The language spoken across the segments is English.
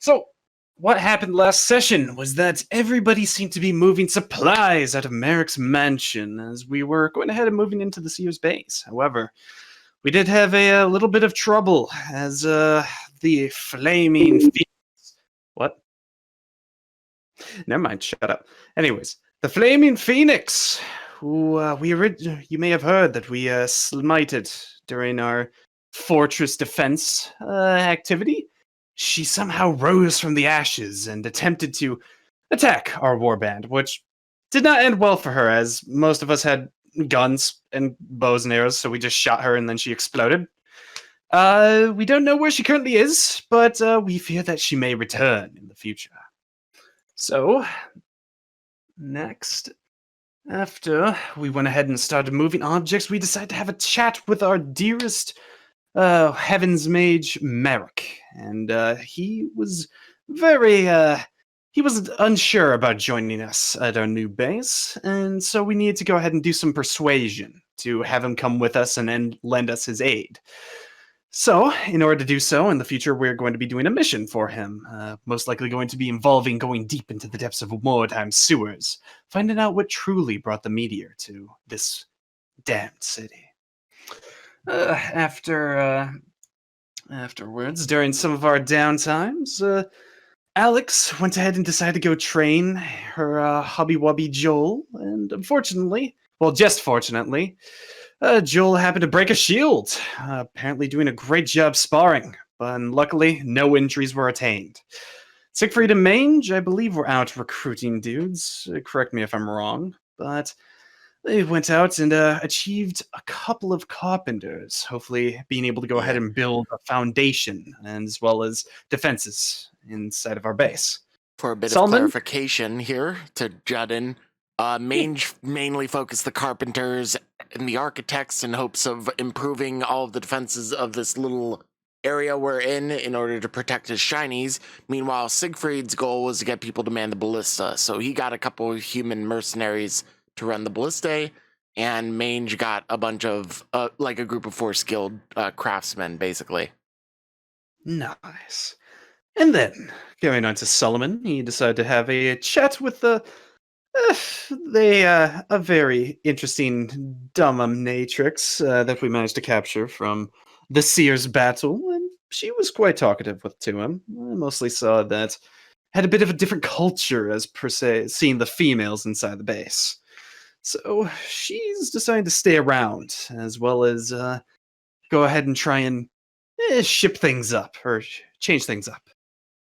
So, what happened last session was that everybody seemed to be moving supplies out of Merrik's mansion as we were going ahead and moving into the Seer's base. However, we did have a little bit of trouble as the flaming phoenix. What? Never mind, shut up. Anyways, the flaming phoenix, who you may have heard that we smited during our fortress defense activity. She somehow rose from the ashes and attempted to attack our warband, which did not end well for her, as most of us had guns and bows and arrows, so we just shot her and then she exploded. We don't know where she currently is, but we fear that she may return in the future. So, next, after we went ahead and started moving objects, we decided to have a chat with our dearest Heaven's Mage, Merrik. And he was he was unsure about joining us at our new base, and so we needed to go ahead and do some persuasion to have him come with us and lend us his aid. So, in order to do so, in the future, we're going to be doing a mission for him, most likely going to be involving going deep into the depths of Mordheim sewers, finding out what truly brought the meteor to this damned city. Afterwards, during some of our downtimes, Alex went ahead and decided to go train her hobby-wobby Joel, and just fortunately, Joel happened to break a shield, apparently doing a great job sparring, but luckily, no injuries were attained. Siegfried and Mange, I believe, were out recruiting dudes. Correct me if I'm wrong, but they went out and achieved a couple of carpenters, hopefully being able to go ahead and build a foundation as well as defenses inside of our base. For a bit of clarification here to jut in, Mange mainly focused the carpenters and the architects in hopes of improving all of the defenses of this little area we're in order to protect his shinies. Meanwhile, Siegfried's goal was to get people to man the ballista, so he got a couple of human mercenaries to run the ballistae, and Mange got a bunch of, like a group of 4 skilled craftsmen, basically. Nice. And then, going on to Solomon, he decided to have a chat with a very interesting dominatrix that we managed to capture from the Seer's battle, and she was quite talkative to him. I mostly saw that had a bit of a different culture as per se, seeing the females inside the base. So she's decided to stay around, as well as go ahead and try and ship things up, or change things up.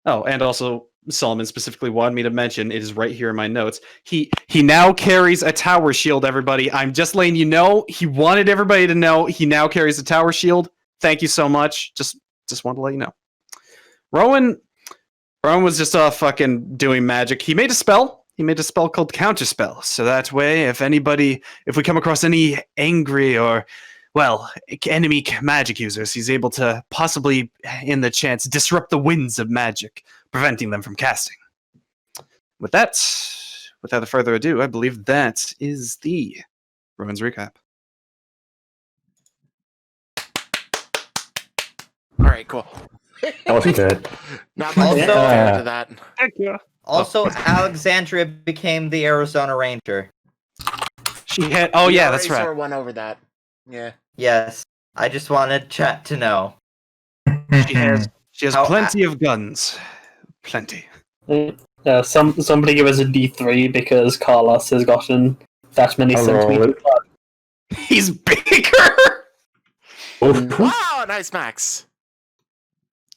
Oh, and also, Solomon specifically wanted me to mention, it is right here in my notes, he now carries a tower shield, everybody. I'm just letting you know, he wanted everybody to know he now carries a tower shield. Thank you so much. Just wanted to let you know. Rowan was just fucking doing magic. He made a spell. He made a spell called Counterspell, so that way, if we come across any angry or, enemy magic users, he's able to possibly, in the chance, disrupt the winds of magic, preventing them from casting. With that, without further ado, I believe that is the Rowan's recap. All right, cool. That was good. Not much to add to that. Thank you. Also, Alexandria became the Arizona Ranger. She had. Oh yeah, that's right. Went over that. Yeah. Yes, I just wanted chat to know. She has plenty of guns. Plenty. Somebody give us a D3 because Carlos has gotten that many centimeters. He's bigger. Wow, nice max.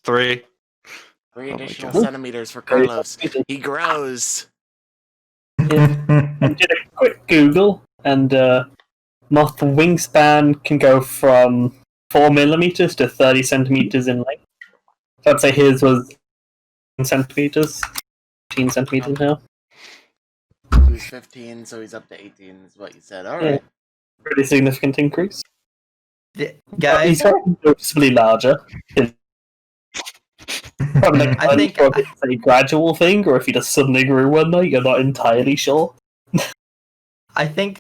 3. 3 additional centimeters for Carlos. He grows. Yeah. I did a quick Google, and moth wingspan can go from 4 millimeters to 30 centimeters in length. So I'd say his was 10 centimeters, 15 centimeters now. He was 15, so he's up to 18, is what you said. All right. Yeah. Pretty significant increase. Guys, he's gotten noticeably larger. I think it's a gradual thing, or if he just suddenly grew one night, you're not entirely sure. I think,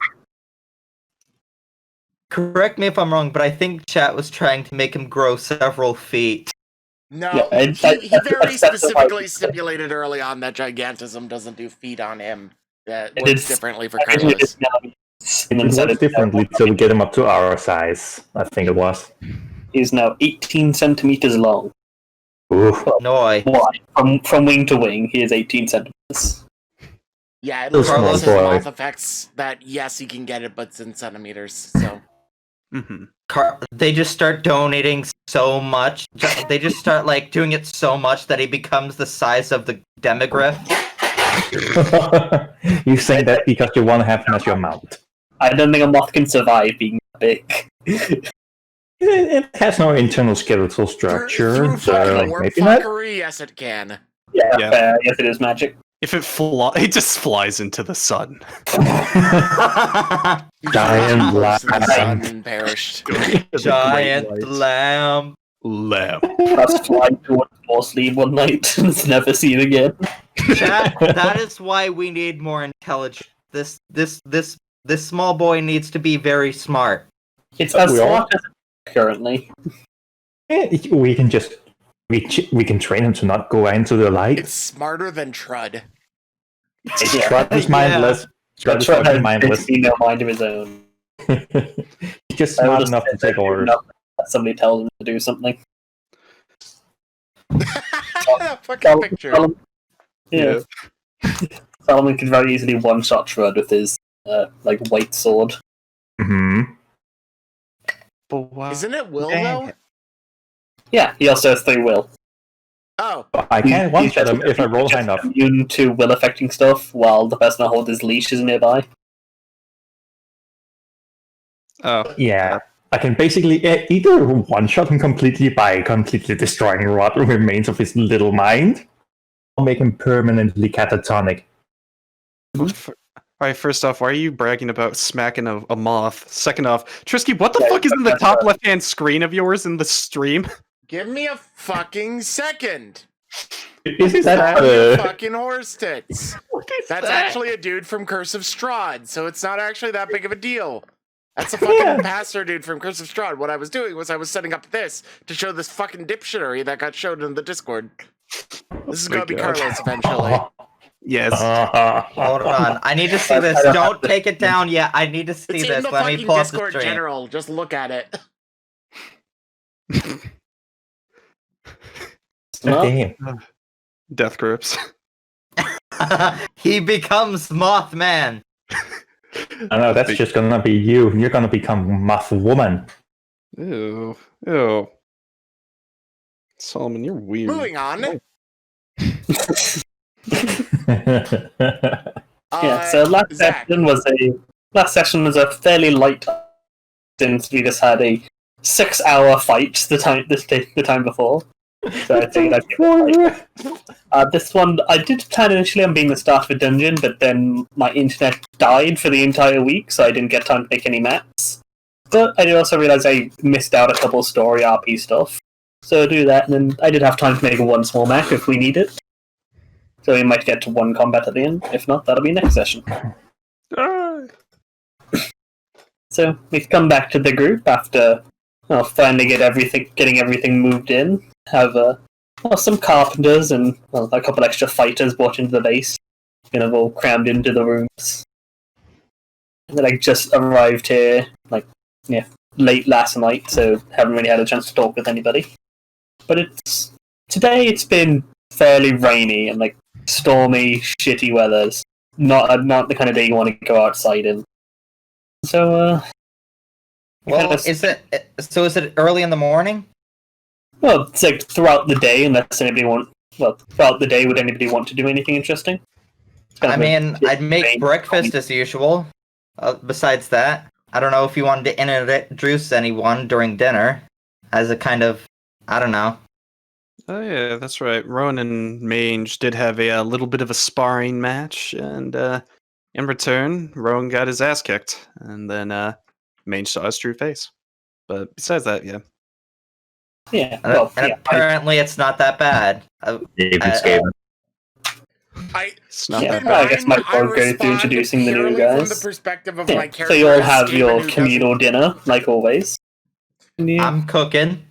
correct me if I'm wrong, but I think chat was trying to make him grow several feet. No, Yeah, he very specifically stipulated early on that gigantism doesn't do feet on him. That works differently for Carlos. It works differently till we get him up to our size, I think it was. He's now 18 centimeters long. Oof. Noi. Why? From wing to wing, he is 18 centimeters. Yeah, it Those looks small his boy. moth effects that yes, he can get it, but it's in centimeters. So They just start donating so much. They just start like doing it so much that he becomes the size of the demogryph. You say that because you want to have him as your mount. I don't think a moth can survive being big. It has no internal skeletal structure, through so fucking warp maybe not. fuckery, yes, it can. Yeah, fair. Yes, it is magic. If it just flies into the sun. Giant Close to the sun lamb. and perished. Giant lamb. Lamb. That's flying towards Morsley one night and it's never seen again. Chat, that is why we need more intelligence. This small boy needs to be very smart. It's as We all- smart as it is currently. We can just we can train him to not go into the light. It's smarter than Trud. Trud is mindless. Trud is fucking mindless. He's no mind of his own. He's just smart enough to take orders. Somebody tells him to do something. That fucking picture. Solomon, yeah. Solomon could very easily one-shot Trud with his white sword. Mm-hmm. But wow. Isn't it Will Dang though? it. Yeah, he also has 3 will. Oh, I can't He's one-shot him just- if I roll he's high just enough. immune to will affecting stuff while the person that holds his leash is nearby. Oh, Yeah. I can basically either one-shot him completely by completely destroying what remains of his little mind, or make him permanently catatonic. Alright, first off, why are you bragging about smacking a moth? Second off, Trisky, what the Yeah, fuck is in the that's top right. left-hand screen of yours in the stream? give me a fucking second. Isn't that Call me the... fucking horse tits. What is That's that? actually a dude from Curse of Strahd, so it's not actually that big of a deal. That's a fucking pastor dude from Curse of Strahd. What I was doing was I was setting up this to show this fucking dipshittery that got showed in the Discord. This is my gonna be God. Carlos eventually. Yes. Hold on. I need to see this. Don't take it down yet. I need to see It's in this. the Let me fucking pull up the Discord stream. general. Just look at it. Damn. Death grips. He becomes Mothman. I know, that's just gonna be you. You're gonna become Moth Woman. Ew. Ew. Solomon, you're weird. Moving on. Yeah, so last Zach. session was a fairly light, since we just had a 6-hour fight the time before. So I think this one I did plan initially on being the start of a dungeon, but then my internet died for the entire week, so I didn't get time to make any maps. But I did also realize I missed out a couple story RP stuff, so I'll do that, and then I did have time to make one small map if we need it. So we might get to 1 combat at the end. If not, that'll be next session. Ah. So we've come back to the group after finally getting everything moved in. Have some carpenters and a couple extra fighters brought into the base. Kind of all crammed into the rooms. And then I just arrived here late last night, so haven't really had a chance to talk with anybody. But today it's been fairly rainy and stormy, shitty weathers. Not the kind of day you want to go outside in. So Well, is it early in the morning? well, it's throughout the day, unless throughout the day, would anybody want to do anything interesting? I mean, I'd make breakfast as usual. Besides that, I don't know if you wanted to introduce anyone during dinner as a kind of, I don't know. Oh yeah, that's right. Rowan and Mange did have a little bit of a sparring match, and in return, Rowan got his ass kicked, and then Mange saw his true face. But besides that, yeah. Yeah, And apparently it's not that bad. It's not Yeah, that I bad. guess my phone goes through introducing the new From the guys. perspective of my Yeah, character, so you all have escaping your who communal dinner, like always. Yeah. I'm cooking.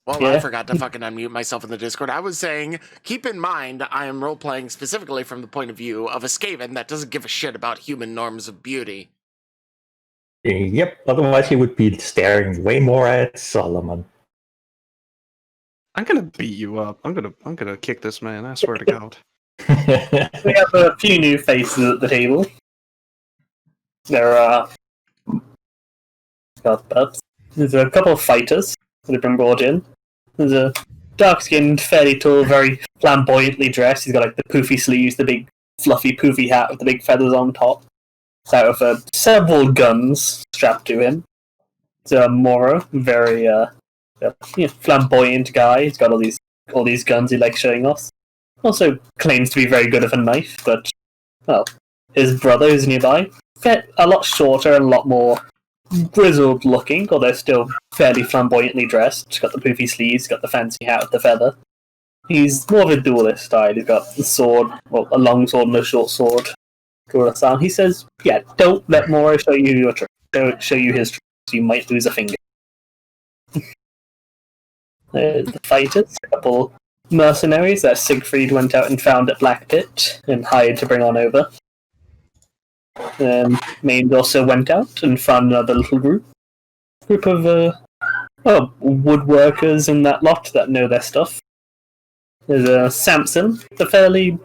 Well, Yeah. I forgot to fucking unmute myself in the Discord. I was saying, keep in mind, I am role-playing specifically from the point of view of a Skaven that doesn't give a shit about human norms of beauty. Yep, otherwise he would be staring way more at Solomon. I'm gonna beat you up. I'm gonna kick this man. I swear to God. We have a few new faces at the table. There are... There's a couple of fighters that have been brought in. There's a dark-skinned, fairly tall, very flamboyantly dressed. He's got like the poofy sleeves, the big fluffy poofy hat with the big feathers on top. Out of several guns strapped to him. It's Moro, very flamboyant guy. He's got all these guns he likes showing off. Also claims to be very good at a knife, but well, his brother is nearby. A lot shorter and a lot more grizzled looking, although still fairly flamboyantly dressed. He's got the poofy sleeves, got the fancy hat with the feather. He's more of a duelist style. He's got the sword, well, a long sword and a short sword. He says, "Yeah, don't let Moro show you your trick. Don't show you his tricks. You might lose a finger." The fighters, a couple mercenaries that Siegfried went out and found at Black Pit and hired to bring on over. Maine also went out and found another little group of woodworkers in that lot that know their stuff. There's Samson, the fairly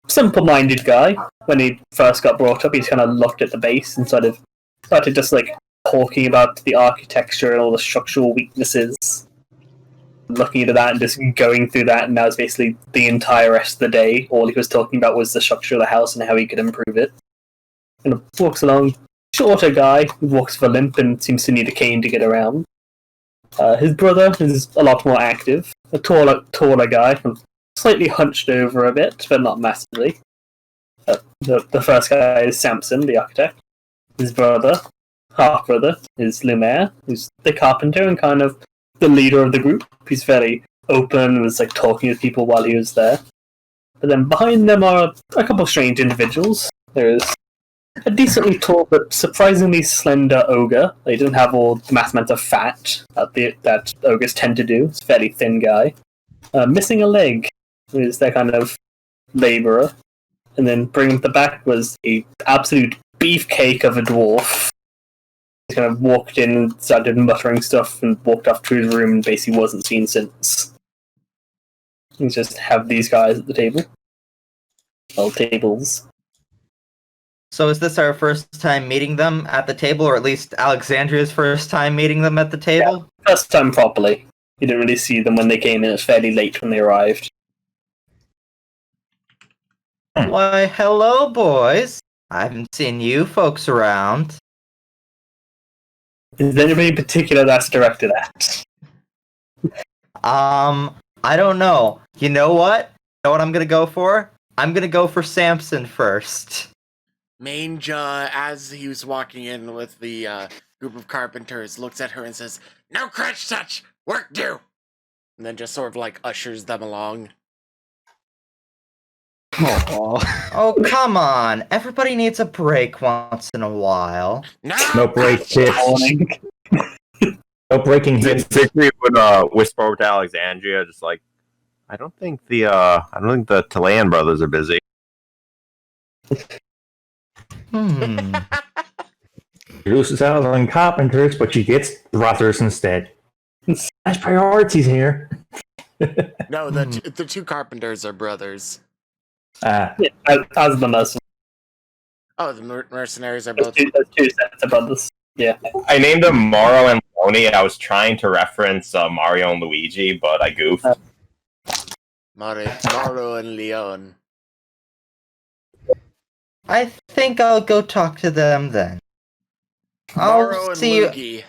simple-minded guy. When he first got brought up, he kind of looked at the base and sort of started just like talking about the architecture and all the structural weaknesses. Looking into that and just going through that, and that was basically the entire rest of the day. All he was talking about was the structure of the house and how he could improve it. And walks along, shorter guy who walks with a limp and seems to need a cane to get around. His brother is a lot more active, a taller guy, slightly hunched over a bit, but not massively. The first guy is Samson, the architect. His brother, half-brother, is Lumiere, who's the carpenter and kind of the leader of the group. He's very open, was like talking with people while he was there. But then behind them are a couple of strange individuals. There's a decently tall but surprisingly slender ogre. He doesn't have all the mass amounts of fat that ogres tend to do. He's a fairly thin guy. Missing a leg is their kind of labourer. And then bringing the back was a absolute beefcake of a dwarf. He kind of walked in and started muttering stuff and walked off to his room and basically wasn't seen since. You just have these guys at the table. Well, tables. So is this our first time meeting them at the table, or at least Alexandria's first time meeting them at the table? Yeah, first time properly. You didn't really see them when they came in. It was fairly late when they arrived. Why, hello, boys. I haven't seen you folks around. Is there anybody in particular that's directed at? I don't know. You know what? You know what I'm gonna go for? I'm gonna go for Samson first. Mange, as he was walking in with the group of carpenters, looks at her and says, "No crutch touch! Work due!" And then just sort of like ushers them along. Oh, come on. Everybody needs a break once in a while. No break, bitch. No breaking hits. Siegfried would whisper over to Alexandria, just like, I don't think the Talayan brothers are busy. She loses out on carpenters, but she gets brothers instead. Nice priorities here. No, the two carpenters are brothers. As the mercenaries. Oh, the mercenaries are both. Two sets of brothers. Yeah. I named them Mario and Leone. I was trying to reference Mario and Luigi, but I goofed. Mario and Leon. I think I'll go talk to them then. Mario I'll and see you. Luigi.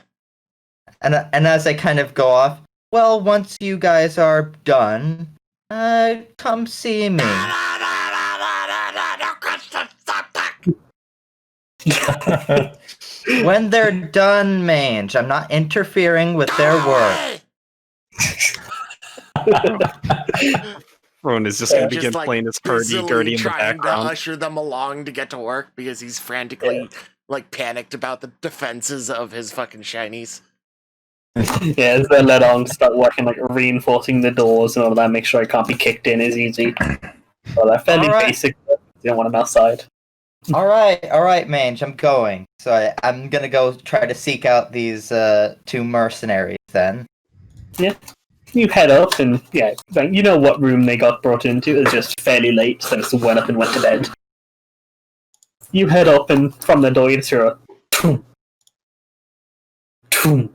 And as I kind of go off, well, once you guys are done, come see me. When they're done, Mange, I'm not interfering with their work. Rowan is just going to begin like, playing his busily hurdy-gurdy in the trying to background. usher them along to get to work because he's frantically like panicked about the defenses of his fucking shinies. Yeah, as they're let on, start working like reinforcing the doors and all of that. Make sure it can't be kicked in as easy. Well, they're fairly basic. You don't want them outside. All right, Mange, I'm going. So I'm gonna go try to seek out these two mercenaries then. Yeah. You head up and like, you know what room they got brought into. It's just fairly late, so it's went up and went to bed. You head up and from the door you just hear a toom, toom,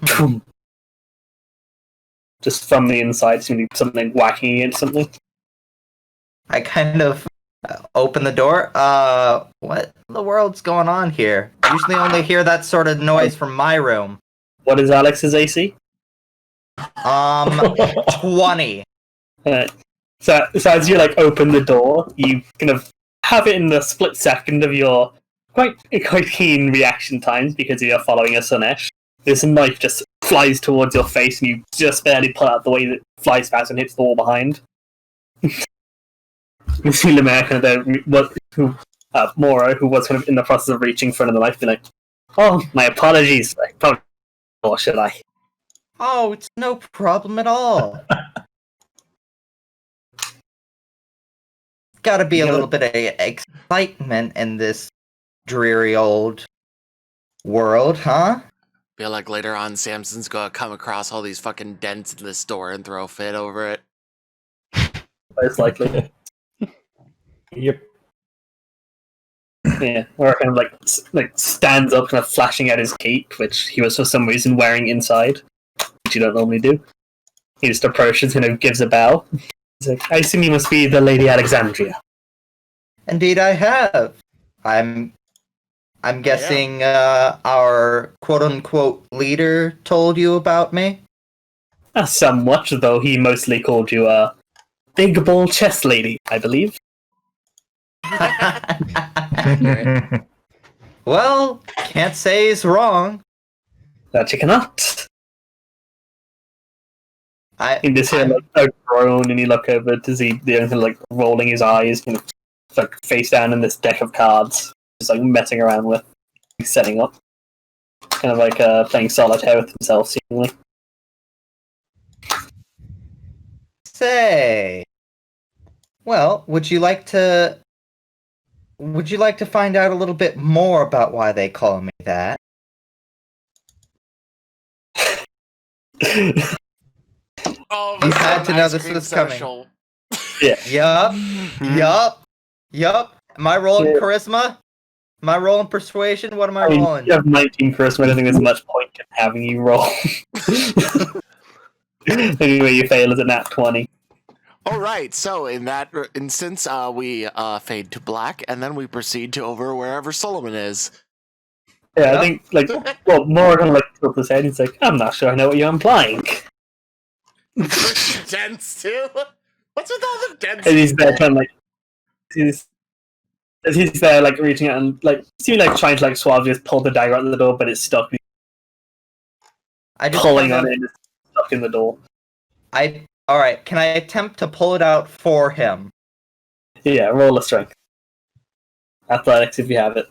toom. Just from the inside, seeming something whacking against something. I kind of open the door. What in the world's going on here? Usually only hear that sort of noise from my room. What is Alex's AC? 20. So as you like open the door, you kind of have it in the split second of your quite keen reaction times because you're following a Sunesh. This knife just flies towards your face, and you just barely pull out the way that it flies past and hits the wall behind. You see Lemaire kind of Moro, who was kind of in the process of reaching for another knife, be like, "Oh, my apologies. Like, probably, or should I?" Oh, it's no problem at all. Gotta be a little bit of excitement in this dreary old world, huh? Feel like later on Samson's gonna come across all these fucking dents in this door and throw a fit over it. Most likely. Yep. Yeah, or kind of like stands up, kind of flashing out his cape, which he was for some reason wearing inside, which you don't normally do. He just approaches and gives a bow. He's like, "I assume you must be the Lady Alexandria." Indeed, I have. I'm guessing our quote-unquote leader told you about me? Somewhat, though he mostly called you a big ball chess lady, I believe. Well, can't say he's wrong. That you cannot. You just hear I'm- like a groan, and you look over to see the uncle like rolling his eyes, kind of like face down in this deck of cards, just like messing around with, setting up, kind of like playing solitaire with himself, seemingly. Say. Well, would you like to find out a little bit more about why they call me that? Oh, You had to know this was coming. Yeah. Yup. Am I rolling Yeah. charisma? Am I rolling persuasion? What am I I mean, rolling? you have 19 charisma. I don't think there's much point in having you roll. Anyway, you fail as a nat 20. All right, so in that instance, we fade to black, and then we proceed to over wherever Solomon is. Yeah, Yep. I think like Morgan like tilts his head. He's like, "I'm not sure I know what you're implying." Dents too. What's with all the dents? And he's there trying like he's there like reaching out and like seeming like trying to like suavely just pull the dagger out of the door, but it's stuck. I just Pulling kind on of- it and it's stuck in the door. All right. Can I attempt to pull it out for him? Yeah, roll a strength. Athletics if you have it.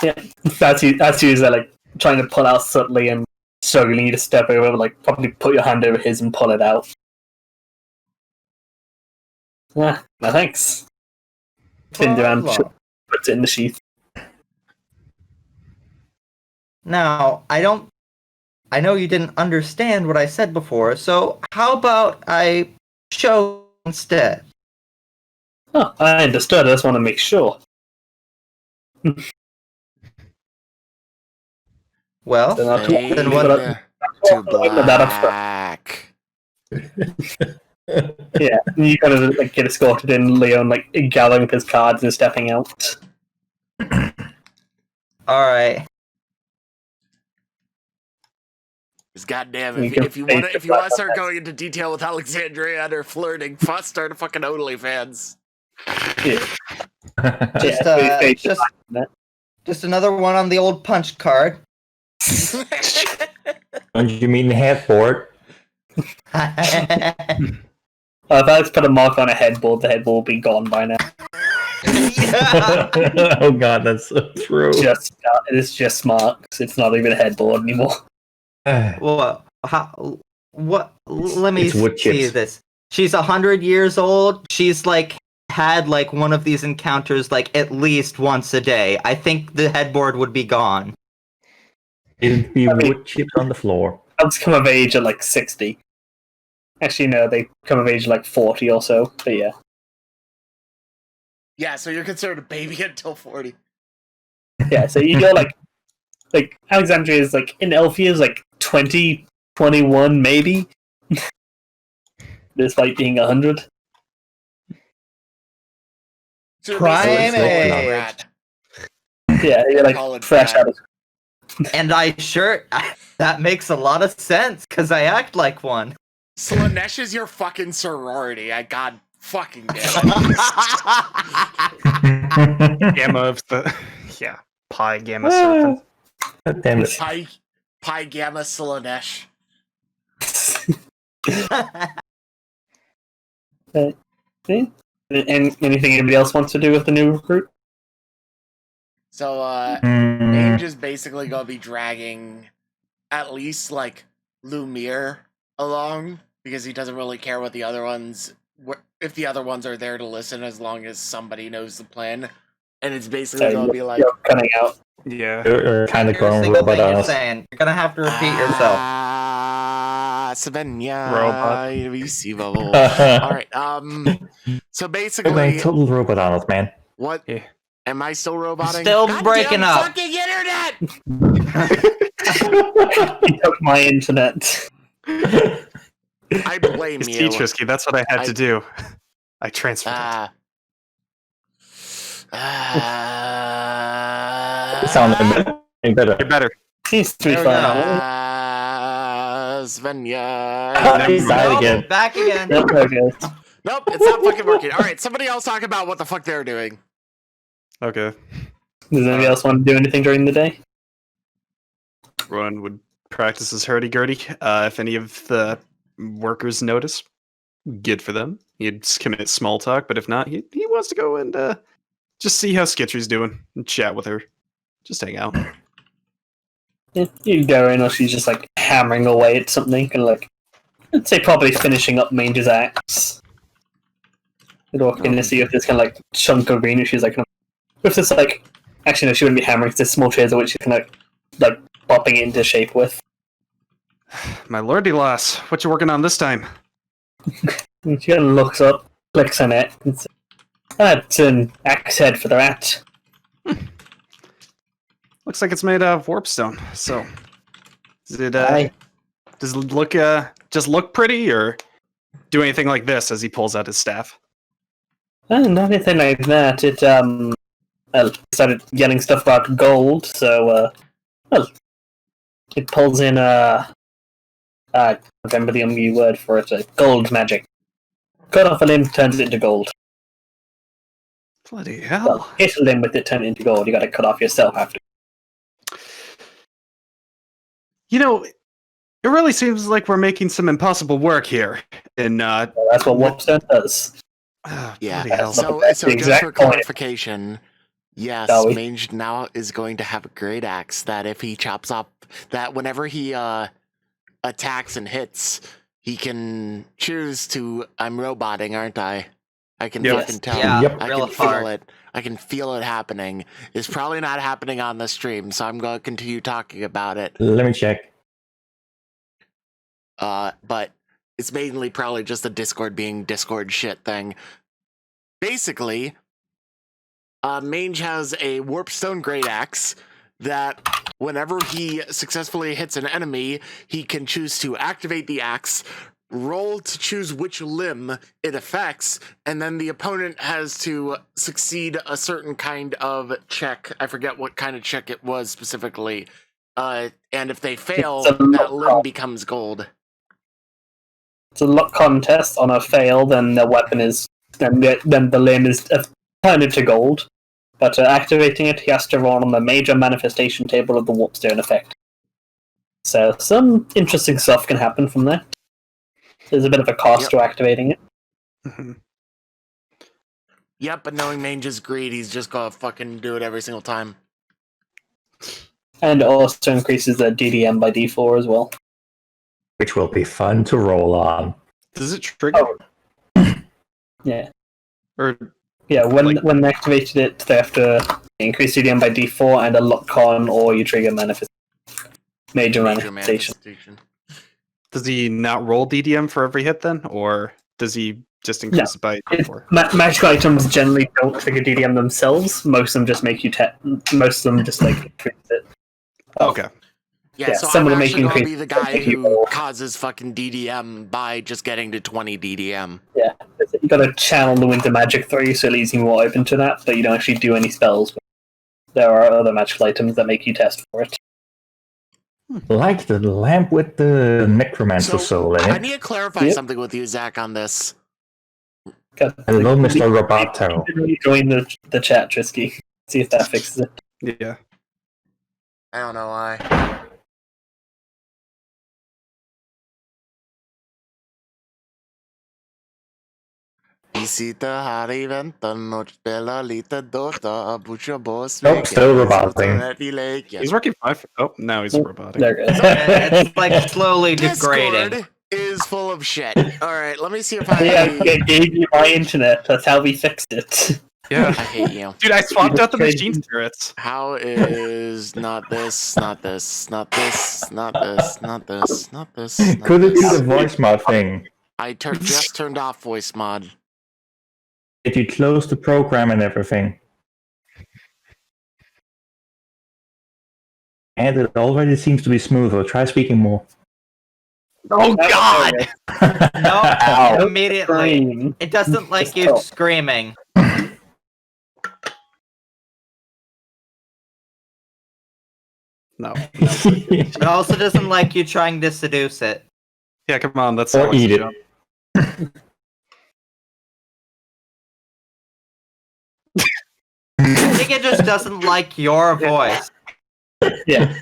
Yeah, that's you like trying to pull out subtly and struggling. You to step over, like probably put your hand over his and pull it out. Yeah, no thanks. Spins around, Problem. puts it in the sheath. Now, I know you didn't understand what I said before, so how about I show instead? Oh, I understood. I just want to make sure. Well, Then I'll Fade then what- to black. Yeah, you kind of like get escorted in. Leon like gathering up his cards and stepping out. all right. Because goddamn, You if can you face want the to black start on going into detail with Alexandria and her flirting, start a fucking OnlyFans. Yeah, Just, so you face the just- black on that. Just another one on the old punch card. Don't you mean headboard? If Alex put a mark on a headboard, the headboard will be gone by now. Oh god, that's so true. It is just smart. 'Cause it's not even a headboard anymore. Well, what? Let me It's wood see chips. this. She's 100 years old. She's like had like one of these encounters like at least once a day. I think the headboard would be gone. It'd be wood chips on the floor. Adults come of age at like 60. Actually, no, they come of age at like 40 or so. But yeah. Yeah, so you're considered a baby until 40. Yeah, so you go like Alexandria is like in Elfia is like 20, 21 maybe. Despite being 100. So you're Prime basically a age. college grad. Yeah, you're like College fresh grad. out of And that makes a lot of sense because I act like one. Slanesh is your fucking sorority. I god fucking damn it. Gamma of the Pi Gamma Serpent. God damn it. Pi Gamma Slanesh. And anything anybody else wants to do with the new recruit? So Mm, Mage is basically gonna be dragging at least like Lumiere along because he doesn't really care what the other ones if the other ones are there to listen as long as somebody knows the plan. And it's basically gonna be like You're cutting out. Yeah. you're kind of Every going single robot thing on you're us. saying, you're gonna have to repeat yourself. Savenya, Robot. receivable. All right. So You're going basically, total robot on us, man. what Yeah. am I still roboting? Still Goddamn breaking up. Fucking internet. You took my internet. I blame It's you. Trisky, that's what I had to do. I transferred it. It sounded better. You're better. Seems to be There we fine. go. Svenja. He died again. Back again. Yep, there it goes. Nope, it's not fucking working. All right, somebody else talk about what the fuck they're doing. Okay. Does anybody else want to do anything during the day? Everyone would practice his hurdy-gurdy. If any of the workers notice, good for them. He'd commit small talk, but if not, he wants to go and just see how Skitchery's doing and chat with her. Just hang out. Yeah, you go in, or she's just like hammering away at something, and like, I'd say probably finishing up Mange's axe. You'd walk in and see if there's kind of like chunk of green, and she's like, with this like, actually no, she wouldn't be hammering. It's this small chairs which she's kind of like popping it into shape with. My lordy lass, what you working on this time? And she kind of looks up, clicks on it, and says, "That's an axe head for the rat." Looks like it's made out of warpstone. So, is it, Aye. does it look just look pretty, or do anything like this as he pulls out his staff? Not anything like that. It well, started yelling stuff about gold, so well, it pulls in I remember the only word for it, gold magic. Cut off a limb, turns it into gold. Bloody hell! Well, hit a limb with it, turn it into gold. You got to cut off yourself after. You know, it really seems like we're making some impossible work here. And So that's what Warpstone does. Yeah. bloody hell. So, That's so the just exact for point. clarification, yes, Shall we? Mange now is going to have a great axe that if he chops up, that whenever he attacks and hits, he can choose to. I'm roboting, aren't I? I can Yep. fucking tell. Yeah, Yep. I real can feel hard. it. I can feel it happening. It's probably not happening on the stream, so I'm going to continue talking about it. Let me check. But it's mainly probably just a Discord being Discord shit thing. Basically, Mange has a Warpstone Great Axe that whenever he successfully hits an enemy, he can choose to activate the axe, roll to choose which limb it affects, and then the opponent has to succeed a certain kind of check. I forget what kind of check it was specifically. And if they fail, It's a that limb luck. becomes gold. It's a luck contest. On a fail, then the weapon is then the limb is turned into gold. But activating it, he has to roll on the major manifestation table of the Warpstone effect. So some interesting stuff can happen from there. There's a bit of a cost Yep. to activating it. Mhm. Yep, but knowing Mange's greed, he's just gonna fucking do it every single time. And it also increases the DDM by D4 as well. Which will be fun to roll on. Does it trigger? Yeah. Or Yeah, when they activated it, they have to increase DDM by D4 and a lock on, or you trigger major manifestation. does he not roll DDM for every hit then? Or does he just increase it by 4? Magical items generally don't trigger DDM themselves. Most of them just make you most of them just like increase it. Okay. Yeah, so some I'm of them actually make going to be the guy who roll. causes fucking DDM by just getting to 20 DDM. Yeah, you got to channel the Winter Magic 3, so it leaves you more open to that, but you don't actually do any spells. There are other magical items that make you test for it. Like the lamp with the necromancer soul in I it. need to clarify something with you, Zach, on this. Hello, Mr. Roboto. Join the chat, Trisky. See if that fixes it. Yeah. I don't know why. Visita Harry Venta Noche Bella Lita Dota Bucha Boss. Nope, still roboting. He's working 5. Oh, now he's roboting. There it goes. It's like slowly degrading. Discord is full of shit. Alright, let me see if I... I gave you my internet. That's how we fixed it. Yeah. I hate you. Dude, I swapped out the machine spirits. How is not this, not this, not this, not this, not this, not this, not Could it be this? the voice mod thing? I just turned off voice mod. Did you close the program and everything? And it already seems to be smoother. Try speaking more. Oh, God! No, Ow. immediately. It doesn't like you screaming. No. It also doesn't like you trying to seduce it. Yeah, come on. That's Or Alex's eat it. job. I think it just doesn't like your voice. Yeah.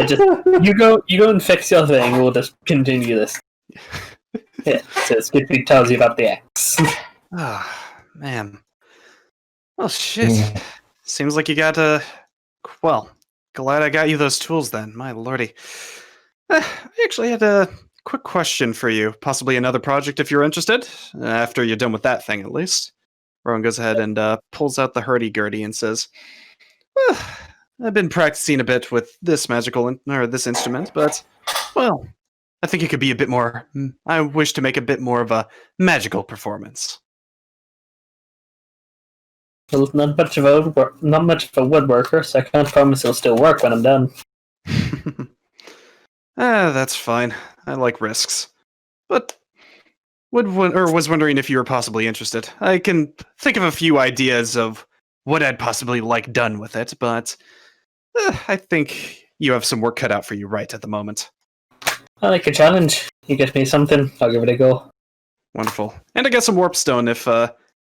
Just you go and fix your thing. We'll just continue this. Yeah. So Skippy tells you about the X. Ah, man. Well, shit. Seems like you got well, glad I got you those tools then. My lordy. I actually had a quick question for you. Possibly another project if you're interested. After you're done with that thing, at least. Rowan goes ahead and pulls out the hurdy-gurdy and says, well, I've been practicing a bit with this this instrument, but, well, I think it could be a bit more... I wish to make a bit more of a magical performance. Well, not much of a woodworker, so I can't promise it'll still work when I'm done. That's fine. I like risks. But was wondering if you were possibly interested. I can think of a few ideas of what I'd possibly like done with it, but I think you have some work cut out for you right at the moment. I like a challenge. You get me something, I'll give it a go. Wonderful. And I got some warp stone if,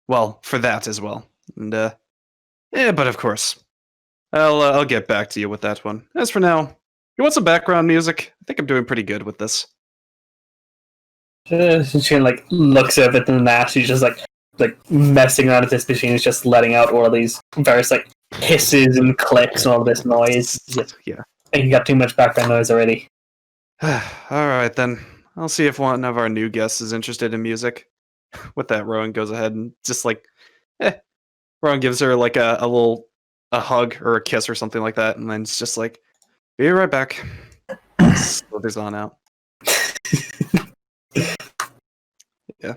well, for that as well. And, but of course. I'll get back to you with that one. As for now, you want some background music? I think I'm doing pretty good with this. She like looks over at the NAS. She's just like messing around with this machine. Is just letting out all of these various like hisses and clicks and all this noise. Yeah. I think you got too much background noise already. All right then. I'll see if one of our new guests is interested in music. With that, Rowan goes ahead and just like, Rowan gives her like a hug or a kiss or something like that, and then it's just like, be right back. Slithers on out. Yeah.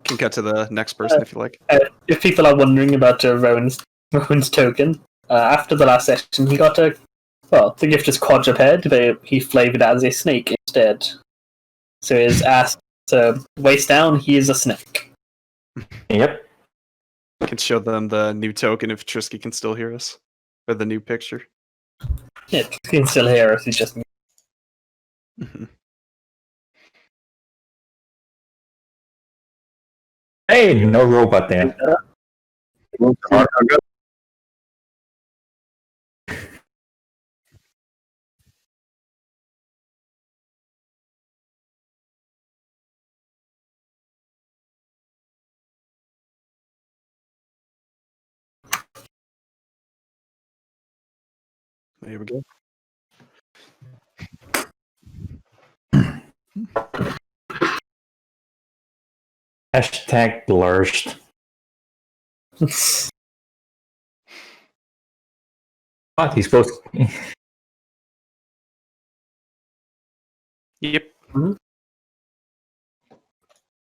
Can cut to the next person if you like. If people are wondering about Rowan's token, after the last session, he got the gift is quadruped, but he flavored it as a snake instead. So his ass to waist down, he is a snake. Yep. I can show them the new token if Trisky can still hear us. Or the new picture. Yeah, he can still hear us, he's just... Mm-hmm. Hey, no robot there. There we go. Hashtag blurst. What? He's supposed to... Yep.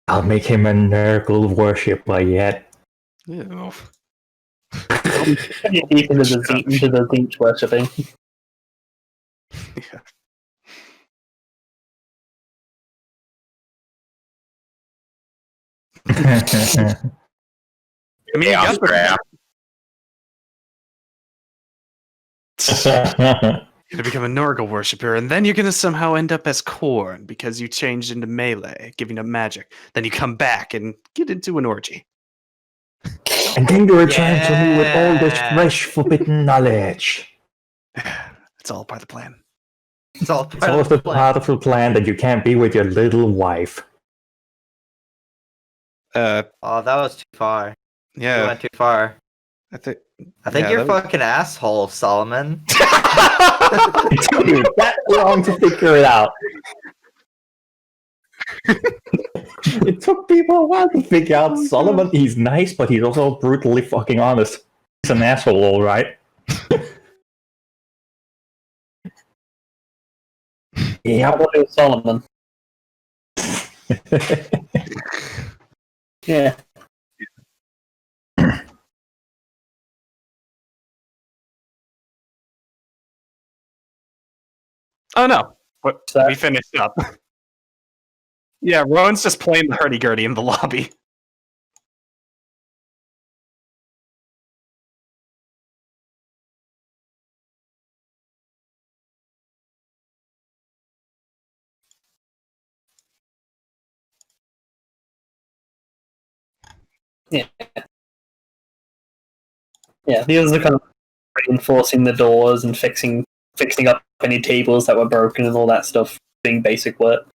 I'll make him a Nurgle worshipper yet. Ew. Deep into the Zinch worshipping. Yeah. I mean, you Chaos got the draft. You're gonna become a Nurgle worshiper, and then you're gonna somehow end up as Khorne because you changed into melee, giving up magic. Then you come back and get into an orgy. And then you return to me with all this Yeah. fresh forbidden knowledge. It's all part of the plan. It's all It's also part of the plan that you can't be with your little wife. Oh, that was too far. You Yeah, went too far. I think. I think Yeah, you're a that was- fucking asshole, Solomon. It took me that long to figure it out. It took people a while to figure out Solomon. He's nice, but he's also brutally fucking honest. He's an asshole, alright. How Yep. about it with Solomon? Yeah. Oh no, but So- we finished up. Yeah, Rowan's just playing the hurdy-gurdy in the lobby. Yeah, the others are kind of reinforcing the doors and fixing up any tables that were broken and all that stuff, doing basic work.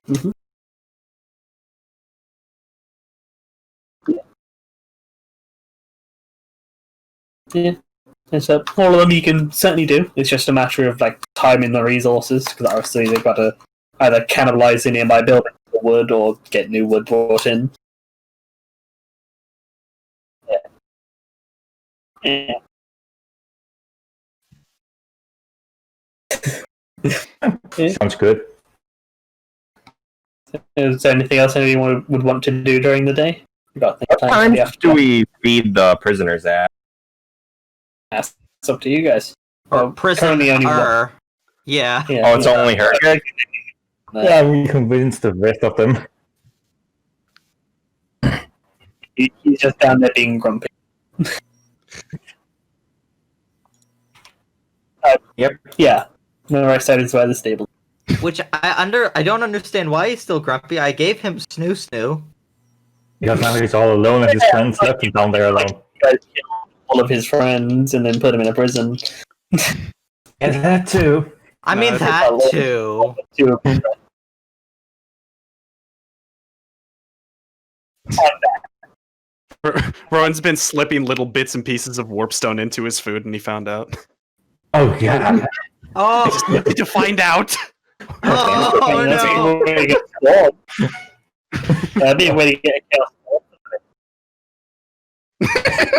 Mm-hmm. Yeah. And so all of them you can certainly do. It's just a matter of like timing the resources, because obviously they've got to either cannibalize the nearby building for wood or get new wood brought in. Yeah. Sounds good. Is there anything else anyone would want to do during the day? We got What time time for the after. do we feed the prisoners at? It's up to you guys. Or Well, prison currently only her. Yeah. Yeah, Oh, it's only her. Yeah, we convinced the rest of them. he's just down there being grumpy. Yep. Yeah. The rest side is by the stable. Which I don't understand why he's still grumpy. I gave him Snoo Snoo. Because now he's all alone and his friends left him down there alone. You guys killed all of his friends and then put him in a prison. And that too. I mean No, that too. Rowan's been slipping little bits and pieces of warpstone into his food, and he found out. Oh yeah. Oh, Just wanted to find out. oh That's a no. good way to get squad. That'd be a way to get a chaos squad.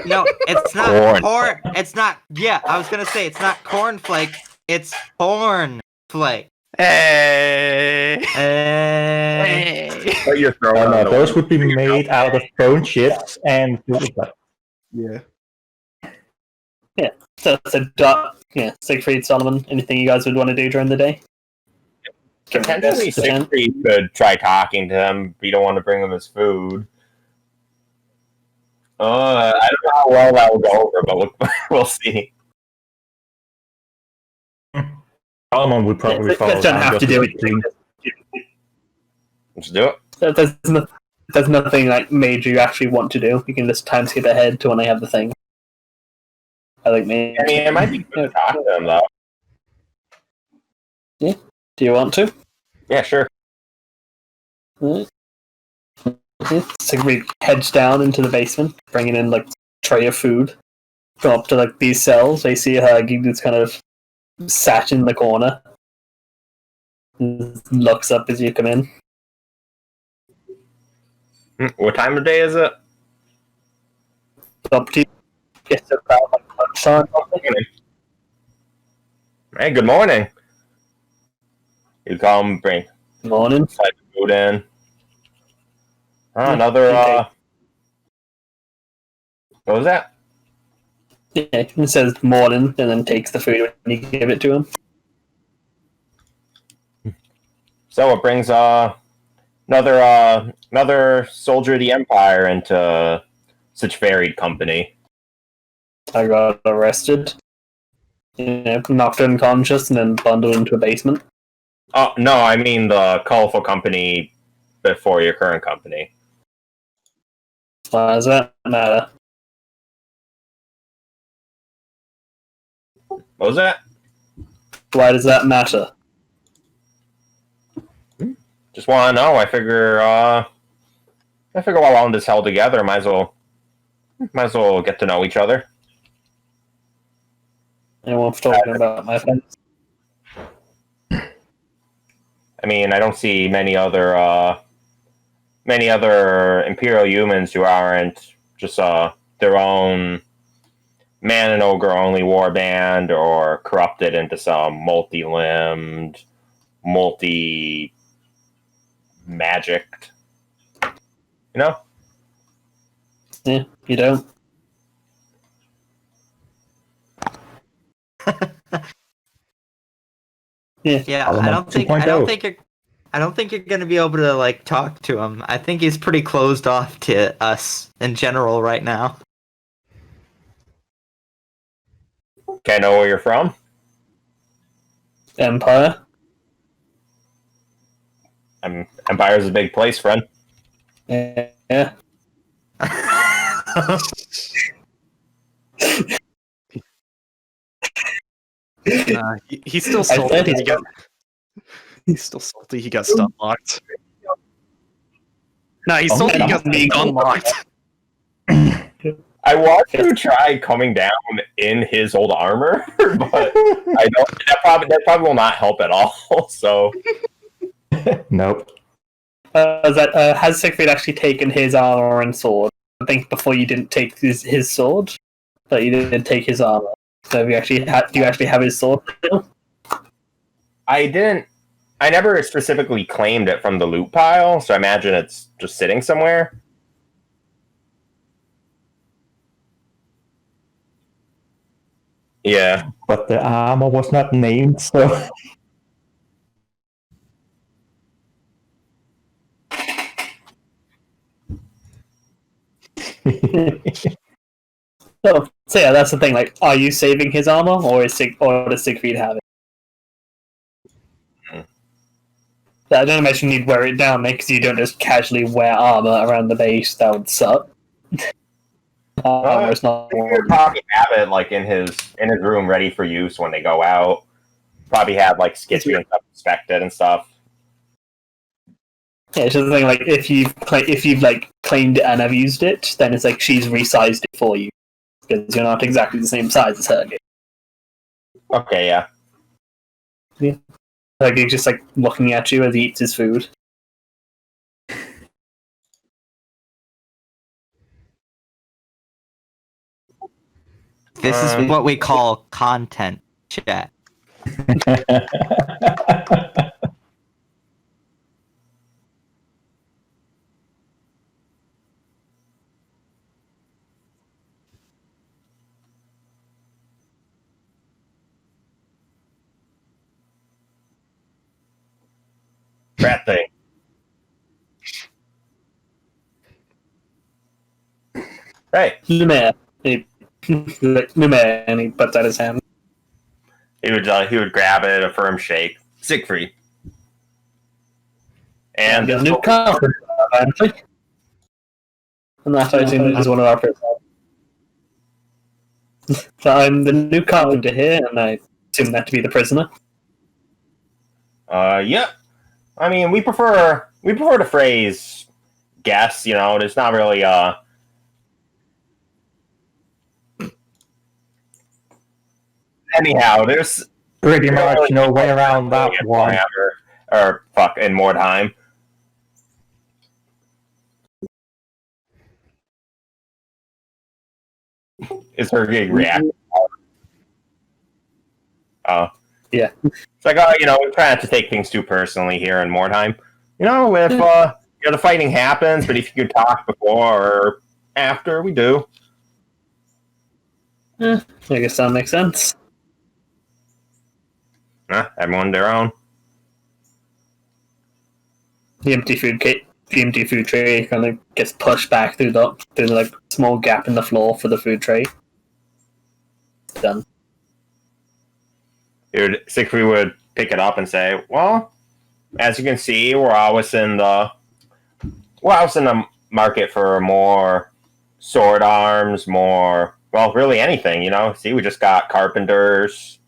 No, it's not Corn. corn. It's not. Yeah, I was gonna say it's not cornflake. It's cornflake. Hey. Hey. Put your throw No, on the those would be made out of bone chips and Yeah. So, Siegfried, Solomon, anything you guys would want to do during the day? Potentially, Yes, then. Siegfried could try talking to him. If you don't want to bring him his food. I don't know how well that will go over, but we'll see. Solomon would probably You follow guys don't down have just to do keep it. clean. Let's do it. There's nothing like major you actually want to do. You can just time skip ahead to when I have the thing. I think maybe. I mean, it might be good to talk to him, though. Do you want to? Yeah, sure. Siegfried heads down into the basement, bringing in like tray of food. Go up to like these cells. They see Hergy that's kind of sat in the corner. Looks up as you come in. What time of day is it? Up to you. It's about like lunchtime. Hey, good morning. You come bring Morning. slide the food in. Yeah, Another, okay. what was that? Yeah, it says morning and then takes the food when you give it to him. So it brings, another soldier of the Empire into such varied company. I got arrested. Knocked unconscious and then bundled into a basement. Oh, no, I mean the colorful company before your current company. Why does that matter? What was that? Why does that matter? Just want to know. I figure while all this held together, might as well get to know each other. Anyone's talking about my friends? I mean, I don't see many other Imperial humans who aren't just their own man and ogre only warband or corrupted into some multi-limbed, multi-magicked. You know? Yeah, you don't. Yeah, I don't think 2.0. I don't think you're gonna be able to like talk to him. I think he's pretty closed off to us in general right now. Can I know where you're from? Empire. Empire's a big place, friend. Yeah. He's still I salty. said He's still salty. He got stun locked. No, he's salty. He got stun locked. I want to try coming down in his old armor, but I don't. That probably will not help at all. So Nope. Has Siegfried actually taken his armor and sword? I think before you didn't take his sword, but you didn't take his armor. So do you actually have his sword still? I didn't. I never specifically claimed it from the loot pile, so I imagine it's just sitting somewhere. Yeah. But the armor was not named, so. So yeah, that's the thing. Like, are you saving his armor, or does Siegfried have it? I don't imagine you'd wear it down, because you don't just casually wear armor around the base. That would suck. Armor's not. He would probably have it like in his room, ready for use when they go out. Probably have like Skitsy and stuff inspected and stuff. Yeah, it's just the thing. Like, if you've like claimed it and have used it, then it's like she's resized it for you because you're not exactly the same size as her. Okay, yeah. Like, he's just like looking at you as he eats his food. This is what we call content chat. rat thing. Hey, Lumiere. Lumiere, and he puts out his hand. he would grab it, a firm shake. Siegfried. And The new carpenter, apparently. And that, I assume, is one of our first. So I'm the new carpenter here, and I assume that to be the prisoner. Yep. I mean, we prefer the phrase guess, you know, there's not really anyhow, there's Pretty much no way around that one. Or fuck, in Mordheim. Is her getting reacted? Oh. Yeah. It's like, you know, we try not to take things too personally here in Mordheim. You know, if the fighting happens, but if you could talk before or after, we do. I guess that makes sense. Everyone their own. The empty food tray kind of gets pushed back through the like small gap in the floor for the food tray. Done. Siegfried would pick it up and say, "Well, as you can see, we're always in the market for more sword arms, more, well, really anything, you know. See, we just got carpenters.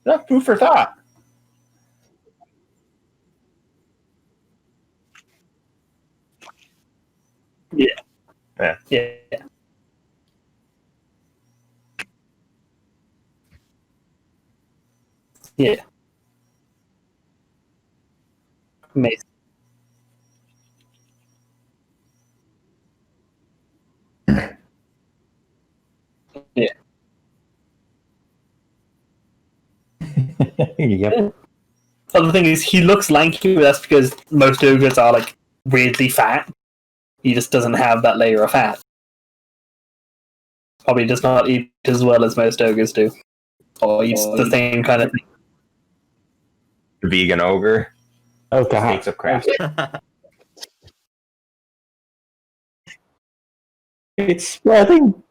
Yeah, food for thought." Yeah. Yeah. Yeah. Yeah. Amazing. Yeah. Yep. Well, the thing is, he looks lanky, but that's because most ogres are like weirdly fat. He just doesn't have that layer of fat. Probably does not eat as well as most ogres do, or eats the same kind of thing. Vegan ogre. Oh god. Steaks of crap. It's spreading.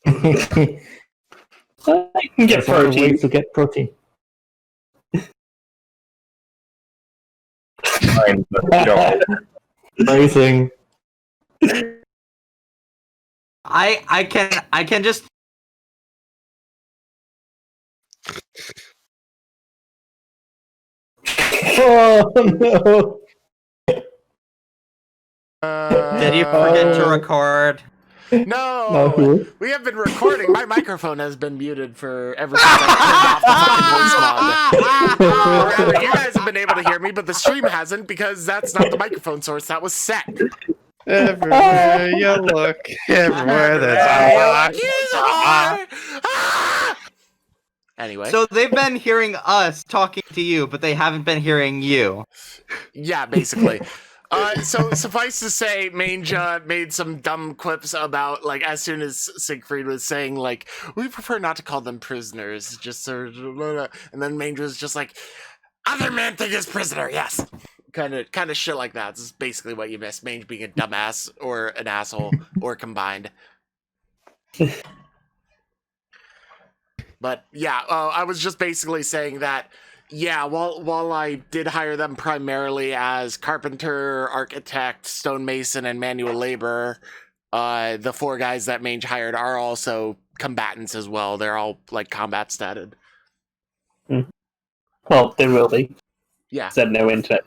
I can get There's other protein. ways to get protein. Amazing. I can just Oh no! did you forget to record? No, No. we have been recording. My microphone has been muted for ever since I turned off the fucking voice mod. Or rather, you guys have been able to hear me, but the stream hasn't because that's not the microphone source that was set. Everywhere you look, everywhere that's Anyway, So they've been hearing us talking to you, but they haven't been hearing you. yeah, basically. So suffice to say, Mange made some dumb quips about, like, as soon as Siegfried was saying, like, we prefer not to call them prisoners, just sort of, and then Mange was just like, other men think is prisoner, yes. Kind of shit like that. This is basically what you miss. Mange being a dumbass or an asshole or combined. But yeah, I was just basically saying that, yeah, while I did hire them primarily as carpenter, architect, stonemason, and manual labor, the 4 guys that Mange hired are also combatants as well. They're all like combat statted. Well, they will be. Yeah. Said no internet.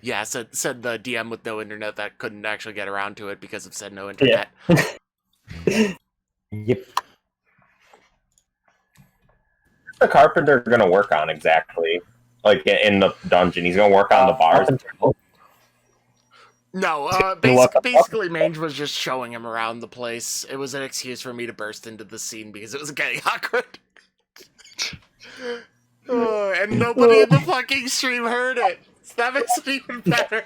Yeah, said the DM with no internet that couldn't actually get around to it because of said no internet. Yep. What's the carpenter gonna work on exactly? Like in the dungeon, he's gonna work on the bars. No, basically Mange was just showing him around the place. It was an excuse for me to burst into the scene because it was getting awkward. And nobody in the fucking stream heard it. So that makes it even better.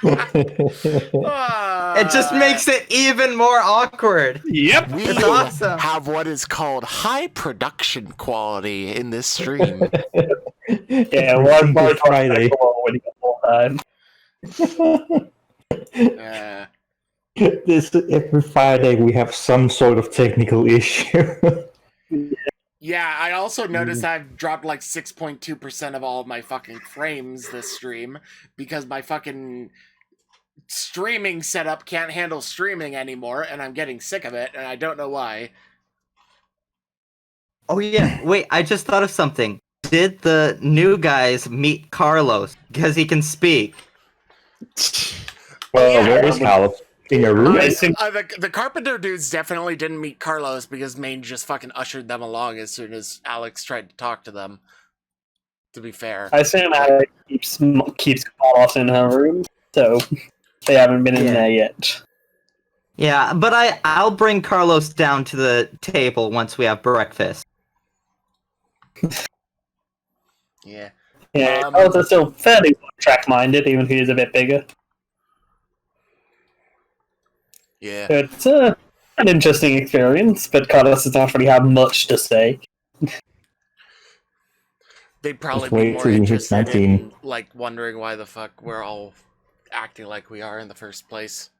It just makes it even more awkward. Yep. We It's awesome. have what is called high production quality in this stream. Yeah, Every one single more Friday. when you got more time. Every Friday we have some sort of technical issue. Yeah, I also noticed I've dropped like 6.2% of all of my fucking frames this stream because my fucking streaming setup can't handle streaming anymore, and I'm getting sick of it, and I don't know why. Oh yeah, wait, I just thought of something. Did the new guys meet Carlos? Because he can speak. Well, Yeah, where is Carlos? In your room? The Carpenter dudes definitely didn't meet Carlos because Maine just fucking ushered them along as soon as Alex tried to talk to them. To be fair. I assume Alex keeps Carlos in her room, so they haven't been in there yet. Yeah, but I'll bring Carlos down to the table once we have breakfast. Yeah. Yeah, Carlos is still fairly track-minded, even if he is a bit bigger. Yeah. So it's an interesting experience, but Carlos does not really have much to say. They'd probably Just wait be more till he hits interested 19. in, like, wondering why the fuck we're all acting like we are in the first place.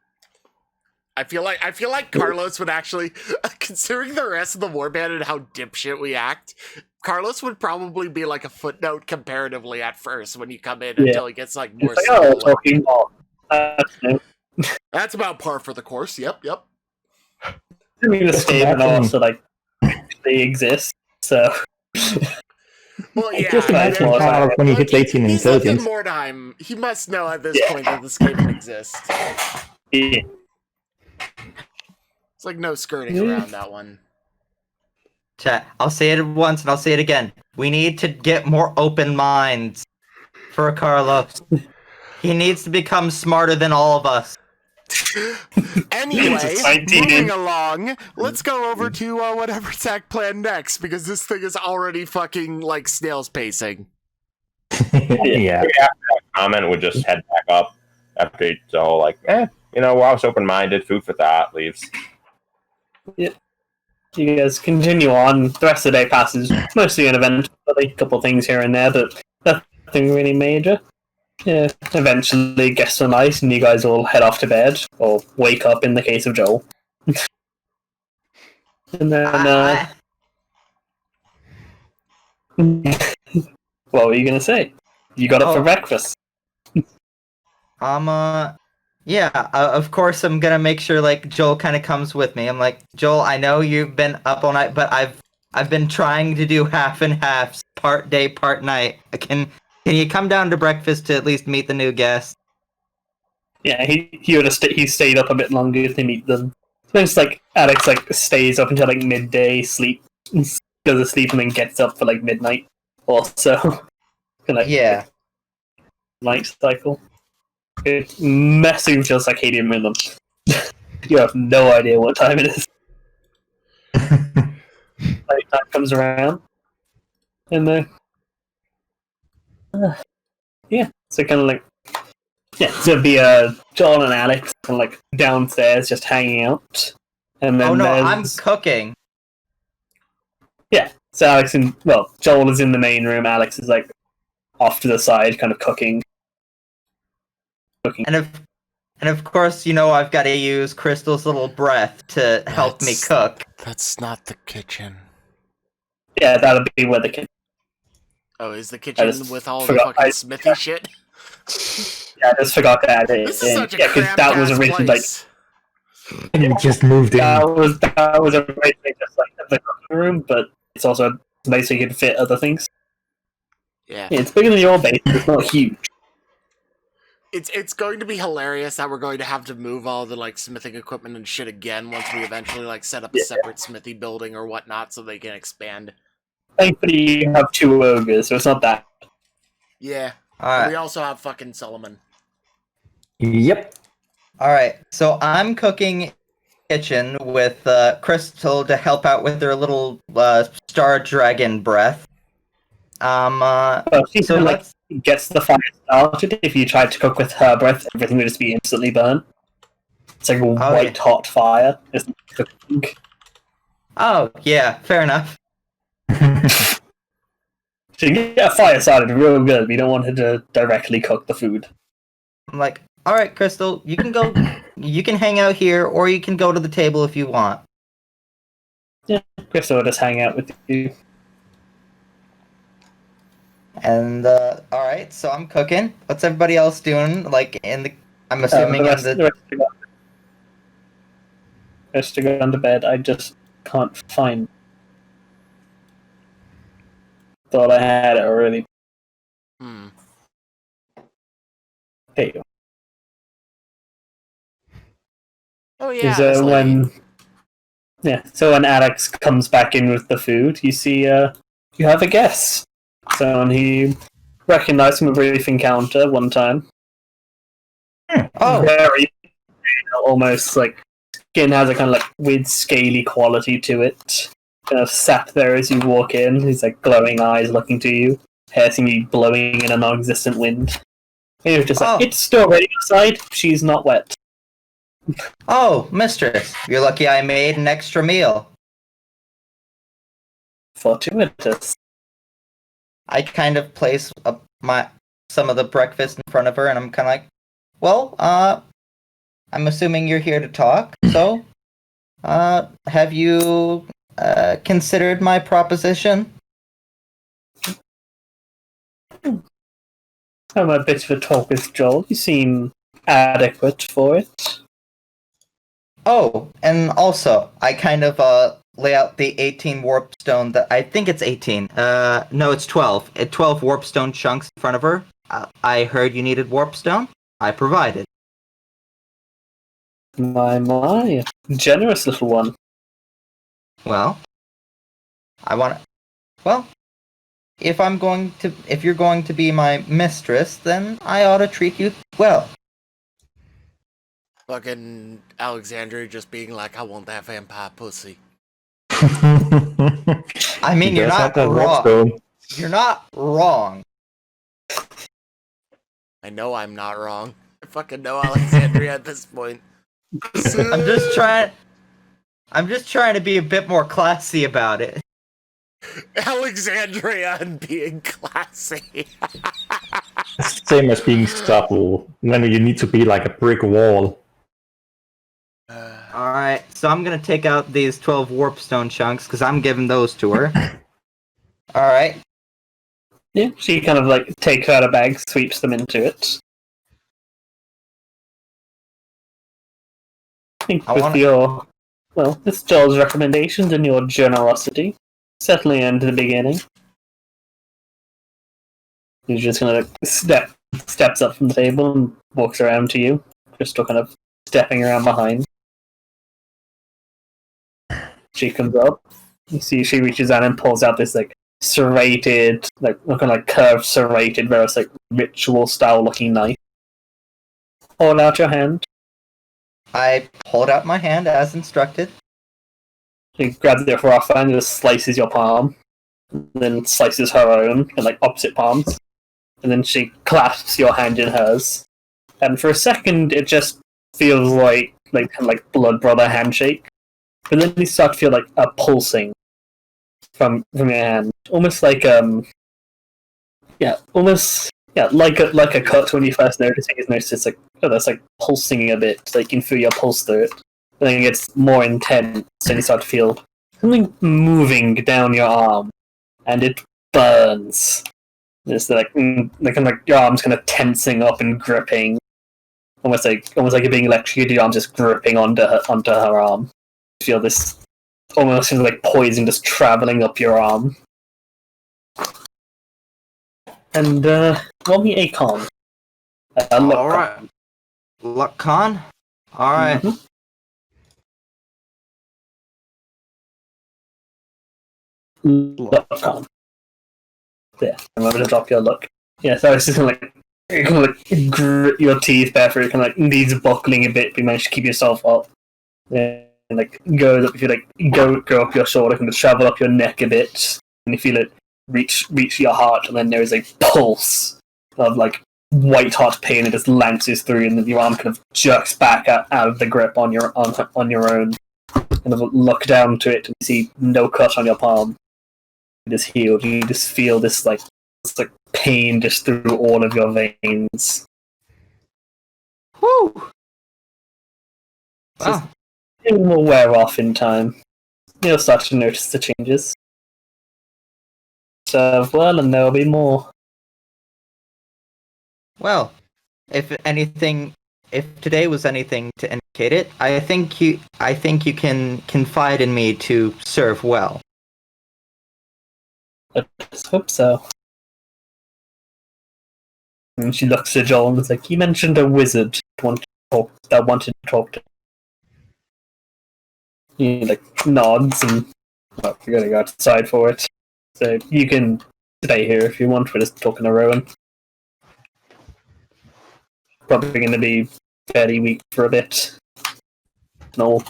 I feel like Carlos would actually, considering the rest of the warband and how dipshit we act, Carlos would probably be like a footnote comparatively at first when you come in until he gets like more. It's like, oh, talking more. That's about par for the course. Yep. I mean, the statement also like they exist. So. Well, yeah. Just imagine Carlos when he hits 18 in intelligence. He's like in Mordheim. He must know at this point that this game exists. Yeah. It's like no skirting around that one. Chat, I'll say it once and I'll say it again. We need to get more open minds for Carlos. He needs to become smarter than all of us. Anyway, moving along, let's go over to whatever Zach planned next, because this thing is already fucking, like, snail's pacing. Yeah. Comment would just head back up after it's all like, I was open-minded, food for thought, leaves. Yeah. You guys continue on. The rest of the day passes mostly an event, but a couple of things here and there, but nothing really major. Yeah, eventually gets to night and you guys all head off to bed, or wake up in the case of Joel. And then, what were you gonna say? You got up for breakfast. Of course I'm gonna make sure like Joel kind of comes with me. I'm like, Joel, I know you've been up all night, but I've been trying to do half and halves, part day, part night. Can you come down to breakfast to at least meet the new guest? Yeah, he stayed up a bit longer to meet them. So it's like Alex stays up until like midday, goes to sleep, and then gets up for like midnight. Also, Yeah. Light cycle. It's massive circadian rhythm. You have no idea what time it is. Nighttime comes around, and then so kind of like so it'd be John and Alex kind of like downstairs just hanging out, and then I'm cooking. Yeah, so Joel is in the main room. Alex is like off to the side, kind of cooking. And of course, I've got to use Crystal's little breath to help me cook. That's not the kitchen. Yeah, that'll be where the kitchen. Oh, is the kitchen with all the fucking smithy shit? Yeah, I just forgot to add it. This is such a cramped that was originally place. And you just moved in. That was originally just like the cooking room, but it's also nice so you can fit other things. Yeah. It's bigger than your base, but it's not huge. It's going to be hilarious that we're going to have to move all the like smithing equipment and shit again once we eventually like set up a separate smithy building or whatnot so they can expand. Thankfully, you have 2 ogres, so it's not that. Yeah. Alright. We also have fucking Solomon. Yep. Alright, so I'm cooking kitchen with Crystal to help out with her little star dragon breath. Well, she So kind of let's. gets the fire started. If you tried to cook with her breath, everything would just be instantly burnt. It's like a white hot fire. It's cooking. Oh yeah, fair enough. So you can get a fire started real good, but you don't want her to directly cook the food. I'm like, all right, Crystal, you can go. You can hang out here, or you can go to the table if you want. Crystal will just hang out with you. And all right, so I'm cooking. What's everybody else doing? Like in the, I'm assuming the in rest, the. the rest to go under bed. I just can't find. Thought I had it already. There you go. Oh yeah, Is this lady. so when Alex comes back in with the food, you see you have a guest. Someone he recognized from a brief encounter one time. Oh, Very almost like skin has a kind of like weird scaly quality to it. Kind of sat there as you walk in. He's like glowing eyes looking to you, hair seemingly blowing in a non-existent wind. And you're just like, Oh. it's still ready outside. She's not wet. oh, mistress, you're lucky I made an extra meal. Fortuitous. I kind of place some of the breakfast in front of her, and I'm kind of like, well, I'm assuming you're here to talk. So, have you considered my proposition? Have a bit of a talk with Joel. You seem adequate for it. Oh, and also, I kind of lay out the 18 warp stone that I think it's 18. No, it's 12. 12 warp stone chunks in front of her. I heard you needed warp stone. I provided. My. Generous little one. Well, well, if you're going to be my mistress, then I ought to treat you well. Fucking Alexandria just being like, I want that vampire pussy. I mean, He you're does not have that wrong. stone. You're not wrong. I know I'm not wrong. I fucking know Alexandria at this point. I'm just trying to be a bit more classy about it. Alexandria and being classy. Same as being subtle. When you need to be like a brick wall. Alright, so I'm gonna take out these 12 warp stone chunks, because I'm giving those to her. Alright. Yeah, she kind of like takes out a bag, sweeps them into it. I think with Joel's recommendations and your generosity, certainly in the beginning. He's just kind of like steps up from the table and walks around to you, just still kind of stepping around behind. She comes up. You see, she reaches out and pulls out this like serrated, like looking like curved serrated, very like ritual style looking knife. Hold out your hand. I hold out my hand as instructed. She grabs it rough and just slices your palm, and then slices her own in like opposite palms, and then she clasps your hand in hers. And for a second, it just feels like kind of like blood brother handshake. But then you start to feel like a pulsing from your hand, almost like like a cut when you first notice it. You notice it's like that's like pulsing a bit, so you can feel your pulse through it. And then it gets more intense, and you start to feel something moving down your arm, and it burns. It's like your arm's kind of tensing up and gripping, almost like you're being electrocuted. Your arm's just gripping onto her arm. You feel this almost kind of like poison just traveling up your arm. And roll me a con. Alright. Luck con? Alright. Mhm. Luck con. Yeah, remember to drop your luck. Yeah, so it's just kind of like grit your teeth back for it, kind of like needs buckling a bit, but you manage to keep yourself up. Yeah, and like goes up, if you like go up your shoulder, kind of travel up your neck a bit, and you feel it reach your heart, and then there is a pulse of like white hot pain that just lances through, and then your arm kind of jerks back out of the grip on your own. Kind of look down to it and see no cut on your palm. It is healed. You just feel this pain just through all of your veins. Whew. Wow. It will wear off in time. You'll start to notice the changes. Serve well, and there will be more. Well, if today was anything to indicate it, I think you can confide in me to serve well. Let's hope so. And she looks at Joel and is like, "You mentioned a wizard that wanted to talk to." He nods and we're gonna go outside for it. So you can stay here if you want. We're just talking to Rowan. Probably going to be fairly weak for a bit. No.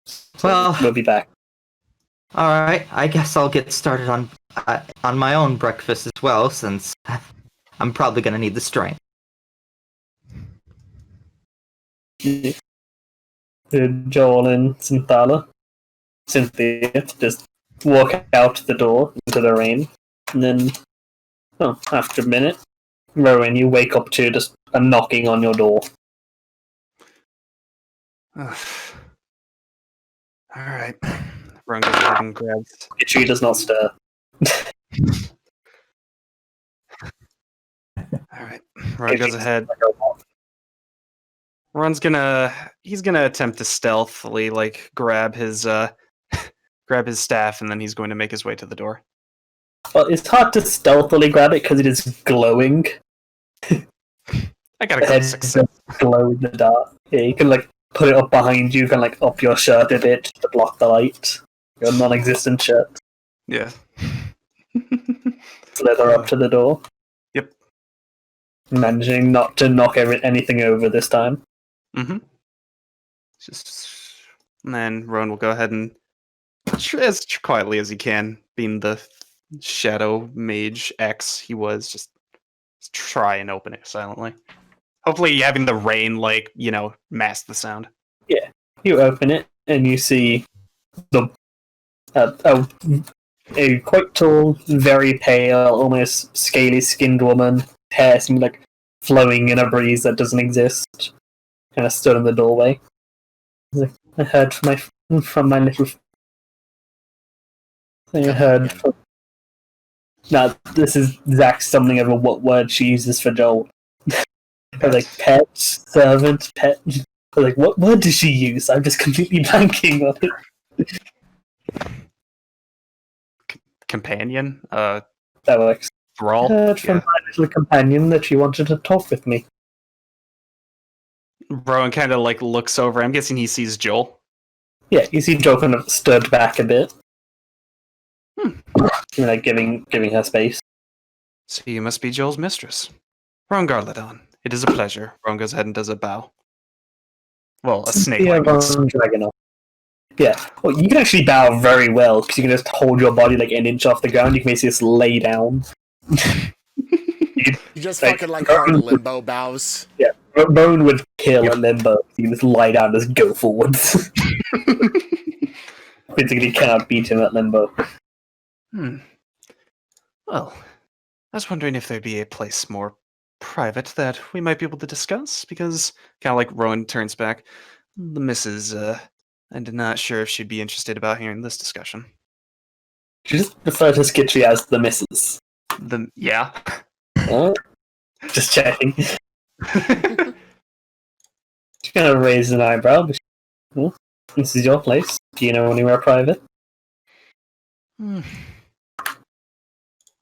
So Well, we'll be back. All right, I guess I'll get started on my own breakfast as well, since I'm probably gonna need the strength. Joel and Cynthia just walk out the door into the rain, and then, after a minute, Rowan, you wake up to just a knocking on your door. All right. Rowan goes ahead and grabs. The tree does not stir. All right. Rowan goes ahead. Ron's he's gonna attempt to stealthily grab his staff, and then he's going to make his way to the door. Well, it's hard to stealthily grab it because it is glowing. I got a good success. Glow in the dark. Yeah, you can put it up behind you, can up your shirt a bit to block the light. Your non-existent shirt. Yeah. Slither up to the door. Yep. Managing not to knock anything over this time. Mm-hmm. And then Rowan will go ahead and, as quietly as he can, being the shadow mage X he was, just try and open it silently. Hopefully having the rain, mask the sound. Yeah. You open it, and you see a quite tall, very pale, almost scaly-skinned woman, hair seems flowing in a breeze that doesn't exist. Kind of stood in the doorway. I heard from my little. I heard from. Now this is Zach stumbling over what word she uses for Joel. Pet, servant, pet. What word does she use? I'm just completely blanking on it. Companion? That works. Thrall? I heard from my little companion that she wanted to talk with me. Rowan kind of looks over. I'm guessing he sees Joel. Yeah, you see Joel kind of stood back a bit. Giving her space. So you must be Joel's mistress. Rowan Garladon. It is a pleasure. Rowan goes ahead and does a bow. Well, a snake. Yeah. Well, you can actually bow very well because you can just hold your body an inch off the ground. You can basically just lay down. You just fucking hard limbo bows. Yeah, Rowan would kill a limbo. You just lie down and just go forwards. Basically, cannot beat him at limbo. Well, I was wondering if there'd be a place more private that we might be able to discuss, because kind of Rowan turns back. The missus, I'm not sure if she'd be interested about hearing this discussion. You just refer to Skitchy as the missus. Yeah. Just checking. She's gonna raise an eyebrow. But this is your place. Do you know anywhere private?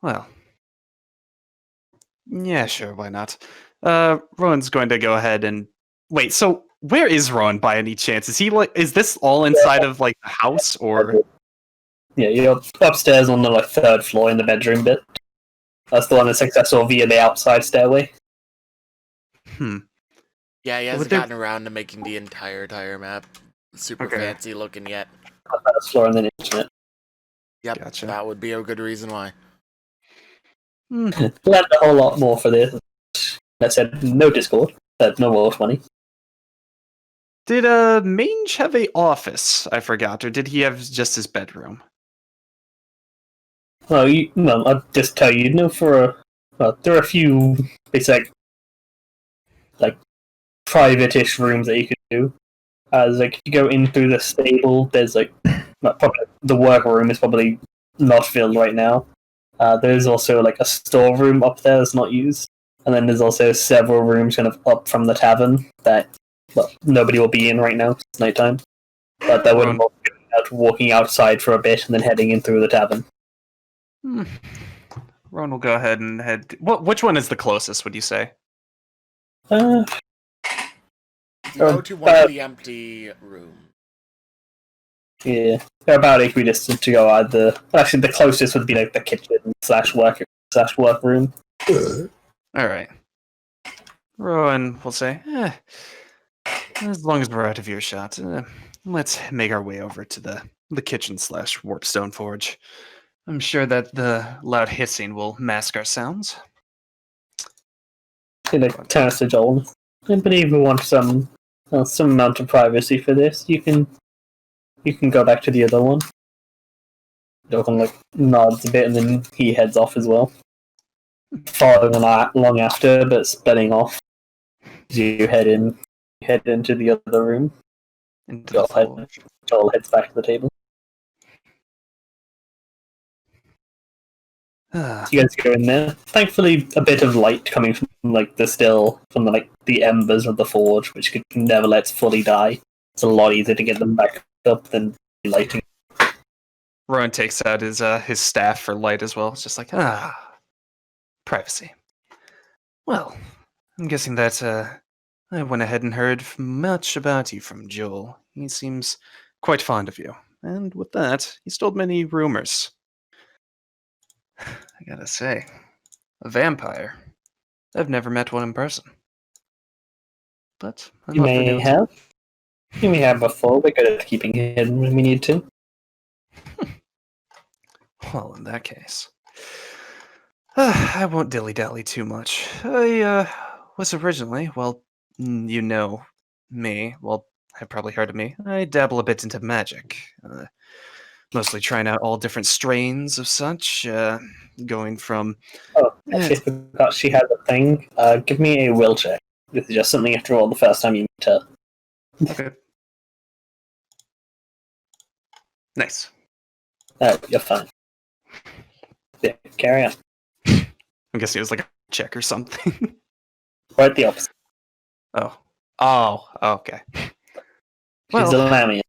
Well, yeah, sure, why not? Rowan's going to go ahead and wait. So, where is Rowan by any chance? Is he is this all inside of the house, or? Yeah, you're upstairs on the third floor in the bedroom bit. That's the one that's accessible via the outside stairway. Yeah, he hasn't gotten around to making the entire map super fancy looking yet. First floor and then internet. Yep, Gotcha. that would be a good reason why. Hmm. Lend a whole lot more for this. That said, no Discord. No wolf money. Did Mange have a office? I forgot, or did he have just his bedroom? Well, I'll just tell you, there are a few basic, like, private-ish rooms that you could do. As like, you go in through the stable, there's probably the workroom is probably not filled right now. There's also like a storeroom up there that's not used, and then there's also several rooms kind of up from the tavern that nobody will be in right now. It's nighttime, but that would involve walking outside for a bit and then heading in through the tavern. Ron will go ahead and head. Which one is the closest? Would you say? Go to one of the empty rooms. Yeah, they're about equidistant to go either. Actually, the closest would be like the kitchen / workroom. All right. Rowan will say, as long as we're out of earshot, let's make our way over to the kitchen / warpstone forge. I'm sure that the loud hissing will mask our sounds. Turns to Joel. I believe we want some amount of privacy for this. You can go back to the other one. Joel nods a bit and then he heads off as well. Following along after, but splitting off. You head into the other room. Joel heads back to the table. You guys go in there. Thankfully, a bit of light coming from the embers of the forge, which could never let fully die. It's a lot easier to get them back up than lighting. Rowan takes out his staff for light as well. It's just like privacy. Well, I'm guessing that I went ahead and heard much about you from Joel. He seems quite fond of you, and with that, he's told many rumors. I gotta say, a vampire. I've never met one in person. But I'm You may have before. We're good at keeping hidden when we need to. Well, in that case, I won't dilly-dally too much. I was originally, well, you know me. Well, I've probably heard of me. I dabble a bit into magic. Mostly trying out all different strains of such, going from... Oh, actually, I forgot she had a thing. Give me a will check. This is just something you have to roll the first time you meet her. Okay. Nice. You're fine. Yeah, carry on. I'm guessing it was like a check or something. Quite the opposite. Oh, okay. She's a lamia.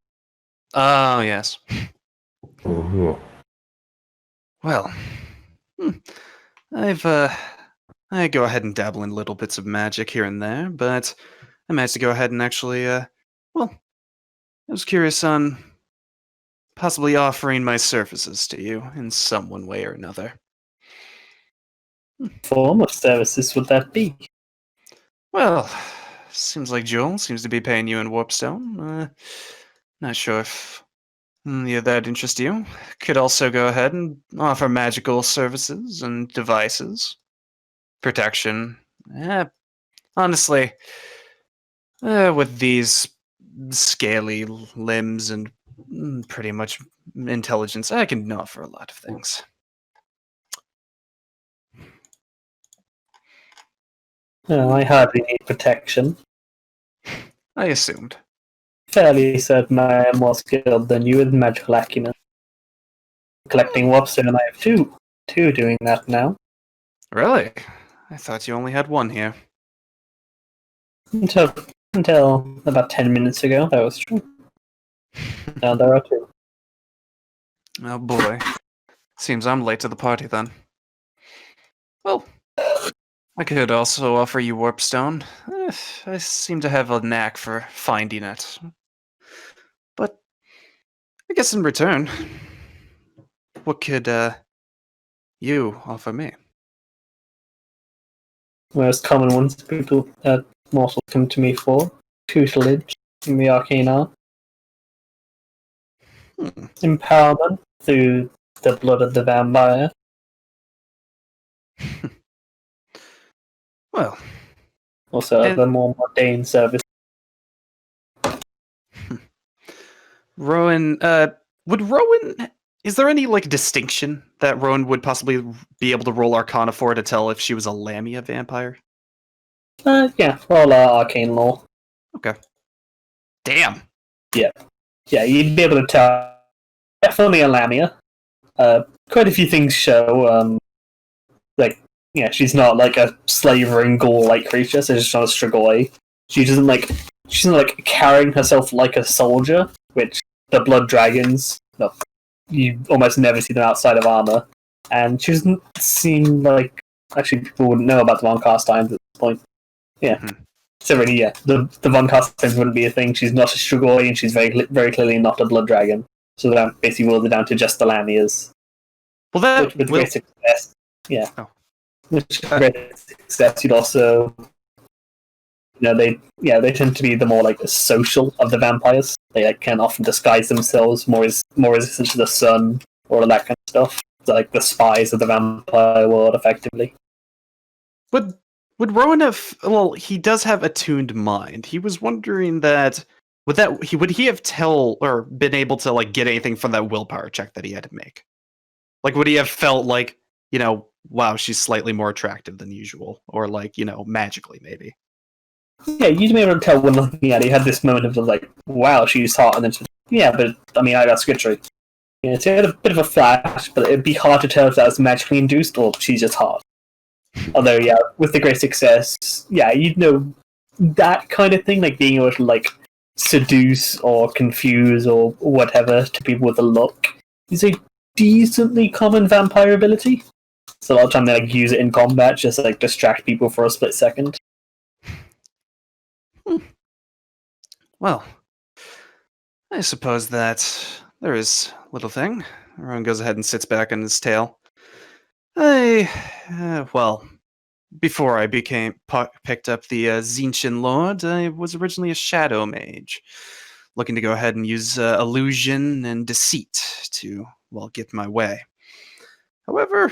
Oh, yes. Ooh. Well, I go ahead and dabble in little bits of magic here and there, but I managed to go ahead and actually, I was curious on possibly offering my services to you in some one way or another. Form of services would that be? Well, seems like Joel seems to be paying you in Warpstone. Not sure if that interests you. Could also go ahead and offer magical services and devices. Protection. Honestly, with these scaly limbs and pretty much intelligence, I can offer a lot of things. No, I hardly need protection. I assumed. Fairly certain I am more skilled than you with magical acumen. Collecting Warpstone, and I have two doing that now. Really? I thought you only had one here. Until about 10 minutes ago, that was true. Now there are two. Oh boy. Seems I'm late to the party then. Well, I could also offer you Warpstone. I seem to have a knack for finding it. But I guess in return, what could you offer me? Most common ones people mortals come to me for: tutelage in the arcane art, empowerment through the blood of the vampire. Well, Also, And- the more mundane service. Rowan, would Rowan? Is there any like distinction that Rowan would possibly be able to roll Arcana for to tell if she was a Lamia vampire? Yeah, roll arcane law. Damn. Yeah, you'd be able to tell. Definitely a Lamia. Quite a few things show, she's not like a slavering ghoul-like creature, so she's not a Strigoi. She's not carrying herself like a soldier, which the blood dragons, no, you almost never see them outside of armor. And she doesn't seem like, actually people wouldn't know about the Von Carsteins at this point. Yeah. Mhm. So really, yeah, the Von Carsteins wouldn't be a thing. She's not a Strigoi, and she's very clearly not a blood dragon. So that basically boils it down to just the Lamias. Well, that Which with will. great success, yeah. Oh. Which with great success, you'd also, they tend to be the more like social of the vampires. They can often disguise themselves more resistant to the sun or all that kind of stuff. So, like the spies of the vampire world, effectively. Would Rowan have? Well, he does have attuned mind. He was wondering that would he have been able to like get anything from that willpower check that he had to make? Like, would he have felt like, wow, she's slightly more attractive than usual, or like, magically maybe? Yeah, you'd be able to tell when looking at it. You had this moment of like, wow, she's hot, and then but I mean, I got skittery. Yeah, it's a bit of a flash, but it'd be hard to tell if that was magically induced or she's just hot. Although, yeah, with the great success, yeah, you'd know that kind of thing, like being able to like seduce or confuse or whatever to people with a look is a decently common vampire ability. So a lot of time they like use it in combat, just to, like distract people for a split second. Well, I suppose that there is little thing. Rowan goes ahead and sits back on his tail. Well, before I picked up the Zinchen Lord, I was originally a shadow mage, looking to go ahead and use illusion and deceit to, get my way. However,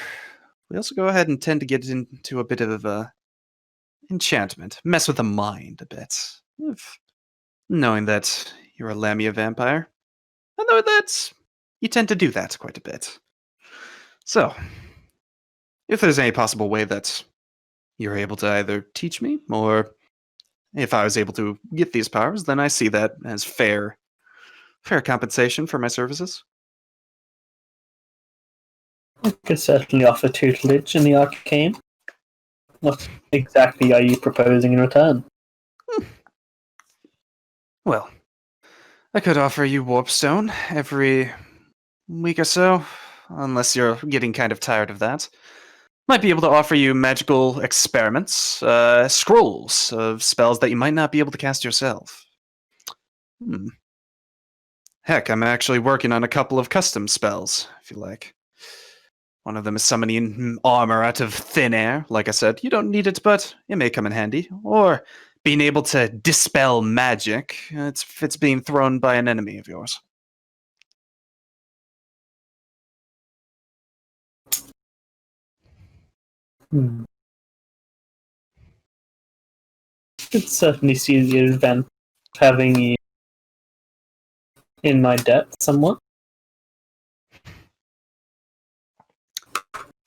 we also go ahead and tend to get into a bit of enchantment, mess with the mind a bit. Knowing that you're a Lamia vampire, I know that you tend to do that quite a bit. So, if there's any possible way that you're able to either teach me, or if I was able to get these powers, then I see that as fair compensation for my services. I could certainly offer tutelage in the arcane. What exactly are you proposing in return? Well, I could offer you Warpstone every week or so, unless you're getting kind of tired of that. Might be able to offer you magical experiments, scrolls of spells that you might not be able to cast yourself. Heck, I'm actually working on a couple of custom spells, if you like. One of them is summoning armor out of thin air. Like I said, you don't need it, but it may come in handy. Or being able to dispel magic if it's being thrown by an enemy of yours. Could certainly see the advantage of having you in my debt somewhat.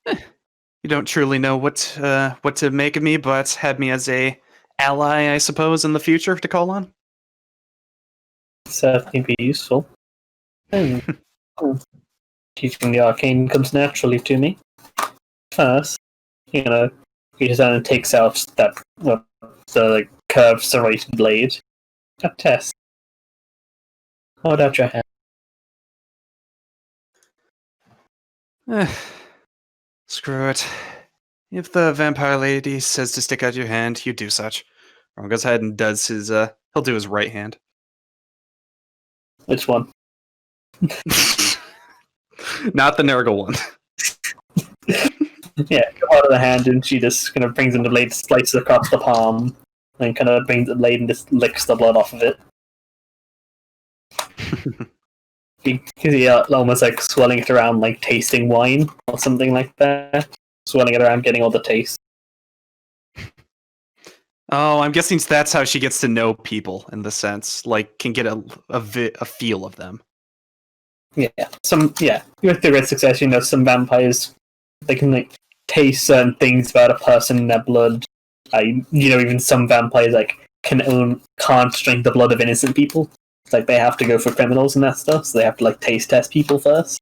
You don't truly know what to make of me, but had me as a ally, I suppose, in the future to call on. Certainly be useful. And teaching the arcane comes naturally to me. First, he just takes out the curved serrated blade. A test. Hold out your hand. Screw it. If the vampire lady says to stick out your hand, you do such. Ron goes ahead and does his, he'll do his right hand. Which one? Not the Nurgle one. Yeah, come out of the hand, and she just kind of brings in the blade, slices across the palm, and kind of brings the blade and just licks the blood off of it. because almost like swirling it around, like tasting wine or something like that. Swirling it around, getting all the taste. Oh, I'm guessing that's how she gets to know people in the sense, like, can get a feel of them. Yeah, with the great success, some vampires, they can like taste certain things about a person in their blood. Even some vampires can't drink the blood of innocent people. It's like they have to go for criminals and that stuff, so they have to like taste test people first.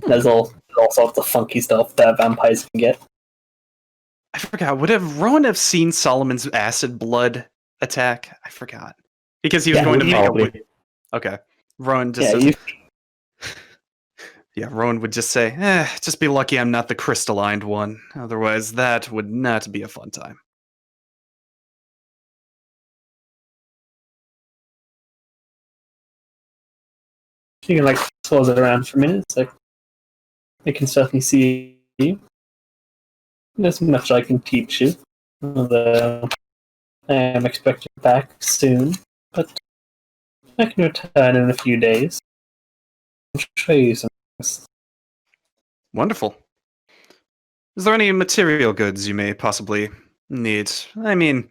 There's all sorts of funky stuff that vampires can get. I forgot. Would Rowan have seen Solomon's acid blood attack? I forgot. Because he was going to make probably. Okay. Rowan just Rowan would just say, just be lucky I'm not the crystallined one. Otherwise, that would not be a fun time. She can like swirls it around for minutes. Like, they can certainly see you. There's much I can teach you. Although I am expecting back soon, but I can return in a few days. I'll show you some things. Wonderful. Is there any material goods you may possibly need? I mean,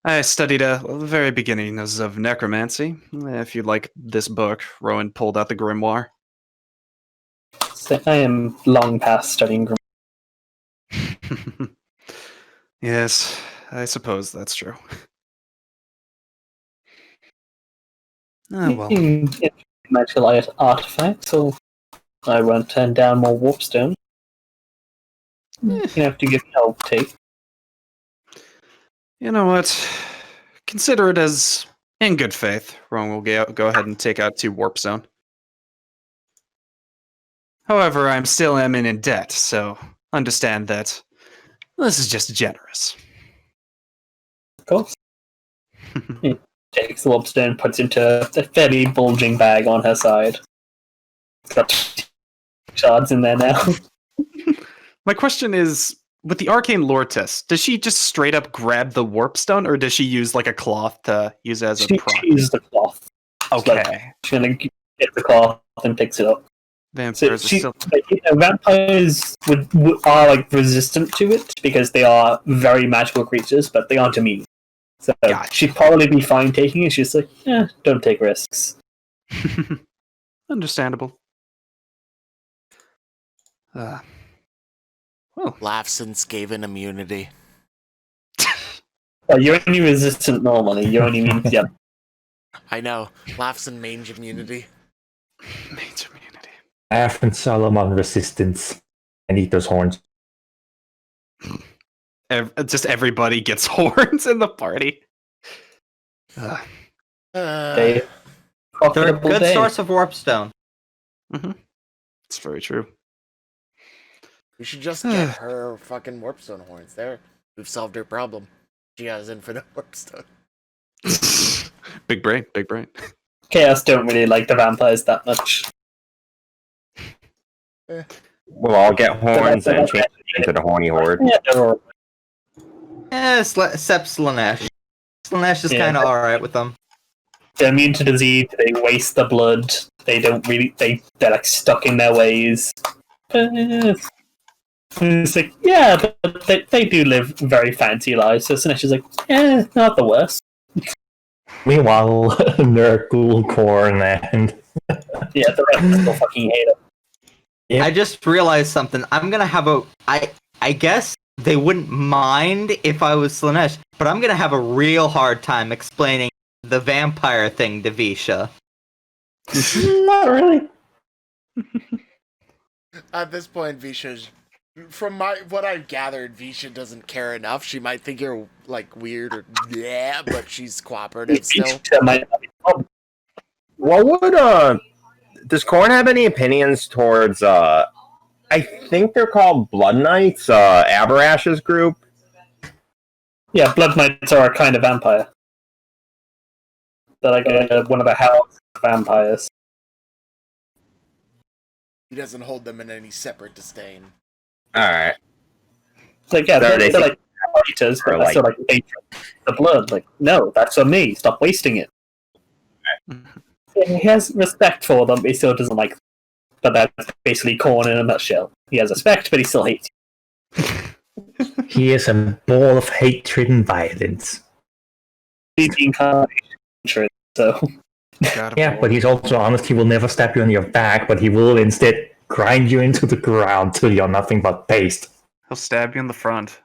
I studied the very beginnings of necromancy. If you'd like this book, Rowan pulled out the grimoire. So I am long past studying grammar. Yes, I suppose that's true. Oh, well. Magical artifacts, so I won't turn down more warpstone. You have to give help, take. You know what? Consider it as in good faith. Rowan will go ahead and take out 2 warpstone. However, I'm still in debt, so understand that this is just generous. Of course. He takes the warpstone, puts it into a fairly bulging bag on her side. It's got shards in there now. My question is, with the arcane lore test, does she just straight up grab the warpstone, or does she use like a cloth to use as a prop? She uses the cloth. Okay. She's gonna get the cloth and picks it up. Vampires are still... vampires are like resistant to it because they are very magical creatures, but they aren't immune. So she'd probably be fine taking it. She's like, don't take risks. Understandable. Well, Laughs and Skaven immunity. You're only resistant normally. You're only immune. Yeah. I know. Laughs and mange immunity. Mange immunity. I have been Solomon resistance. I need those horns. Just everybody gets horns in the party. They're a good source of warpstone. Mm-hmm. It's very true. We should just get her fucking warpstone horns. There, we've solved her problem. She has infinite warpstone. Big brain, big brain. Chaos don't really like the vampires that much. We'll all get horns and change into the horny horde. Except Slanesh. Slanesh is kind of alright with them. They're immune to disease, they waste the blood, they're like stuck in their ways. It's like, but they do live very fancy lives, so Slanesh is like, not the worst. Meanwhile, Nurgle, Korn, and... the rest of people fucking hate it. Yep. I just realized something. I'm gonna have I guess they wouldn't mind if I was Slanesh, but I'm gonna have a real hard time explaining the vampire thing to Visha. Not really. At this point, Visha's... From what I've gathered, Visha doesn't care enough. She might think you're, like, weird or but she's cooperative still. What would, does Korn have any opinions towards, I think they're called Blood Knights, Aberash's group? Yeah, Blood Knights are a kind of vampire. They're like one of the house vampires. He doesn't hold them in any separate disdain. Alright. Like, they're like fighters, but they're still like the blood. Like, no, that's on me. Stop wasting it. He has respect for them, but he still doesn't like them. But that's basically corn in a nutshell. He has respect, but he still hates He is a ball of hatred and violence. you. He's the incarnation, so... Yeah, but he's also honest. He will never stab you on your back, but he will instead grind you into the ground till you're nothing but paste. He'll stab you in the front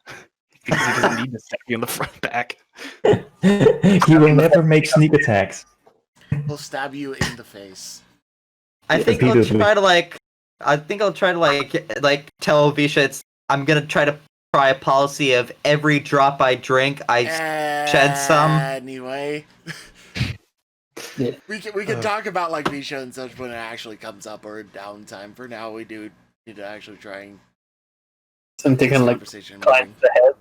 because he doesn't need to stab you in the front back. He will never make sneak attacks. He'll stab you in the face. I think I'll Repeatedly. try to like. I think I'll try to like tell Visha I'm gonna try a policy of every drop I drink, I shed some. Anyway. Yeah. We can talk about like Visha and such when it actually comes up or downtime. For now, we do need to actually try and Something get this can like conversation climb moving. the head.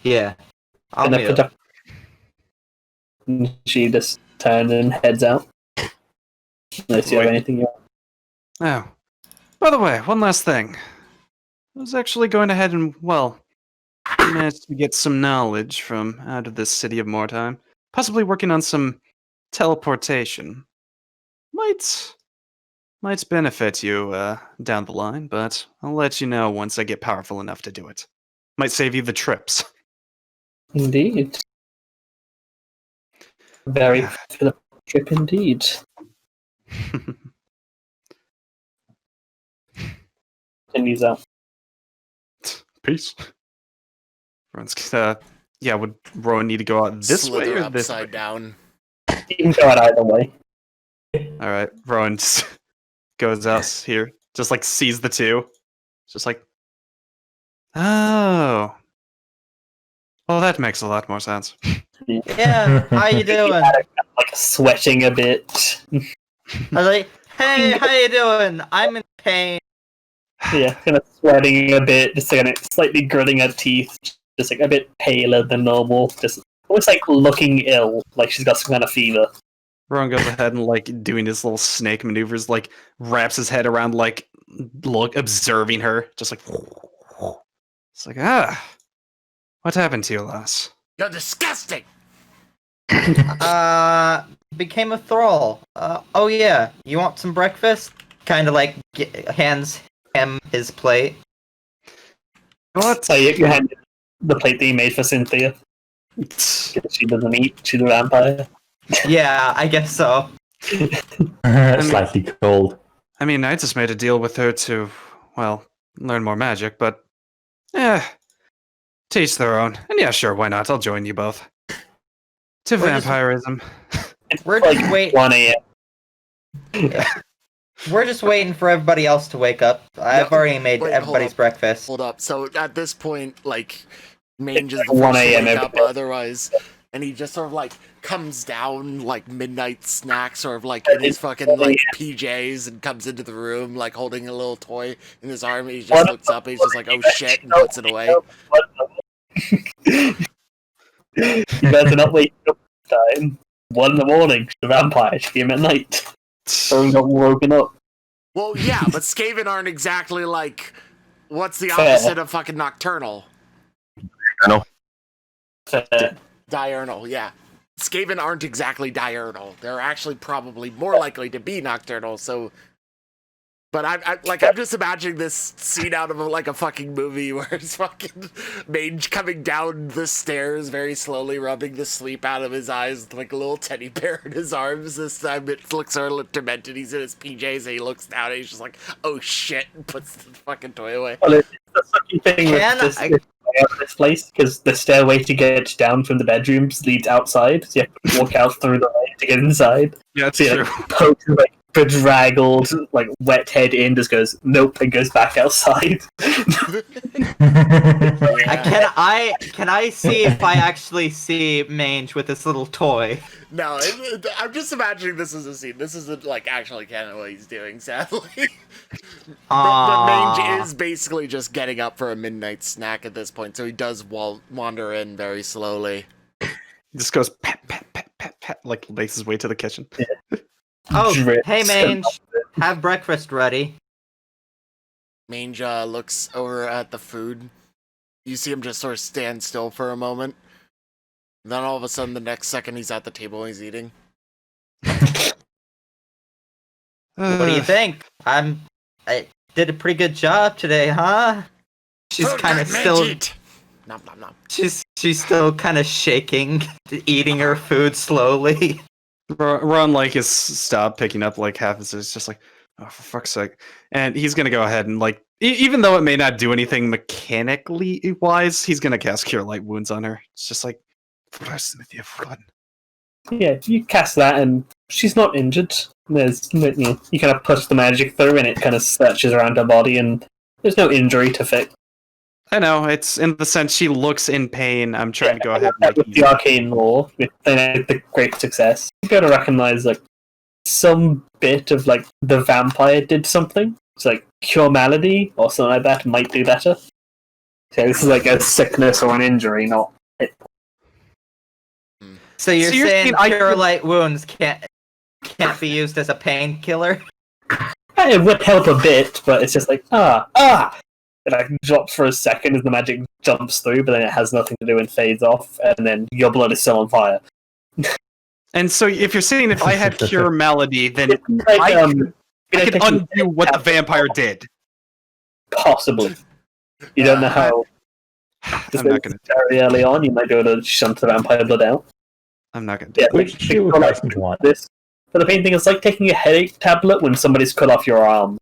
Yeah. I'll And meet put up. up. And she just turns and heads out. Unless you have Wait. anything you want. Oh, by the way, one last thing. I was actually going ahead and, well, managed to get some knowledge from out of this city of Mordheim. Possibly working on some teleportation. Might benefit you down the line, but I'll let you know once I get powerful enough to do it. Might save you the trips. Indeed. Very for the trip indeed. Continues out. Peace. Everyone's, yeah, would Rowan need to go out this Slither way or this way? upside down. You can go out either way. Alright, Rowan just goes out here, just like sees the two. Just like, oh. Well, that makes a lot more sense. Yeah, how you doing? Like sweating a bit. I was like, hey, how you doing? I'm in pain. Yeah, kind of sweating a bit, just kind of slightly gritting her teeth, just like a bit paler than normal, just almost like looking ill, like she's got some kind of fever. Rowan goes ahead and, like, doing his little snake maneuvers, like, wraps his head around, like, observing her. Just like, it's like, what happened to you, lass? You're disgusting! Became a thrall. Oh yeah, you want some breakfast? Kind of like hands him his plate. What? So you hand the plate that you made for Cynthia. She doesn't eat, she's a vampire. Yeah, I guess so. Slightly cold. I mean, I just made a deal with her to, well, learn more magic, but, teach their own. And yeah, sure, why not? I'll join you both. To We're just- vampirism. We're Like just wait. 1 a.m. We're just waiting for everybody else to wake up. I've already made wait, hold everybody's up. breakfast. Hold up. So at this point, like, Mange is It's the first 1 to a.m. wake every up day. otherwise. And he just sort of, like, comes down, like, midnight snack, sort of, like, in his fucking, like, PJs and comes into the room, like, holding a little toy in his arm. And he just looks up and he's just like, oh shit, and puts it away. You better not wake up this time. 1 in the morning, she's a vampire, she came at night. So got woken up. Well, yeah, but Skaven aren't exactly, like, what's the Fair. opposite of fucking nocturnal? Fair. Diurnal, yeah. Skaven aren't exactly diurnal. They're actually probably more likely to be nocturnal, so... But I'm just imagining this scene out of like a fucking movie where it's fucking Mange coming down the stairs very slowly, rubbing the sleep out of his eyes with like a little teddy bear in his arms. This time it looks a little demented. He's in his PJs and he looks down and he's just like, oh shit, and puts the fucking toy away. Well, it's the sucky thing Can with I- this place, because the stairway to get down from the bedrooms leads outside, so you have to walk out through the way to get inside. Yeah, it's So you true. like, poke, like, bedraggled, like, wet head in, just goes, nope, and goes back outside. Can I see if I actually see Mange with this little toy? No, I'm just imagining this as a scene. This isn't like actually canon what he's doing, sadly. But Mange is basically just getting up for a midnight snack at this point, so he does wander in very slowly. He just goes pat, pat, pat, pat, pat, like makes his way to the kitchen. Oh, Drips. hey Mange, have breakfast ready. Mange looks over at the food. You see him just sort of stand still for a moment. Then all of a sudden, the next second, he's at the table and he's eating. What do you think? I did a pretty good job today, huh? She's Food kind of got still. midget. Nom nom nom. She's still kind of shaking, eating her food slowly. Ron like is stopped picking up like half his. It's just like, oh, for fuck's sake! And he's gonna go ahead and like, even though it may not do anything mechanically wise, he's gonna cast Cure Light Wounds on her. It's just like, Yeah, you cast that and she's not injured. There's you kind of push the magic through and it kind of searches around her body and there's no injury to fix. I know, it's in the sense she looks in pain. I'm trying to go ahead and with the arcane lore, with the great success, you gotta recognize like some bit of like the vampire did something. It's like cure malady or something like that might do better. So this is like a sickness or an injury, not it. So you're you're saying saying Cure Light Wounds can't be used as a painkiller? It would help a bit, but it's just like It like drops for a second as the magic jumps through, but then it has nothing to do and fades off, and then your blood is still on fire. And so, if you're saying if I had Cure Malady, then It's like, I could undo what the vampire did. Possibly. You don't know how. I'm not gonna. Very early on, you might be able to shunt the vampire blood out. I'm not gonna do Yeah, that. Which you doesn't want. this. But the main thing is like taking a headache tablet when somebody's cut off your arm.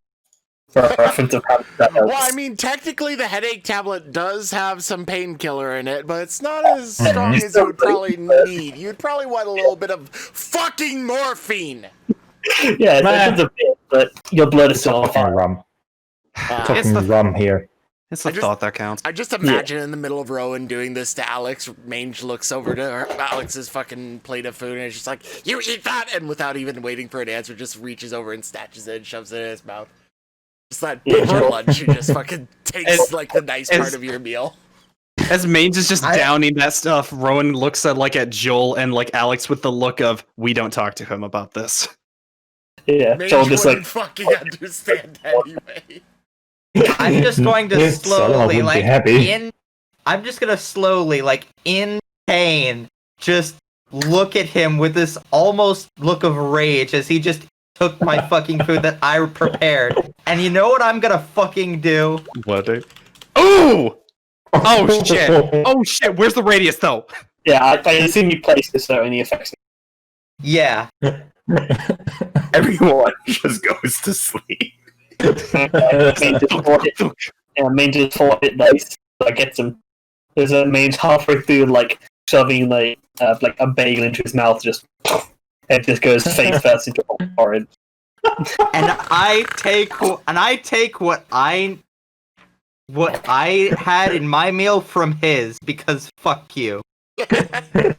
For a reference of how that helps. Well, I mean, technically, the headache tablet does have some painkiller in it, but it's not as strong as you would probably need. You'd probably want a little bit of fucking morphine. Yeah, it's a bit, but your blood is still on Talking fire. rum. It's Talking the- rum here. It's the I just- thought that counts. I just imagine in the middle of Rowan doing this to Alex. Mange looks over to Alex's fucking plate of food and is just like, "You eat that!" And without even waiting for an answer, just reaches over and snatches it and shoves it in his mouth. Just that bitch for lunch who just fucking takes like the nice part of your meal. As Mange is just downing that stuff, Rowan looks at Joel and like Alex with the look of, "We don't talk to him about this." Yeah, Mange Joel just wouldn't like fucking understand anyway. I'm just going to Solomon slowly, would be like, happy. I'm just gonna slowly, like, in pain, just look at him with this almost look of rage as he just took my fucking food that I prepared. And you know what I'm gonna fucking do? What? Ooh! Oh shit! Oh shit! Where's the radius though? yeah. I assume you placed this so only affects. Yeah. Everyone just goes to sleep. Mange is 4 hit dice. That gets him. There's a Mange halfway through, like shoving like a bagel into his mouth, just it just goes face first into your forehead. And I take what I had in my meal from his, because fuck you. I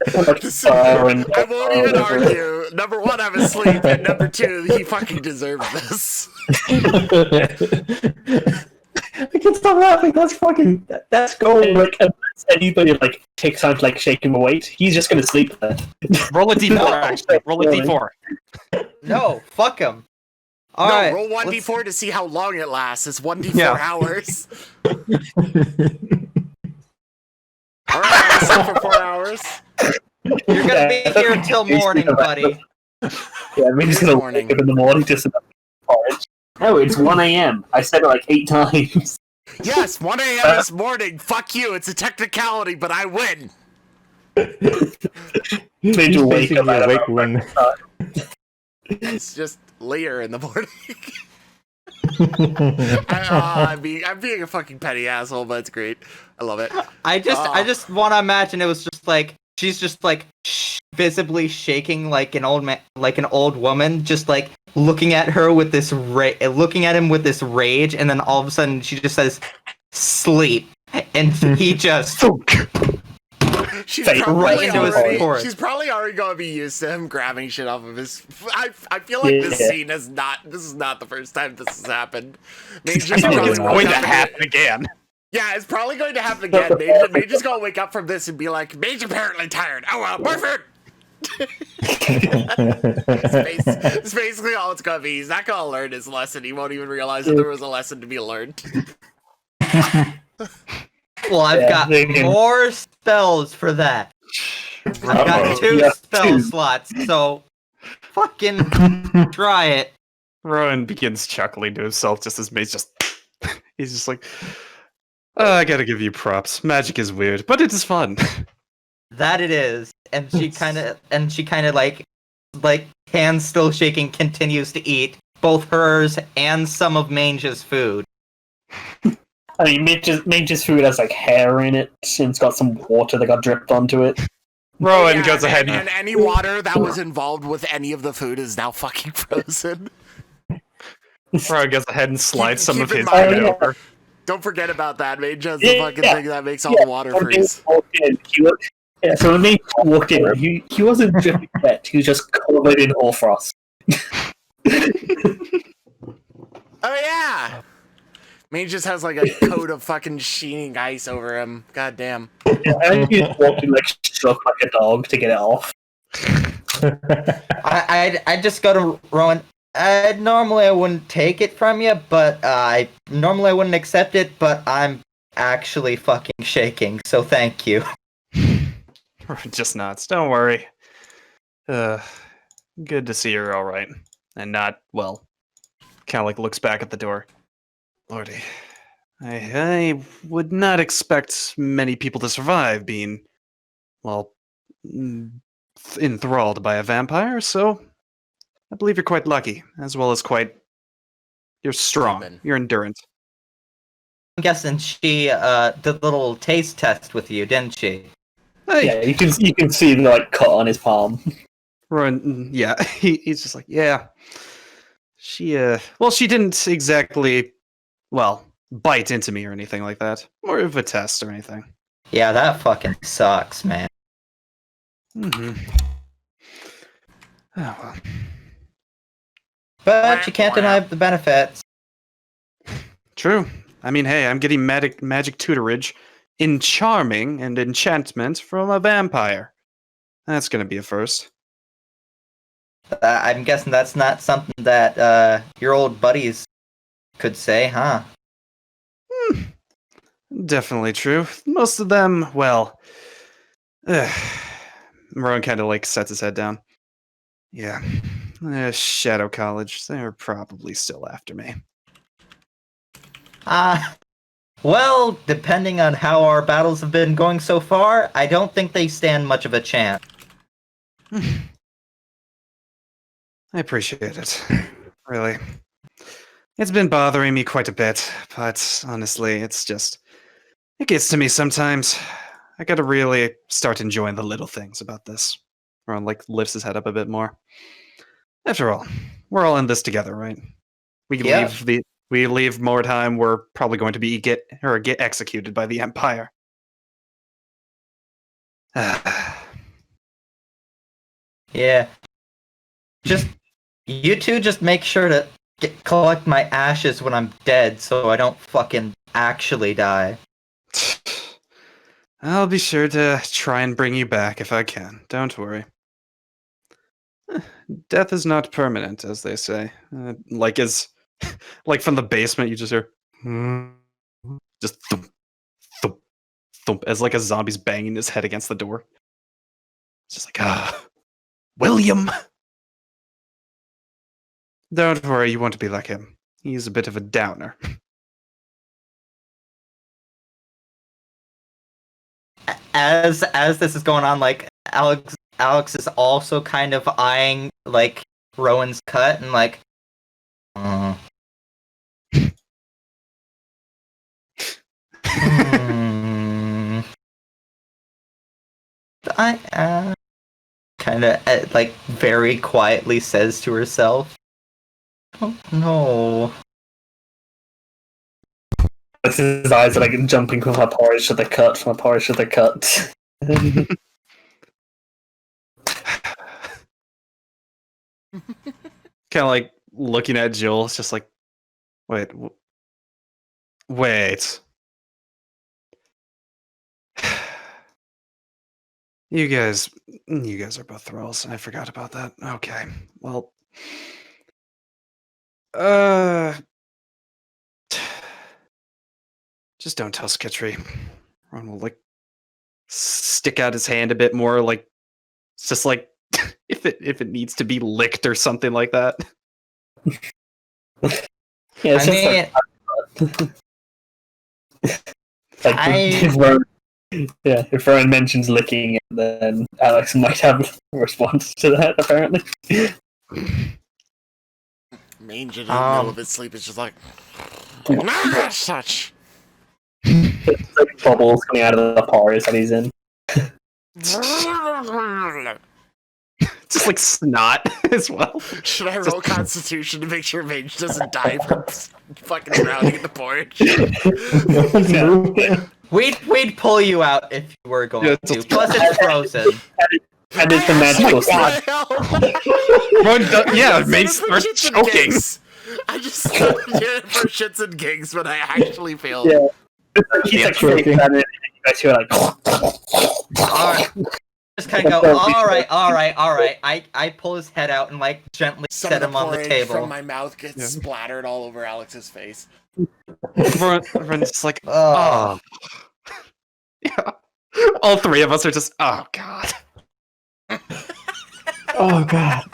won't even argue. Number one, I'm asleep, and number two, he fucking deserves this. I can't stop laughing. That's fucking. That's gold. Like unless anybody like takes time to like shake him awake, he's just gonna sleep there. Roll a d4. Actually, roll a d4. No, fuck him. No, Alright. roll 1d4 to see how long it lasts. It's 1d4 Yeah. hours. Alright, I'll sleep for 4 hours. You're gonna be here till morning, buddy. Yeah, I'm just gonna morning. wake up in the morning just enough porridge. No, it's 1 a.m. I said it like 8 times. Yes, 1 a.m. this morning. Fuck you. It's a technicality, but I win. Made you wake up out of awake when. It's just later in the morning. I'm being a fucking petty asshole, but it's great. I love it. I just want to imagine it was just like she's just like visibly shaking like an old man, like an old woman, just like looking at her with this looking at him with this rage, and then all of a sudden she just says, "Sleep," and he just She's Right probably, into his already, forehead. she's probably already going to be used to him grabbing shit off of his. I feel like this Yeah. scene is not. This is not the first time this has happened. Maybe I just feel like probably it's woke going to up and- happen again. Yeah, it's probably going to happen again. Mage is going to wake up from this and be like, "Mage apparently tired. Oh well, perfect." It's basically all it's going to be. He's not going to learn his lesson. He won't even realize that there was a lesson to be learned. well, I've Yeah, got they can- more spells for that. I've got Uh-oh. 2 Yeah, spell 2. slots, so fucking try it. Rowan begins chuckling to himself just as Maze just. He's just like, I gotta give you props. Magic is weird, but it is fun. That it is. And she kind of like hands still shaking, continues to eat both hers and some of Mange's food. I mean, Mage's food has like hair in it, and it's got some water that got dripped onto it. Rowan Yeah, goes ahead and any water that was involved with any of the food is now fucking frozen. Rowan goes ahead and slides some keep of in his mind- food over. Don't forget about that. Mage has the Yeah, fucking yeah, thing that makes all the water When Mage freeze. walked in, so when Mage walked in, he wasn't dripping wet. He was just covered in hoarfrost. Oh yeah! Mage just has like a coat of fucking sheening ice over him. God damn. And he just walked in like shook like a dog to get it off. I just go to Rowan. Normally I wouldn't take it from you, but I wouldn't accept it. But I'm actually fucking shaking, so thank you. Rowan just nods. Don't worry. Good to see you're all right, and not well. Kind of like looks back at the door. Lordy, I would not expect many people to survive being, well, enthralled by a vampire. So I believe you're quite lucky, as well as you're strong. Stupid. You're endurant. I'm guessing she did a little taste test with you, didn't she? Hey, Yeah, you can see the like cut on his palm. Rowan, yeah, he's just like, yeah. She, well, she didn't exactly, well, bite into me or anything like that. More of a test or anything. Yeah, that fucking sucks, man. Mm-hmm. Oh, well. But you can't deny the benefits. True. I mean, hey, I'm getting magic tutorage in charming and enchantment from a vampire. That's gonna be a first. I'm guessing that's not something that your old buddies could say, huh? Definitely true. Most of them, well, Rowan kind of like sets his head down. Yeah, Shadow College. They're probably still after me. Well, depending on how our battles have been going so far, I don't think they stand much of a chance. I appreciate it. Really. It's been bothering me quite a bit, but honestly, it gets to me sometimes. I gotta really start enjoying the little things about this. Ron like lifts his head up a bit more. After all, we're all in this together, right? Yeah. We leave Mordheim, we're probably going to be get executed by the Empire. Yeah. You two just make sure to collect my ashes when I'm dead so I don't fucking actually die. I'll be sure to try and bring you back if I can. Don't worry. Death is not permanent, as they say. Like from the basement, you just hear just thump, thump, thump, as like a zombie's banging his head against the door. It's just like, William. Don't worry, you won't be like him. He's a bit of a downer. As this is going on, like Alex is also kind of eyeing like Rowan's cut and like I kind of like very quietly says to herself, "Oh no." His eyes are like jumping from a porridge to the cut, from a porridge to the cut. Kind of like looking at Jill. It's just like, wait. You guys are both thralls. I forgot about that. Okay, well, just don't tell Skitry. Ron will like stick out his hand a bit more, like it's just like if it needs to be licked or something like that. Yeah, it's I just mean, like if Rowan, if Rowan mentions licking, then Alex might have a response to that. Apparently, Mange in the middle of his sleep is just like, such. it's like bubbles coming out of the pores that he's in. Just like snot as well. Should I roll Constitution to make sure Mange doesn't die from fucking drowning in the porridge? No one's moving. we'd pull you out if you were going Yeah, to. Plus, it's frozen. And it's a magical God. slap. Yeah, Mange starts choking. I just did it for shits and gigs, but I actually failed. Yeah. He's like choking. shaking and you guys hear like. Alright. Just kind of go, alright. I pull his head out and like gently Some set of him on the porridge table. from my mouth gets splattered all over Alex's face. Everyone's just like, Oh. yeah. All three of us are just, oh god. Oh god.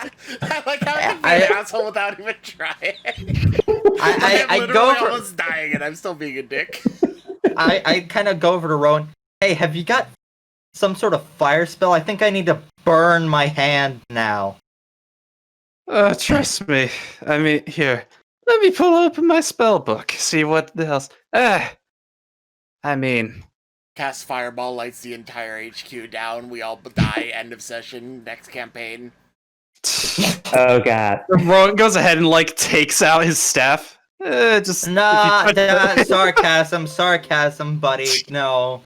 I like how I can be an asshole without even trying. I I'm literally go for almost dying and I'm still being a dick. I kind of go over to Rowan. Hey, have you got some sort of fire spell? I think I need to burn my hand now. Trust me. I mean, here. Let me pull open my spell book. See what the hell's. I mean. Cast Fireball, lights the entire HQ down. We all die. End of session. Next campaign. Oh god. Rowan goes ahead and like takes out his staff. Just Nah, sarcasm, buddy. No,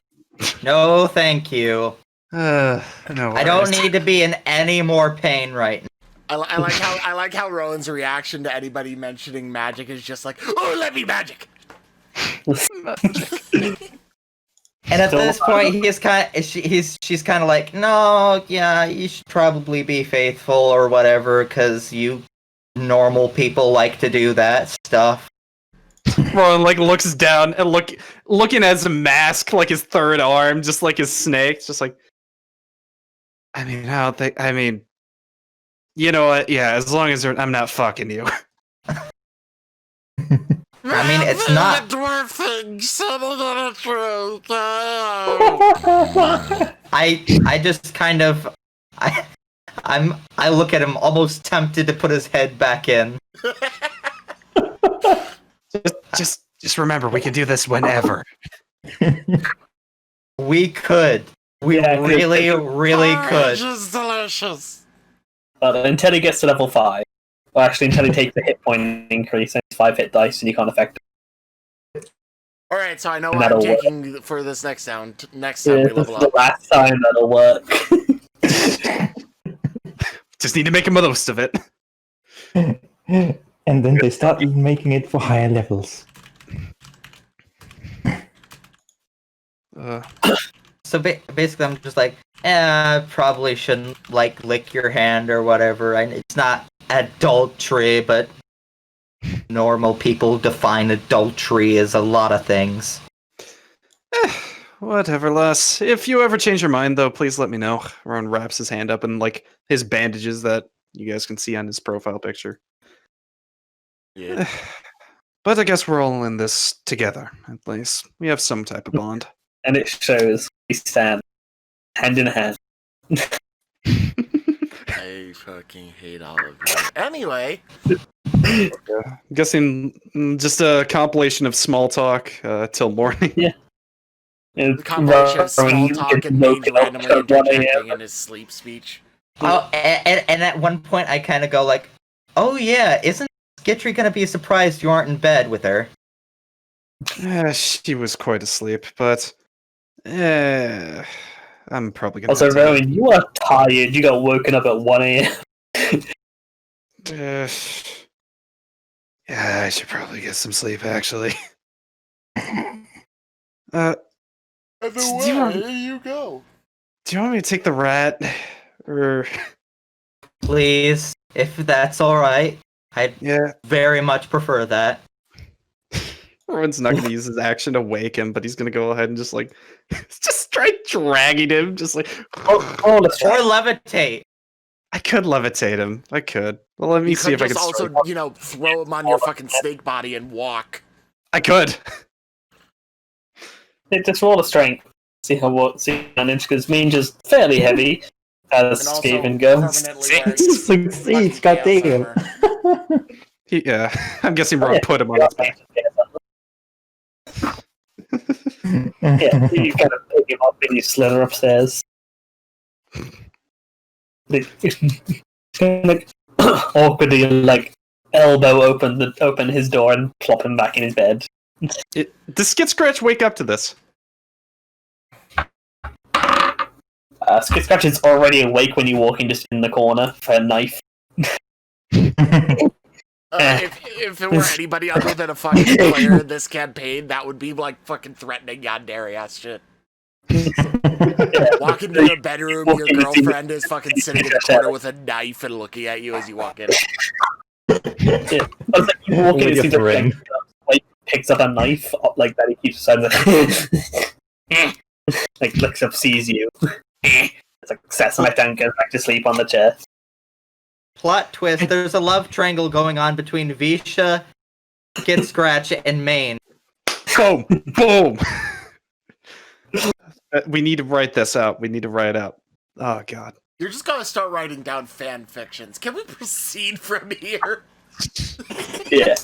thank you. no. I don't need to be in any more pain right now. I like how Rowan's reaction to anybody mentioning magic is just like, oh, let me magic. And at this point, she's kind of like, no, yeah, you should probably be faithful or whatever, because you normal people like to do that stuff. Rowan like looks down and looking at his mask, like his third arm, just like his snake, just like. I mean, I don't think. I mean, you know what? Yeah, as long as I'm not fucking you. I mean, it's not. Dwarf thing, the truth. I just kind of I look at him, almost tempted to put his head back in. Just remember, we can do this whenever. We could. We really could. Just delicious. But until he gets to level 5, or actually until he takes the hit point increase, and it's 5 hit dice, and you can't affect it. All right, so I know And what I'm that'll taking for this next time. Next time Yeah, we this level is the up. last time that'll work. Just need to make the most of it. And then they start making it for higher levels. So basically, I'm just like, probably shouldn't like lick your hand or whatever. And it's not adultery, but normal people define adultery as a lot of things. Whatever, lass. If you ever change your mind, though, please let me know. Ron wraps his hand up in like his bandages that you guys can see on his profile picture. Yeah. But I guess we're all in this together. At least we have some type of bond. And it shows we stand hand in hand. I fucking hate all of you. Anyway, I'm guessing just a compilation of small talk till morning. Yeah. the combination of small talk and Mage randomly interjecting in his sleep speech. Oh, and at one point, I kind of go like, "Oh yeah, isn't Skitry gonna be surprised you aren't in bed with her?" She was quite asleep, but I'm probably gonna. Also, Rowan, you are tired. You got woken up at 1 a.m. Yeah, I should probably get some sleep. Actually. And then where do you go? Do you want me to take the rat, or? Please, if that's all right, I'd Yeah. very much prefer that. Rowan's not going to use his action to wake him, but he's going to go ahead and just like, just try dragging him, just like. Oh, let's Or try. levitate. I could levitate him. I could. Well, let me You see could if I can. just also, throw him on your fucking snake body and walk. I could. Just roll a strength. See how manage, because mange is fairly heavy, as And also Skaven goes. permanently wearing Succeeds, fucking chaos goddamn. armor. Yeah, I'm guessing Rob put him on his back. Yeah, you kind of pick him up and you slither upstairs. Like, awkwardly, like, elbow open his door and plop him back in his bed. Does Skid Scratch wake up to this? Skid Scratch is already awake when you walk in, just in the corner for a knife. If it were anybody other than a fucking player in this campaign, that would be like fucking threatening yandere ass shit. Walk into the bedroom, your girlfriend is fucking sitting in the corner with a knife and looking at you as you walk in. Yeah. Like, you walk in and see the like, picks up a knife like that, he keeps aside like looks up, sees you. It's like sets the knife down and goes back to sleep on the chair. Plot twist, there's a love triangle going on between Visha, Skid Scratch, and Maine. Boom! Boom! We need to write this out. We need to write it out. Oh, God. You're just gonna start writing down fan fictions. Can we proceed from here? Yeah.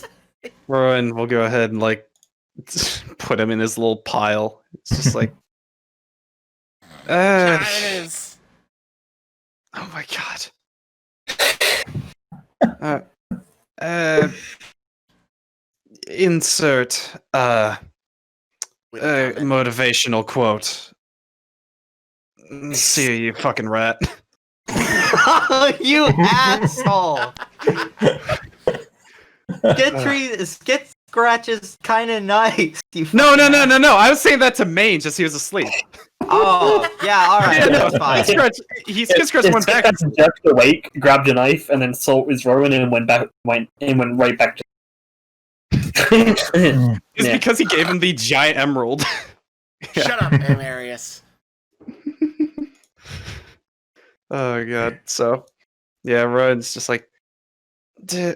Rowan will go ahead and, like, put him in his little pile. It's just like... Guys. Oh, my God. Insert motivational quote. See you fucking rat. You asshole! Skid Scratch is kind of nice. No. I was saying that to Mange as he was asleep. Oh, yeah, alright, Yeah, no, that's fine. Skid Scratch went back. Just awake, grabbed a knife, and then saw it was Rowan and went right back to. It's because he gave him the giant emerald. Shut up, Amarius. Oh god. So, yeah, Rowan's just like,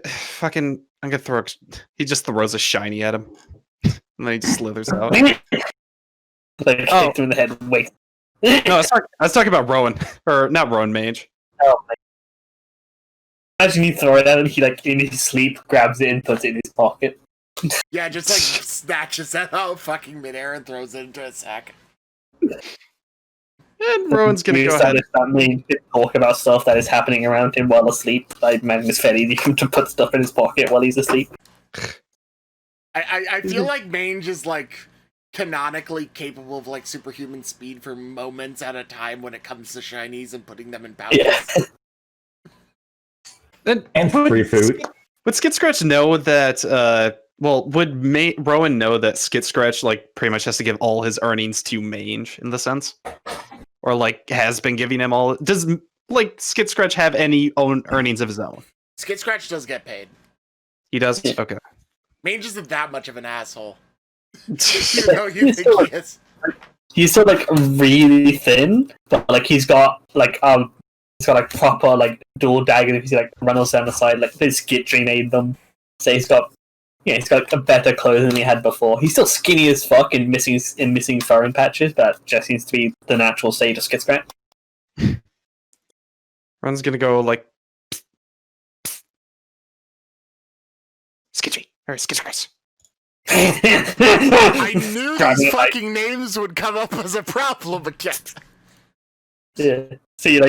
fucking, I'm gonna throw. He just throws a shiny at him, and then he just slithers out. Like, kicked him in the head. Wait. No, I was talking about Rowan, or not Rowan Mage. Oh, imagine you throw it at him. He like in his sleep grabs it and puts it in his pocket. Yeah, just like snatches it out fucking midair and throws it into a sack. And Rowan's gonna go ahead. That means talk about stuff that is happening around him while asleep. I imagine it's fairly easy for him to put stuff in his pocket while he's asleep. I feel like Mange is like canonically capable of like superhuman speed for moments at a time when it comes to shinies and putting them in pouches. Yeah. And free food. Would Skid Scratch know that? Would Rowan know that Skid Scratch like pretty much has to give all his earnings to Mange in the sense, or like has been giving him all? Does like Skid Scratch have any own earnings of his own? Skid Scratch does get paid. He does. Okay. Mange isn't that much of an asshole. You He's think still, he is. He's still like really thin, but like he's got like proper like dual dagger. If you see like runnels down the side, like his Skitry made them. So he's got a better clothes than he had before. He's still skinny as fuck and missing furring patches, but that just seems to be the natural state of Skid Scratch. Ron's gonna go like Skitry or Skid Scratch. I knew these fucking names would come up as a problem again. Yeah. So you go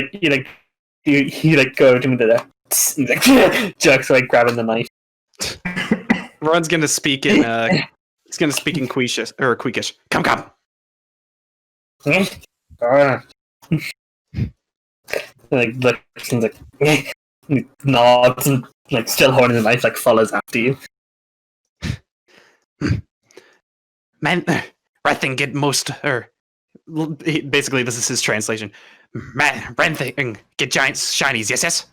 to him there. He's like jerks like grabbing the knife. Ron's gonna speak in he's gonna speak in Queekish. Come. Like looks and like nods and like still holding the knife, like follows after you. Man, Rathing get most, or basically this is his translation. Man, Rathing get giant shinies, yes?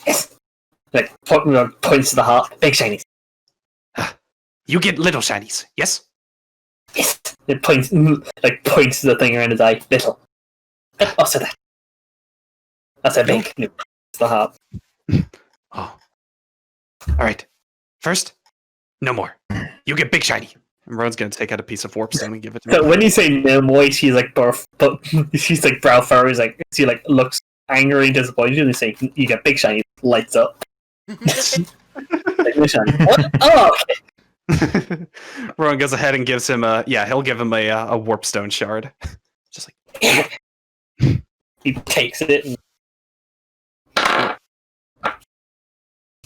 Yes. Like points to the heart, big shinies. You get little shinies, yes? Yes. It points to the thing around his eye, little. Also that. That's a big. It's the heart. Oh. All right. First, no more. You get big shiny. And Rowan's gonna take out a piece of warp stone and give it to me. So when you say no more, she's like she's like brow furrows, like she like looks angry and disappointed, and they say you get big shiny, lights up. Like, no shiny. What? Oh, okay. Rowan goes ahead and gives him he'll give him a warp stone shard. Just like He takes it and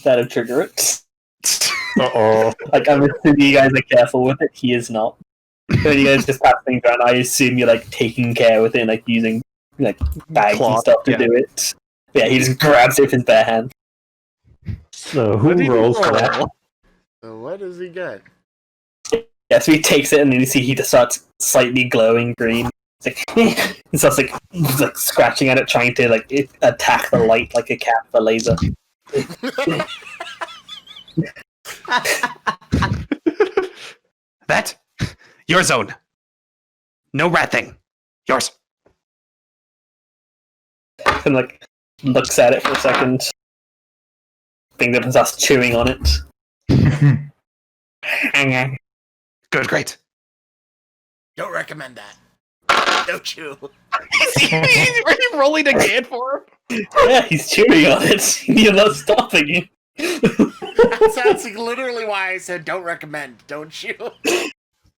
that'll trigger it. Uh-oh. Like, I'm assuming you guys are careful with it. He is not. When you guys just pass things around, I assume you're like taking care with it, and, like using like bags and stuff to do it. Yeah, he just grabs it with his bare hand. So who rolls for that? So what does he get? Yeah, so he takes it, and then you see he just starts slightly glowing green. It's like he starts like scratching at it, trying to like attack the light like a cat with a laser. That your zone. No rat thing. Yours. And like looks at it for a second. Things up and starts chewing on it. Good, great. Don't recommend that. Don't you? He's really rolling again for him. Yeah, he's chewing on it. You're not stopping him. That's literally why I said don't recommend. Don't you?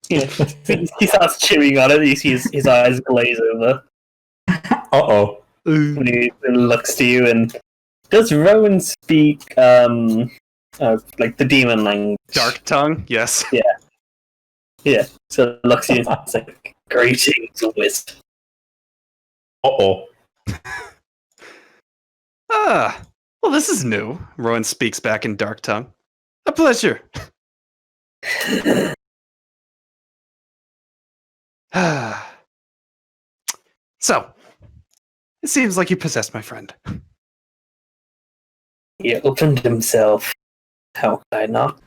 Yeah, he starts chewing on it. You see his eyes glaze over. Uh-oh. And he looks to you and does Rowan speak like the demon language? Dark tongue, yes. Yeah. So it looks at you and it's like, greetings, wizard. Uh-oh. Well, this is new. Rowan speaks back in dark tongue. A pleasure. So, it seems like you possessed my friend. He opened himself. How could I not?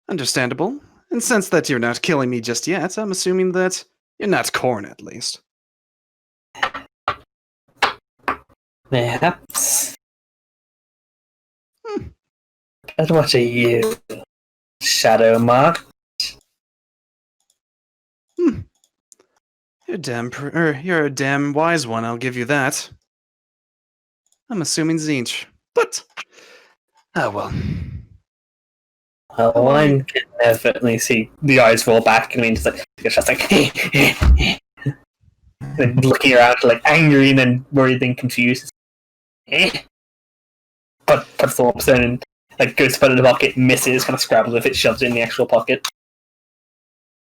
Understandable. And since that you're not killing me just yet, I'm assuming that you're not Corn, at least. Perhaps. But what are you? Shadow Mark? You're a damn wise one, I'll give you that. I'm assuming Zinch. But, well. Well, one can definitely see the eyes roll back. I mean, it's just like, and looking around, like angry and then worried and confused. But puts the warp stone and like goes to put it in the pocket, misses, kind of scrabbles with it, shoves it in the actual pocket.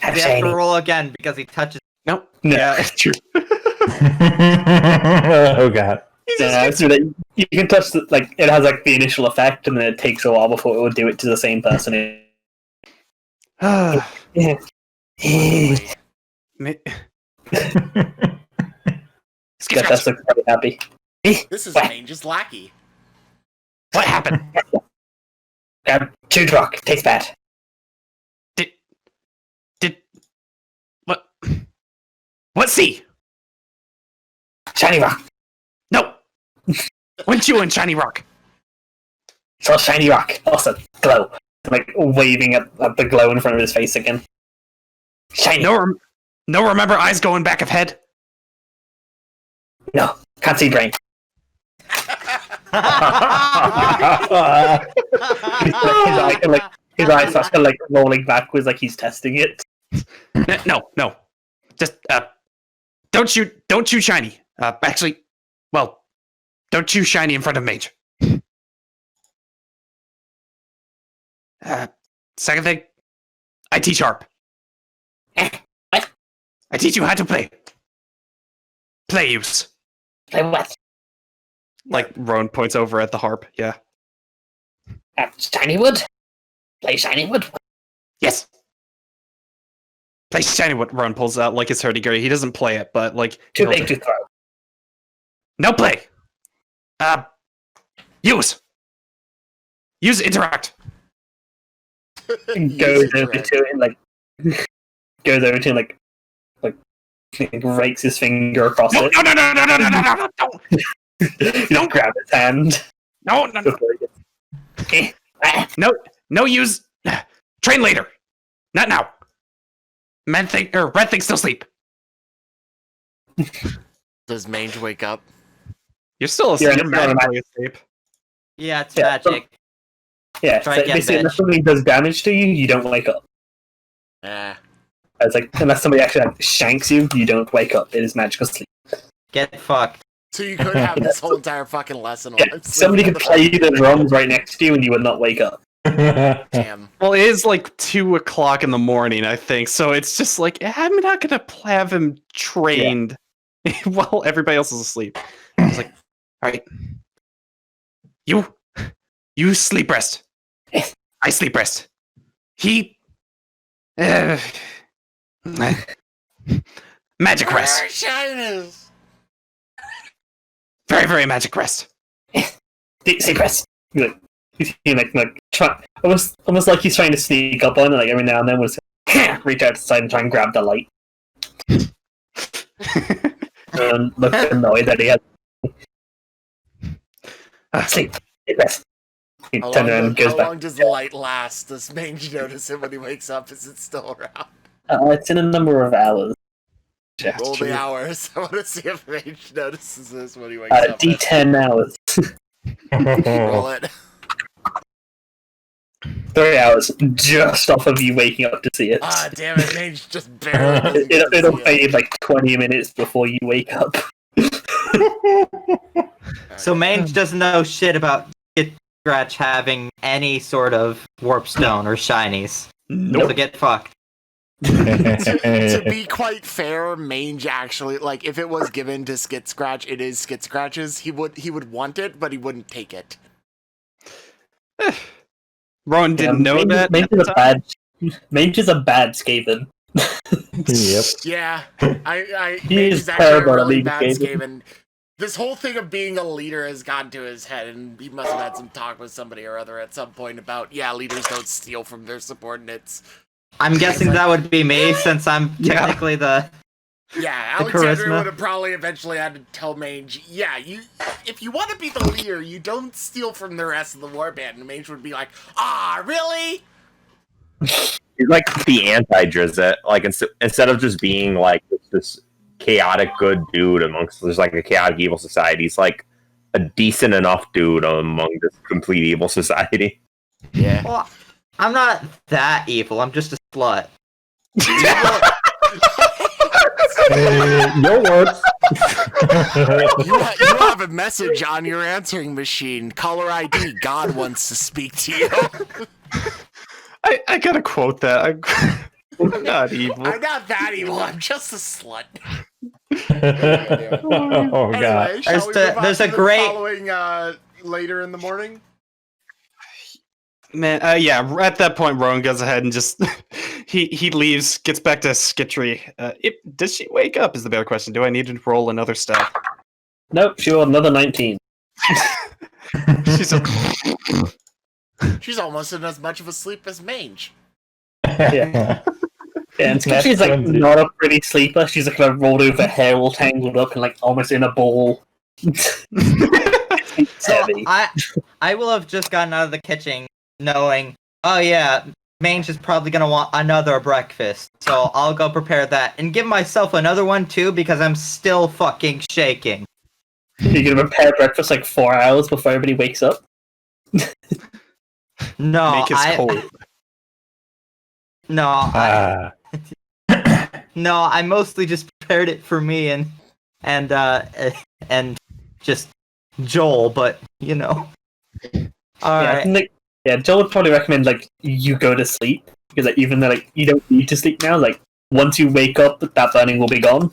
Have you have to roll again because he touches. Nope. No. Yeah, true. Oh god. Yeah, so that you can touch the, like it has like the initial effect, and then it takes a while before it will do it to the same person. Ma- That's looks very happy. This is Mange's lackey. What happened? Chewed rock, tastes bad. What? What see? Shiny rock. No! When you in Shiny Rock? It's all shiny rock. Also, glow. Like waving at the glow in front of his face again. Shiny. No remember eyes going back of head? No, can't see brain. His eyes starts like rolling backwards, like he's testing it. No. Just don't shoot Shiny. Actually, well, don't shoot Shiny in front of Mage. Second thing, I teach harp. What? I teach you how to play. Play use. Play what? Like Rowan points over at the harp. Yeah. Shiny wood? Play shiny wood? Yes. Play Shiny Wood. Rowan pulls out like his hurdy-gurdy. He doesn't play it, but like Too big to throw. No play. Use interact. Goes over to it and like rakes his finger across No, it. no. You don't grab his hand. No, no, no. No, no use. Train later. Not now. Red things still sleep. Does Mange wake up? You're still asleep. You're You're magically asleep. Yeah, it's Yeah, magic. Yeah, Try so again, basically, unless bitch. somebody does damage to you, you don't wake up. It's like, unless somebody actually like, shanks you, you don't wake up. It is magical sleep. Get fucked. So you could have this whole entire fucking lesson Yeah, on somebody could play the drums right next to you and you would not wake up. Damn. Well, it is like 2 o'clock in the morning, I think. So it's just like I'm not gonna have him trained while everybody else is asleep. It's like, all right, you sleep rest. I sleep rest. He, magic rest. Shyness. Very, very magic rest. Sleep rest. He's try, almost like he's trying to sneak up on it, like every now and then we'll reach out to the side and try and grab the light. And look annoyed that he has sleep rest. He How turns around and goes how back. long does the light last? Does Mange notice it when he wakes up? Is it still around? It's in a number of hours. Roll the hours. I want to see if Mange notices this when he wakes up. D10 hours. Roll it. 3 hours just off of you waking up to see it. Ah, damn it, Mange just barely doesn't get to It'll see it. fade like 20 minutes before you wake up. So Mange doesn't know shit about Scratch having any sort of warp stone or shinies. So get fucked. To be quite fair, Mange actually, like, if it was given to Skit Scratch, it is Skit Scratch's. He would want it, but he wouldn't take it. Ron didn't know that. Mange is a bad Skaven. Yep. Yeah, Mange He is is actually a terrible at really leading bad Skaven. Skaven. This whole thing of being a leader has gotten to his head, and he must have had some talk with somebody or other at some point about, yeah, leaders don't steal from their subordinates. I'm guessing that would be me since I'm Yeah. technically the. Yeah, The Alexandria charisma. would have probably eventually had to tell Mange, yeah, if you want to be the leader, you don't steal from the rest of the warband. And Mange would be like, ah, really? He's like the anti-Drizzt. Like instead of just being like this chaotic good dude amongst there's like a chaotic evil society, he's like a decent enough dude among this complete evil society. Yeah. Well, I'm not that evil. I'm just a slut. Your words. You have a message on your answering machine. Caller ID, God wants to speak to you. I gotta quote that. I'm not evil. I'm not that evil, I'm just a slut. Oh god. Anyway, shall we move on there's to a the great- following later in the morning? Man, yeah. At that point, Rowan goes ahead and just he leaves, gets back to Skitry. Does she wake up? Is the better question. Do I need to roll another stat? Nope, she rolled another 19. She's a, She's almost in as much of a sleep as Mange. Yeah. And That's she's like 20. not a pretty sleeper. She's like kind of rolled over, hair all tangled up, and like almost in a ball. So Heavy. I will have just gotten out of the kitchen knowing, oh yeah, Mange is probably gonna want another breakfast. So I'll go prepare that and give myself another one too because I'm still fucking shaking. You're gonna prepare breakfast like 4 hours before everybody wakes up. No, make his cold. No, Ah. no, I mostly just prepared it for me and just Joel, but you know. All Yeah, I right. think, like, yeah, Joel would probably recommend like you go to sleep because like even though like you don't need to sleep now, like once you wake up, that burning will be gone.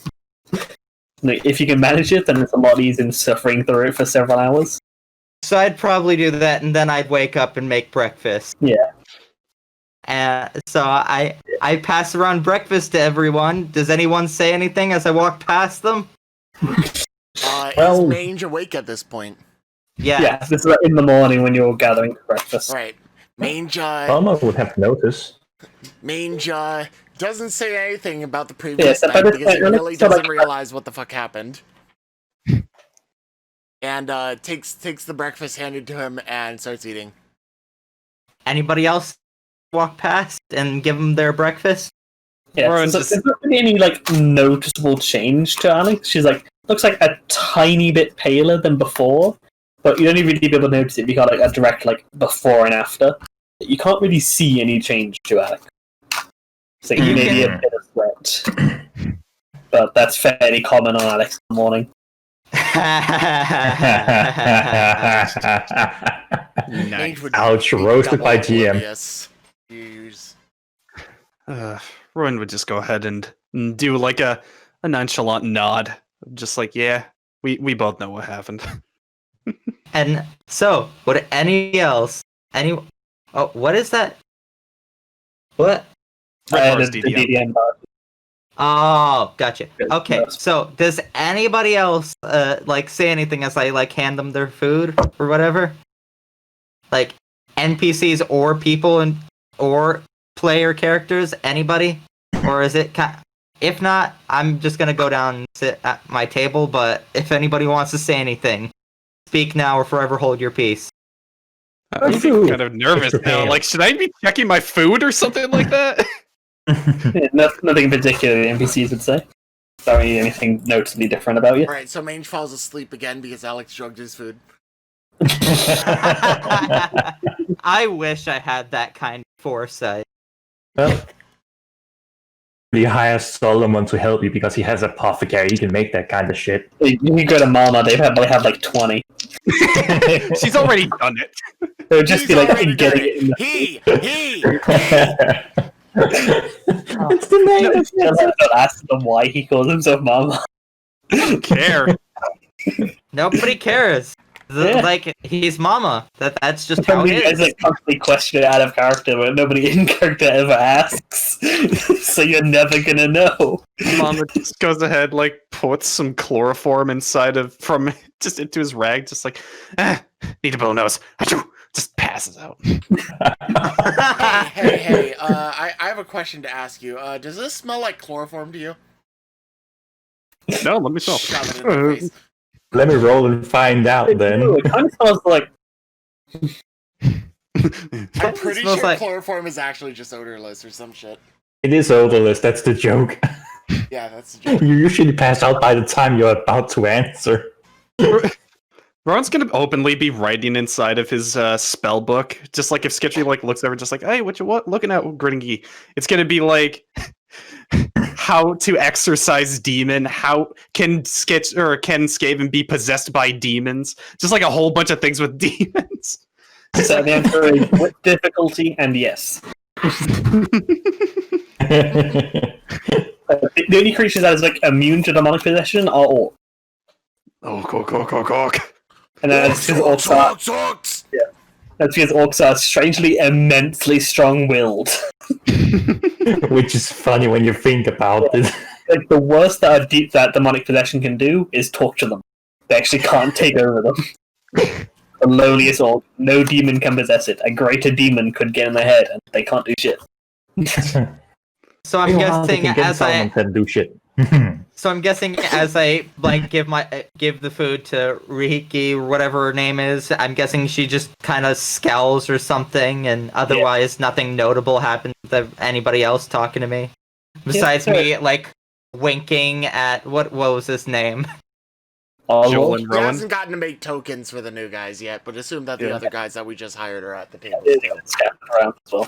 Like, if you can manage it, then it's a lot easier than suffering through it for several hours. So I'd probably do that, and then I'd wake up and make breakfast. Yeah. So I pass around breakfast to everyone. Does anyone say anything as I walk past them? Well- Is Mange awake at this point? Yeah. Yeah, this is like, in the morning when you're all gathering for breakfast. Right. Mange, Alma would have noticed. Mange doesn't say anything about the previous Yeah, night but because he it's- really so, like- doesn't realize what the fuck happened. and takes the breakfast handed to him and starts eating. Anybody else walk past and give them their breakfast? Yeah, Rowan's so just- there's not really any like noticeable change to Alex. She's like looks like a tiny bit paler than before, but you only really be able to notice it if you got like a direct like before and after. You can't really see any change to Alex. So he may be a bit of sweat, but that's fairly common on Alex in the morning. Mage would Ouch, be roasted by double GM. oblivious. Jeez. Rowan would just go ahead and do like a nonchalant nod, just like, yeah, we both know what happened. And so, would any else? Oh, what is that? What? Rickard's The DDM. DDM bar. Oh, gotcha. Yes, Okay, yes. so does anybody else like say anything as I like hand them their food or whatever? Like NPCs or people and or player characters? Anybody? Or is it? If not, I'm just gonna go down and sit at my table. But if anybody wants to say anything, speak now or forever hold your peace. I'm Ooh, kind of nervous Mr. now. Pale. Like, should I be checking my food or something like that? Yeah, nothing in particular the NPCs would say. Don't really anything noticeably different about you. Alright, so Mange falls asleep again because Alex drugged his food. I wish I had that kind of foresight. Well, you hire Solomon to help you because he has a apothecary. He can make that kind of shit. You can go to Mama, they probably have like 20. She's already done it. It would just He's be like already done getting it in the He! It's the name of Don't ask them why he calls himself Mama. Don't care. Nobody cares. Yeah. Like he's mama. That's just how Probably it guys is. like constantly question it out of character, but nobody in character ever asks. So you're never gonna know. Mama just goes ahead, like, puts some chloroform inside of just into his rag, just like, need a blow nose. Achoo! Just passes out. Hey, I have a question to ask you. Does this smell like chloroform to you? No, let me smell. Shove it in the face. Let me roll and find out then. It kind of smells like I'm pretty Smells sure like- chloroform is actually just odorless or some shit. It is odorless, that's the joke. Yeah, that's the joke. You usually pass out by the time you're about to answer. Ron's gonna openly be writing inside of his spell book, just like if Sketchy like looks over, just like, hey, what looking at, Gringy? It's gonna be like how to exorcise demon, how can Skaven be possessed by demons? Just like a whole bunch of things with demons. so the answer is with difficulty and yes. The only creatures that is like immune to demonic possession are orcs. Oh, cock. And then that's because orcs are strangely immensely strong-willed. Which is funny when you think about it. Like the worst that that demonic possession can do is torture them. They actually can't take over them. The lowliest orc, no demon can possess it. A greater demon could get in their head, and they can't do shit. So I'm guessing as I can do shit. like give the food to Rihiki or whatever her name is, I'm guessing she just kind of scowls or something, and otherwise nothing notable happens to anybody else talking to me. Besides me like winking at what was his name? Joel and He Rowan. hasn't gotten to make tokens for the new guys yet, but assume that the Yeah. other guys that we just hired are at the table They're still. scattered around as well.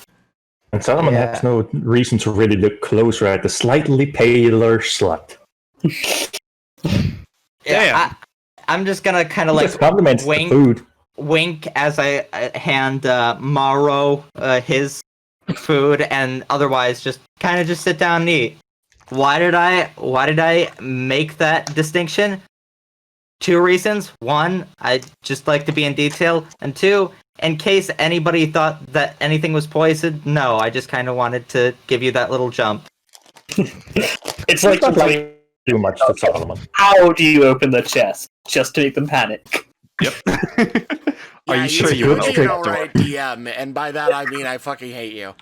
And Solomon Yeah. has no reason to really look closer at the slightly paler slut. Damn. I'm just gonna kind of like Just compliments the wink. food. wink as I hand Maro his food, and otherwise just kind of just sit down and eat. Why did I make that distinction? 2 reasons. 1, I just like to be in detail, and 2, in case anybody thought that anything was poisoned. No, I just kind of wanted to give you that little jump. It's like, Not like too much to Solomon. how do you open the chest just to make them panic? Yep. Are Yeah, you sure you're you an would alright DM, and by that I mean I fucking hate you.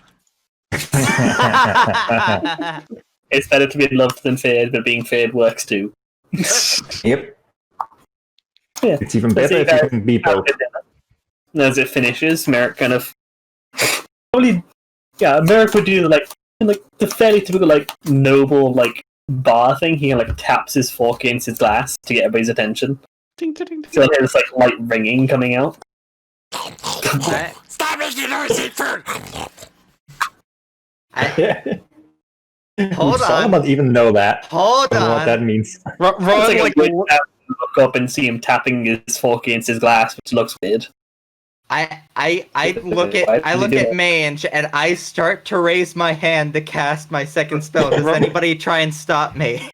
It's better to be loved than feared, but being feared works too. Yep. Yeah. It's even So better you if you guys can be have both. the dinner. And as it finishes, Merrik kind of probably Merrik would do like the fairly typical like noble like bar thing. He like taps his fork against his glass to get everybody's attention. Ding, ding, ding, ding. So there's like light ringing coming out. Stop making noise, eat food! Hold on. Solomon even know that. Hold I don't know what that on. means. It's like a look up and see him tapping his fork against his glass, which looks weird. I look at Mange and I start to raise my hand to cast my second spell. Does anybody try and stop me?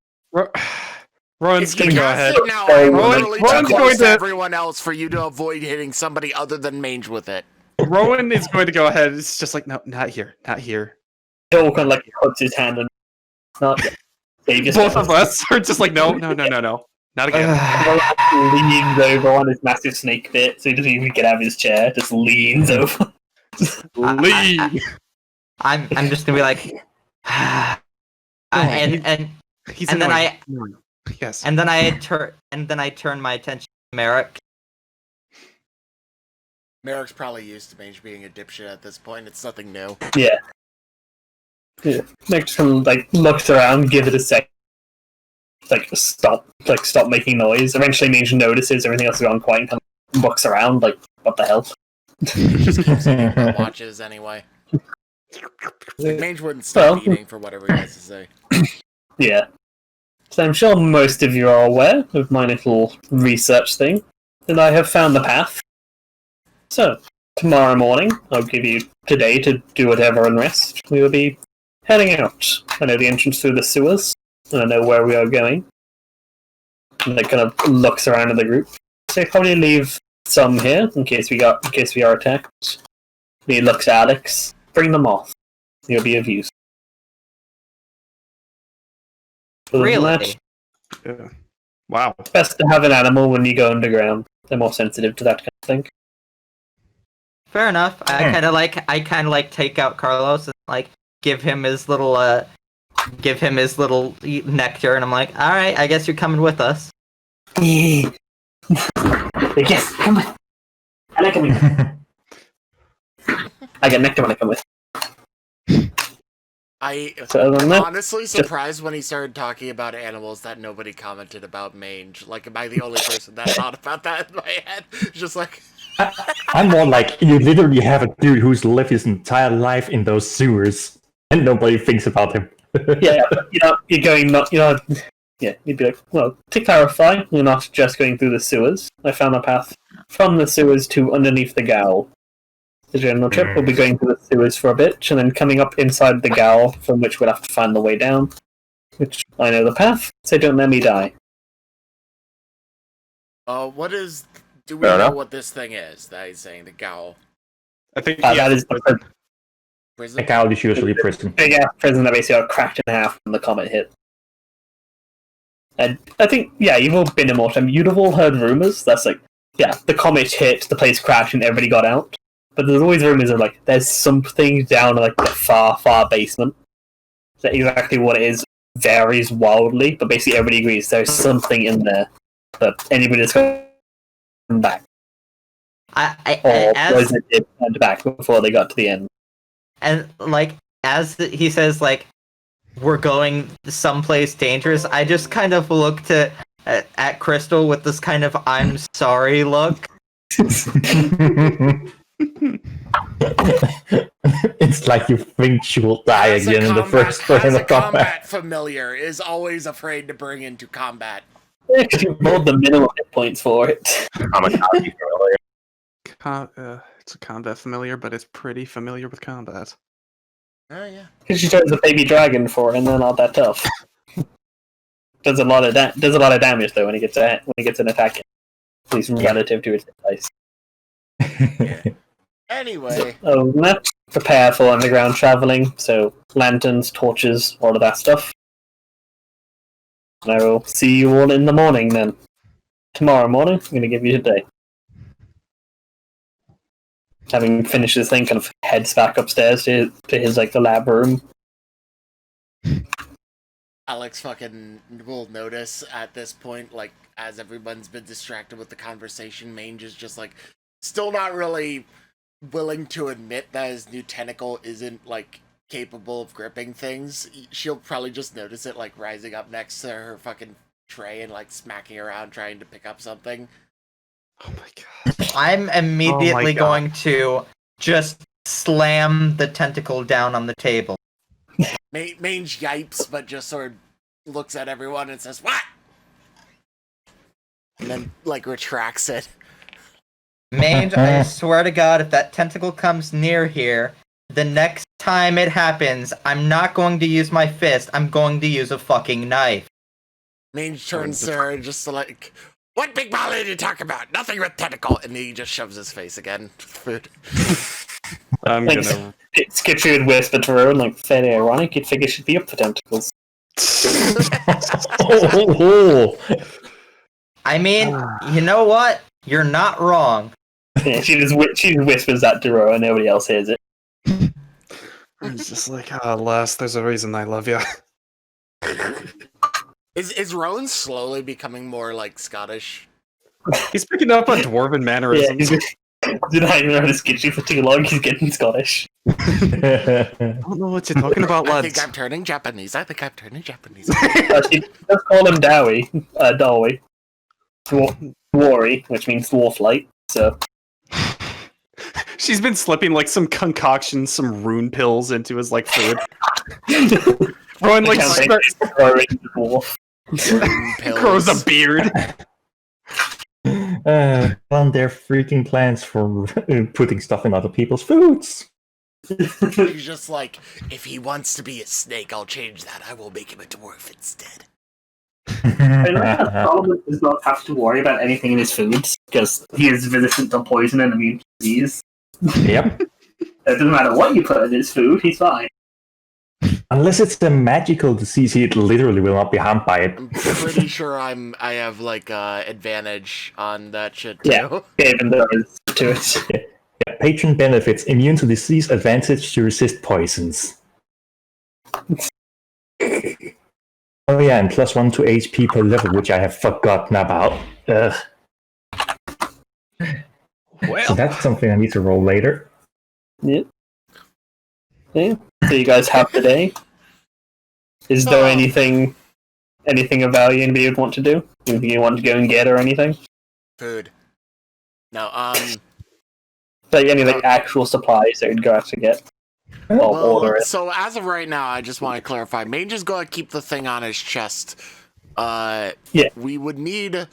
Rowan's If you gonna go cast ahead. it now, I'm Rowan- literally too Rowan's close going to to- everyone else for you to avoid hitting somebody other than Mange with it. Rowan is going to go ahead. It's just like, no, not here, not here. Joel kind of like puts his hand and not. They just Both of us are just like, no, not again. leans over on his massive snake bit, so he doesn't even get out of his chair. Just leans over. Leave. I'm just gonna be like, and He's and then annoying. Yes. then I turn my attention to Merrik. Merrick's probably used to Mange being a dipshit at this point. It's nothing new. Yeah. Nick just kind of like looks around, give it a sec. Stop making noise. Eventually, Mage notices everything else is gone quiet and kind of looks around, like, what the hell? Watches anyway. Mange wouldn't stop eating for whatever he has to say. Yeah. So I'm sure most of you are aware of my little research thing, and I have found the path. So, tomorrow morning, I'll give you today to do whatever and rest. We will be heading out. I know the entrance through the sewers, and I know where we are going. And it kind of looks around at the group. So probably leave some here in case we are attacked. He looks at Alex. Bring them off. You'll be of use. Other than Really? that, Yeah. Wow. it's best to have an animal when you go underground. They're more sensitive to that kind of thing. Fair enough. I kind of like take out Carlos and like give him his little nectar, and I'm like, all right, I guess you're coming with us. Yes, come with. I like coming. I get nectar when I come with. I So other than that, honestly surprised when he started talking about animals that nobody commented about Mange. Like, am I the only person that thought about that in my head? Just like... I'm more like, you literally have a dude who's lived his entire life in those sewers, and nobody thinks about him. yeah, you're going not, yeah, you'd be like, well, to clarify, you're not just going through the sewers. I found a path from the sewers to underneath the Gowl. The general trip will be going through the sewers for a bit, and then coming up inside the Gowl, from which we'll have to find the way down. Which I know the path, so don't let me die. what is... Do we Fair know enough. what this thing is that he's saying, the Gowl? I think That is the Prison? The cow is usually prison. big ass prison that basically got cracked in half when the comet hit. And I think, yeah, you've all been in Mordheim. You'd have all heard rumors. That's like, yeah, the comet hit, the place crashed, and everybody got out. But there's always rumors of like, there's something down in like the far, far basement. So exactly what it is varies wildly, but basically everybody agrees there's something in there that anybody that's going back. Or As those that did turned back before they got to the end. and like as he says, like we're going someplace dangerous. I just kind of look at Crystal with this kind of I'm sorry look. It's like you think she will die As a again in the first turn as a of combat. combat familiar is always afraid to bring into combat. Actually, rolled the minimum hit points for it. Kamikaze familiar. It's a combat familiar, but it's pretty familiar with combat. Oh yeah. Because she turns a baby dragon for it, and they're not that tough. Does a lot of damage though when he gets an attack, at least relative to its size. Anyway, Oh, that prepare for underground traveling. So lanterns, torches, all of that stuff. And I will see you all in the morning then. Tomorrow morning, I'm going to give you today. Having finished his thing, kind of heads back upstairs to his like the lab room. Alex fucking will notice at this point, like, as everyone's been distracted with the conversation, Mange is just, like, still not really willing to admit that his new tentacle isn't, like, capable of gripping things. She'll probably just notice it, like, rising up next to her fucking tray and, like, smacking around trying to pick up something. Oh my god. I'm immediately God. going to just slam the tentacle down on the table. Mange yipes, but just sort of looks at everyone and says, "What?" And then, like, retracts it. Mange, I swear to God, if that tentacle comes near here, the next time it happens, I'm not going to use my fist, I'm going to use a fucking knife. Mange turns to her and just like, "What big ball did you talk about? Nothing with tentacle." And he just shoves his face again. Food. I'm Like, gonna. Skitchy would whisper to her, like, fairly ironic, you'd figure she'd be up for tentacles. I mean, you know what? You're not wrong. Yeah, she just whispers that to her and nobody else hears it. It's just like, Les, there's a reason I love you. Is Rowan slowly becoming more like Scottish? He's picking up on dwarven mannerisms. Yeah, did I even know to Skitchy for too long? He's getting Scottish. I don't know what you're talking about, I lads. think I'm turning Japanese. She Let's call him Dowie. Dowie. Dwarry, which means dwarf light. So She's been slipping like some concoction, some rune pills into his like food. Rowan like starts, dwarf. grows a beard. On their freaking plans for putting stuff in other people's foods. He's just like, if he wants to be a snake, I'll change that. I will make him a dwarf instead. I know that Solomon does not have to worry about anything in his foods because he is resistant to poison and immune to disease. Yep. It doesn't matter what you put in his food, he's fine. Unless it's a magical disease, he literally will not be harmed by it. I'm pretty sure I have like advantage on that shit too. Yeah, even though it's to it. Yeah, patron benefits: immune to disease, advantage to resist poisons. Oh yeah, and +1 to HP per level, which I have forgotten about. Ugh. Well, So that's something I need to roll later. Yeah. Yeah. So you guys have the day. Is there anything of value anybody would want to do? Anything you want to go and get or anything? Food. No, Like any like actual supplies that you'd go out to get? Or order it. so as of right now, I just want to clarify. Mange is going to keep the thing on his chest. Yeah. We would need...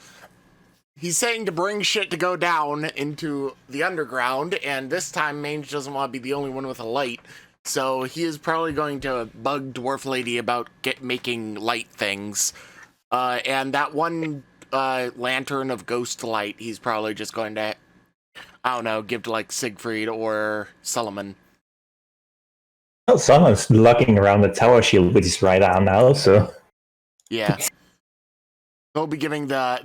He's saying to bring shit to go down into the underground, and this time Mange doesn't want to be the only one with a light. So he is probably going to bug Dwarf Lady about making light things. And that one lantern of ghost light, he's probably just going to, I don't know, give to like Siegfried or Solomon. Well, someone's lugging around the tower shield with his right arm now, so... Yeah. He'll be giving the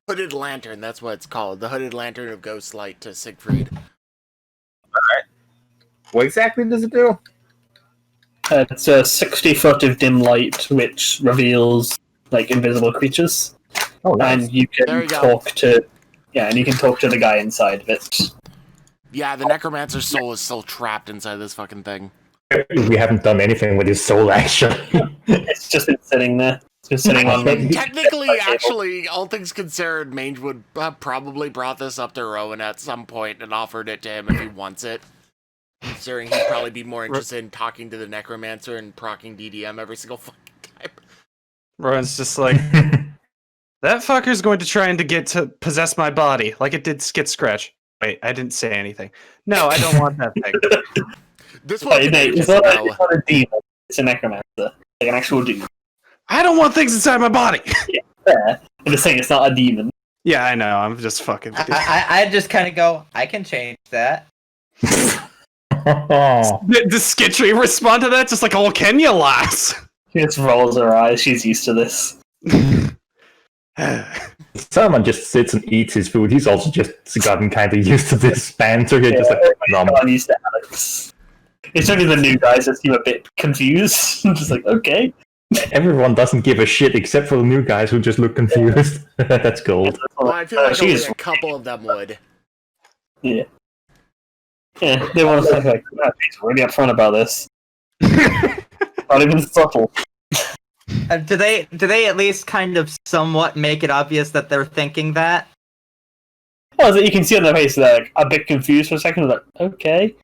hooded lantern, that's what it's called. The hooded lantern of ghost light to Siegfried. What exactly does it do? It's a 60-foot of dim light which reveals like invisible creatures. Oh, nice. And you There can you go. talk to the guy inside of it. Yeah, the necromancer's soul is still trapped inside this fucking thing. We haven't done anything with his soul, actually. It's just been sitting there. It's been sitting on Technically, actually, all things considered, Mange would have probably brought this up to Rowan at some point and offered it to him if he wants it. Considering he'd probably be more interested in talking to the necromancer and procking DDM every single fucking time. Rowan's just like, that fucker's going to try and to get to possess my body, like it did Skit Scratch. Wait, I didn't say anything. No, I don't want that thing. This one It's not a demon. It's a necromancer. Like an actual dude. I don't want things inside my body. Yeah. I'm just saying it's not a demon. Yeah, I know. I'm just fucking. I just kind of go, I can change that. Does Skitry respond to that? Just like, oh, can you, lass? She just rolls her eyes. She's used to this. Someone just sits and eats his food. He's also just gotten kind of used to this banter. He's just like, I'm used to Alex. It's only the new guys that seem a bit confused. I'm just like, okay. Everyone doesn't give a shit except for the new guys who just look confused. That's gold. Well, I feel like only she's a couple of them would. yeah. Yeah, they want to like, oh, he's really upfront about this. Not even subtle. Do they at least kind of somewhat make it obvious that they're thinking that? Well, you can see on their face they're like a bit confused for a second. Like, okay.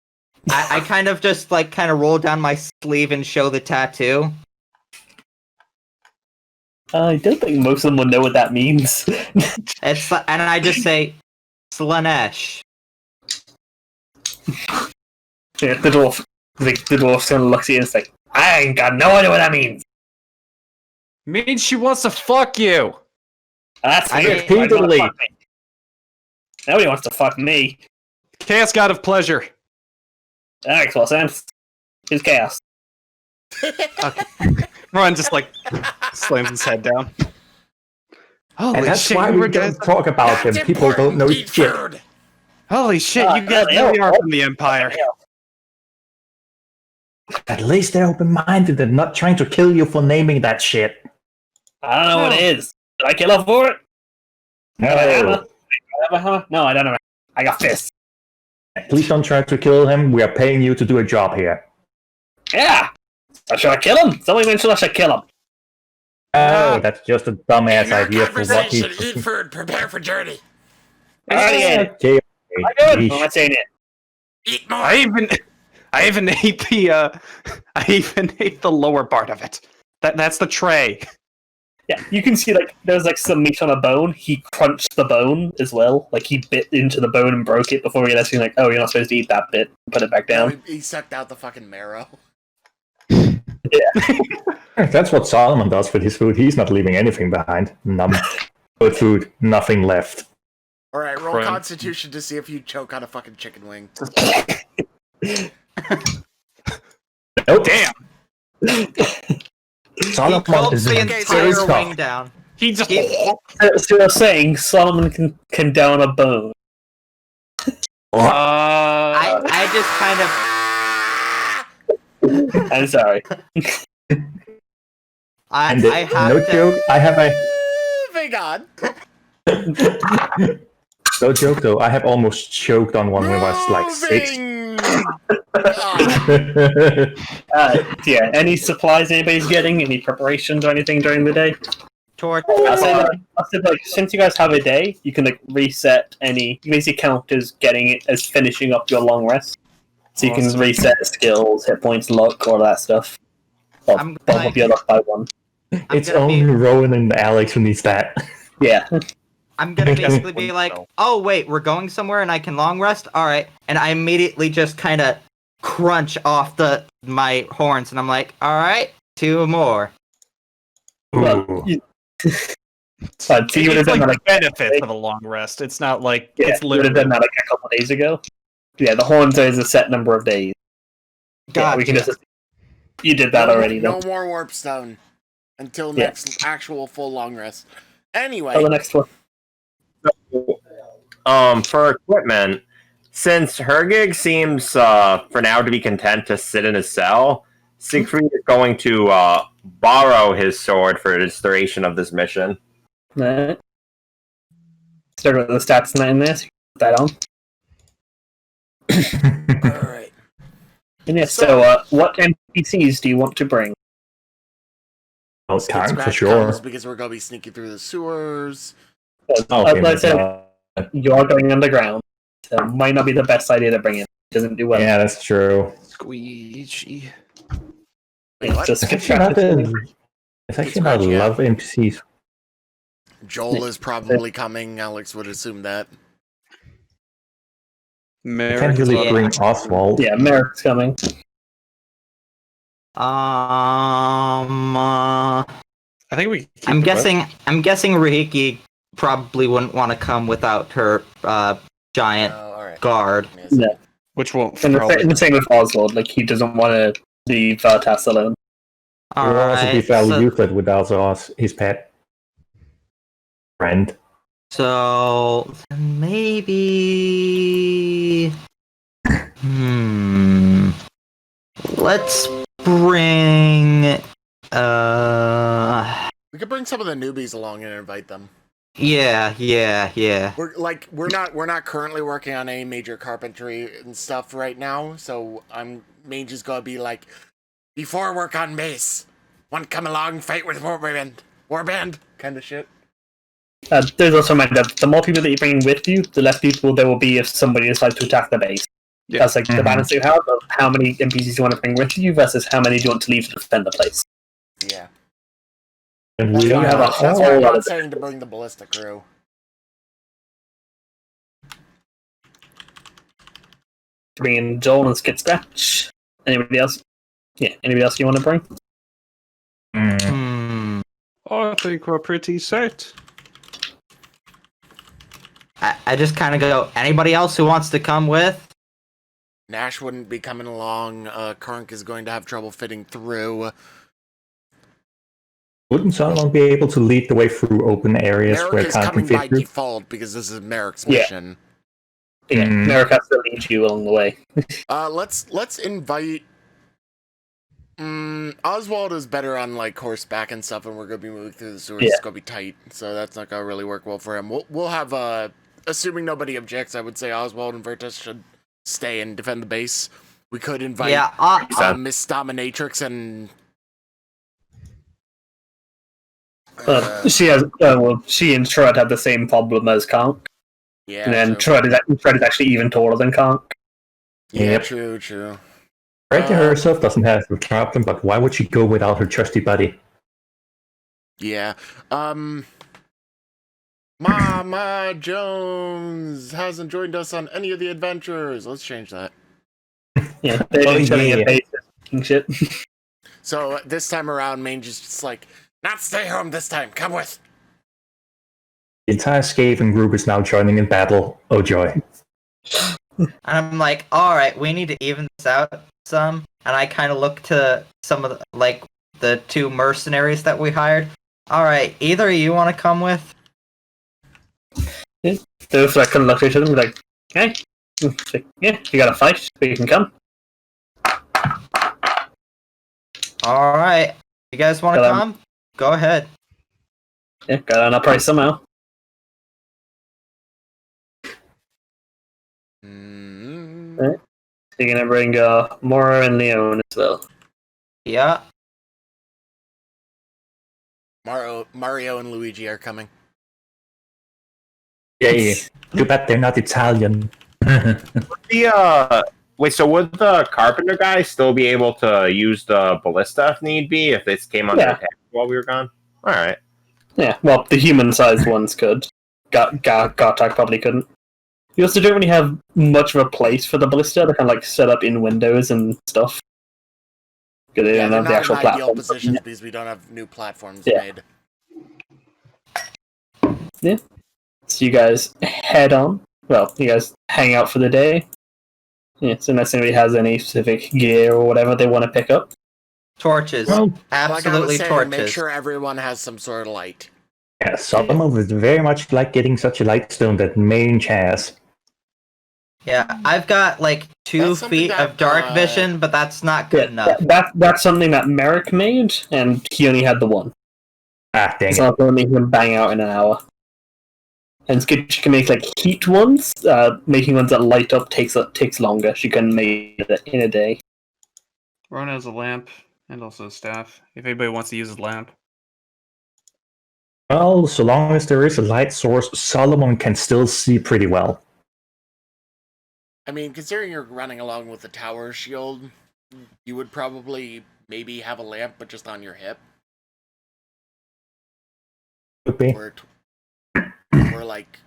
I kind of just like kind of roll down my sleeve and show the tattoo. I don't think most of them would know what that means. It's and I just say Slanesh. Yeah, the dwarf kind of looks at you and is like, I ain't got no idea what that means. Means she wants to fuck you. That's I weird. mean, Why do you wanna fuck me? Nobody wants to fuck me. Chaos god of pleasure. That makes more sense. Who's Chaos? Ron just like slams his head down. Holy And that's shit, why you we were guys. don't talk about them. People don't know Eat shit. food. Holy shit, you guys yeah, really yeah. are from the Empire. At least they're open-minded and not trying to kill you for naming that shit. I don't know what it is. Did I kill her for it? Do I have a hammer? No. Do I have a hammer? No, I don't know. I got fists. Please don't try to kill him. We are paying you to do a job here. Yeah! So should I kill him? Somebody mentioned I should kill him. Oh, that's just a dumbass No idea for what he... conversation. Eat food. Prepare for journey. I already ate it. Okay, I good. okay. I'm not saying it. Eat more. I even ate the lower part of it. That's the tray. Yeah, you can see like there's like some meat on a bone. He crunched the bone as well. Like he bit into the bone and broke it before realizing like, oh, you're not supposed to eat that bit. Put it back No, down. he sucked out the fucking marrow. That's what Solomon does with his food. He's not leaving anything behind. Good food, nothing left. All right, roll Friend. Constitution to see if you choke on a fucking chicken wing. Oh, Damn. He Solomon gulps is the Okay, entire so wing tough. down. He just. So you're saying Solomon can down a bone? I just kind of I'm sorry. And I have no to. joke, I have a... Moving on. No joke though, I have almost choked on one when I was like 6. Moving on. Yeah. Any supplies anybody's getting? Any preparations or anything during the day? Torch. I'll say like since you guys have a day, you can like reset any. You basically count as getting it as finishing up your long rest. So you can reset skills, hit points, luck, all that stuff. Well, I'm bump gonna- up your luck by 1. It's gonna only be- Rowan and Alex who needs that. Yeah. I'm gonna basically be like, oh wait, we're going somewhere and I can long rest? Alright. And I immediately just kinda crunch off my horns and I'm like, alright, 2 more. Well, Ooh. so you would have It's done like that like benefit for the long rest. It's not like it's you would have literally. done that like a couple days ago. Yeah, the horns is a set number of days. Yeah, we can Gotcha. just. You did that already, though. No more warp stone until Yeah. next actual full long rest. Anyway, Oh, the next one. For equipment, since Hergig seems for now to be content to sit in his cell, Siegfried is going to borrow his sword for the duration of this mission. Alright. Start with the stats in there. So you put that on. all right. And yeah, so what NPCs do you want to bring? Well, Skid time for Scratch sure. comes because we're gonna be sneaking through the sewers. Okay, Like I said, but, you are going underground. So it might not be the best idea to bring in. Doesn't do well. yeah, that's true. Squeegee. Wait, what? Just It's skip actually not scratch. it's actually not a Scratch, yeah. lot of NPCs. Joel is probably coming. Alex would assume that. I Merrik can't is really up. bring Oswald. Yeah, Merrick's coming. I think we. keep I'm it, but- guessing Rihiki probably wouldn't want to come without her giant Oh, all right. guard. Yes. Yeah. Which won't. And probably- the same with Oswald. Like, he doesn't want to leave Tass alone. He will also be Alright, fairly so, useless without his pet friend. so maybe Let's bring. We could bring some of the newbies along and invite them. Yeah. We're not currently working on any major carpentry and stuff right now, so I'm just gonna be like, before work on base, want to come along fight with warband kind of shit. There's also mind that the more people that you bring with you, the less people there will be if somebody decides to attack the base. Yeah. That's like the balance you have of how many NPCs you want to bring with you versus how many do you want to leave to defend the place. Yeah. And That's we why have a that's why whole I'm lot not of saying to bring the ballista crew. Bring in Joel and Skid Scratch. Anybody else? Yeah, anybody else you want to bring? I think we're pretty set. I just kind of go. Anybody else who wants to come with? Nash wouldn't be coming along. Karnk is going to have trouble fitting through. Wouldn't someone be able to lead the way through open areas Merrik where is Khan can coming by fit through? default because this is Merrik's Yeah. mission. Yeah, Merrik has to lead you along the way. Let's invite. Oswald is better on like horseback and stuff, and we're gonna be moving through the sewers. Yeah. It's gonna be tight, so that's not gonna really work well for him. We'll have assuming nobody objects, I would say Oswald and Virtus should stay and defend the base. We could invite Miss Dominatrix and she has she and Trud have the same problem as Conk. yeah, And then true. Trud is actually even taller than Conk. Yeah, Yep. true. Freddy herself doesn't have the problem, but why would she go without her trusty buddy? Yeah. Mama Jones hasn't joined us on any of the adventures. Let's change that. Yeah, they're just getting a base and shit. So this time around, Mange is just like, not stay home this time. Come with. The entire Skaven group is now joining in battle. Oh joy. And I'm like, all right, we need to even this out some. And I kind of look to some of the two mercenaries that we hired. All right, either of you want to come with? Those like kind of look at each other and be like, hey, yeah, you got to fight, but you can come. All right, you guys want to Got 'em. come? Go ahead. Yeah, got on a price somehow. Right. So you're gonna bring Mora and Leon as well. Yeah. Mario and Luigi are coming. Yay. Too bad they're not Italian. Wait, so would the carpenter guy still be able to use the ballista if need be, if this came under attack while we were gone? Alright. Yeah, well, the human-sized ones could. Gartak probably couldn't. You also don't really have much of a place for the ballista. They're kind of like set up in windows and stuff. Because they don't they're have the not actual in ideal platform. positions because we don't have new platforms Yeah. made. So you guys head on. Well, you guys hang out for the day. Yeah, so unless anybody has any specific gear or whatever they want to pick up. Torches. Well, Like I was Absolutely saying, torches. make sure everyone has some sort of light. Yeah, Solomon would very much like getting such a light stone that Mange has. Yeah, I've got like 2 That's something feet that, of dark vision, but that's not good enough. That's something that Merrik made, and he only had the one. Ah, dang It's it. not going to make him bang out in an hour. And Skid, she can make like heat ones. Making ones that light up takes longer. She can make it in a day. Ron has a lamp and also a staff. If anybody wants to use a lamp. Well, so long as there is a light source, Solomon can still see pretty well. I mean, considering you're running along with the tower shield, you would probably maybe have a lamp, but just on your hip. Could be. Or like...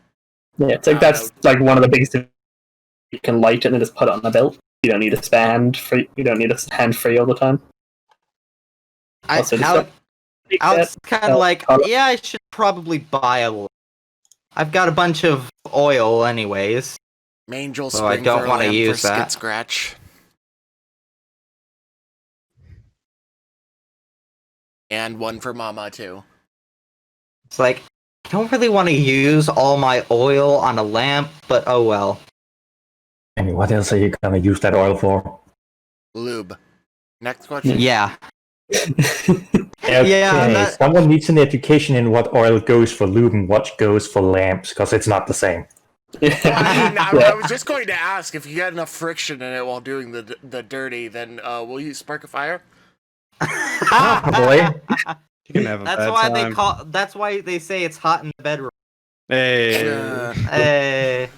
Yeah, it's like that's like one of the biggest. You can light it and then just put it on the belt. You don't need a stand free. You don't need a hand free all the time. Also, just Alex kind of like, yeah, I should probably buy a lamp. I've got a bunch of oil anyways. Mangel So I spring don't for a wanna lamp use for that. Skid Scratch. And one for Mama, too. It's like, I don't really want to use all my oil on a lamp, but oh well. And what else are you gonna use that oil for? Lube. Next question. Yeah. Okay, that- someone needs an education in what oil goes for lube and what goes for lamps, because it's not the same. I mean, I Yeah. was just going to ask if you get enough friction in it while doing the dirty, then will you spark a fire? Boy, You can have a That's bad why time. That's why they say it's hot in the bedroom. Hey. Hey.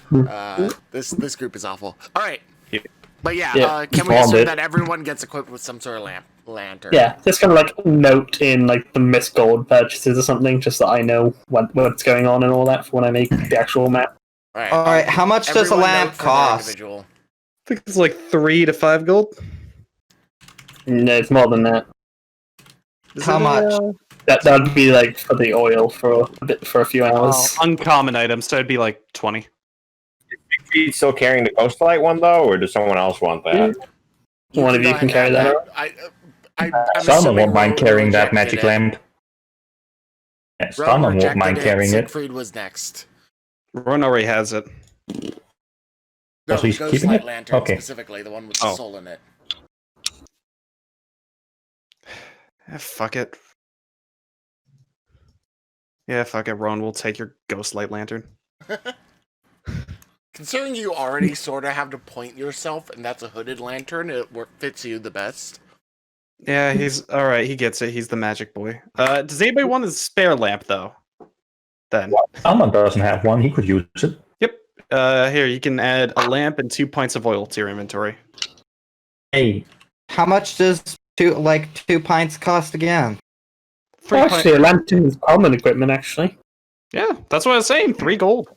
This group is awful. All right. Yeah. But yeah, Yeah, can we found assume it. that everyone gets equipped with some sort of lantern? Yeah, just kind of like note in like the Miss Gold purchases or something, just so I know what's going on and all that for when I make the actual map. All right, how much does a everyone lamp note for their cost? individual. I think it's like 3 to 5 gold. No, it's more than that. Is How it, much? That'd be like for the oil for a few hours. uncommon items, so it'd be like 20. Is still carrying the Ghostlight one though, or does someone else want that? One of you go can ahead carry and that. I'm someone assuming won't mind Ro carrying that rejected magic it. lamp. Yeah, Ro someone won't rejected mind carrying it. Siegfried was next. Ron already has it. No, so the he's ghost keeping light it? lantern Okay. specifically, the one with the Oh. soul in it. Fuck it. Yeah, fuck it, Ron. We'll take your ghost light lantern. Considering you already sort of have to point yourself, and that's a hooded lantern, it fits you the best. Yeah, he's alright, he gets it. He's the magic boy. Does anybody want a spare lamp, though? Then. Someone doesn't have one, he could use it. Yep. Here, you can add a lamp and 2 pints of oil to your inventory. Hey, How much does 2 pints cost again? 3 Actually, a lantern is common equipment, actually. Yeah, that's what I was saying. 3 gold.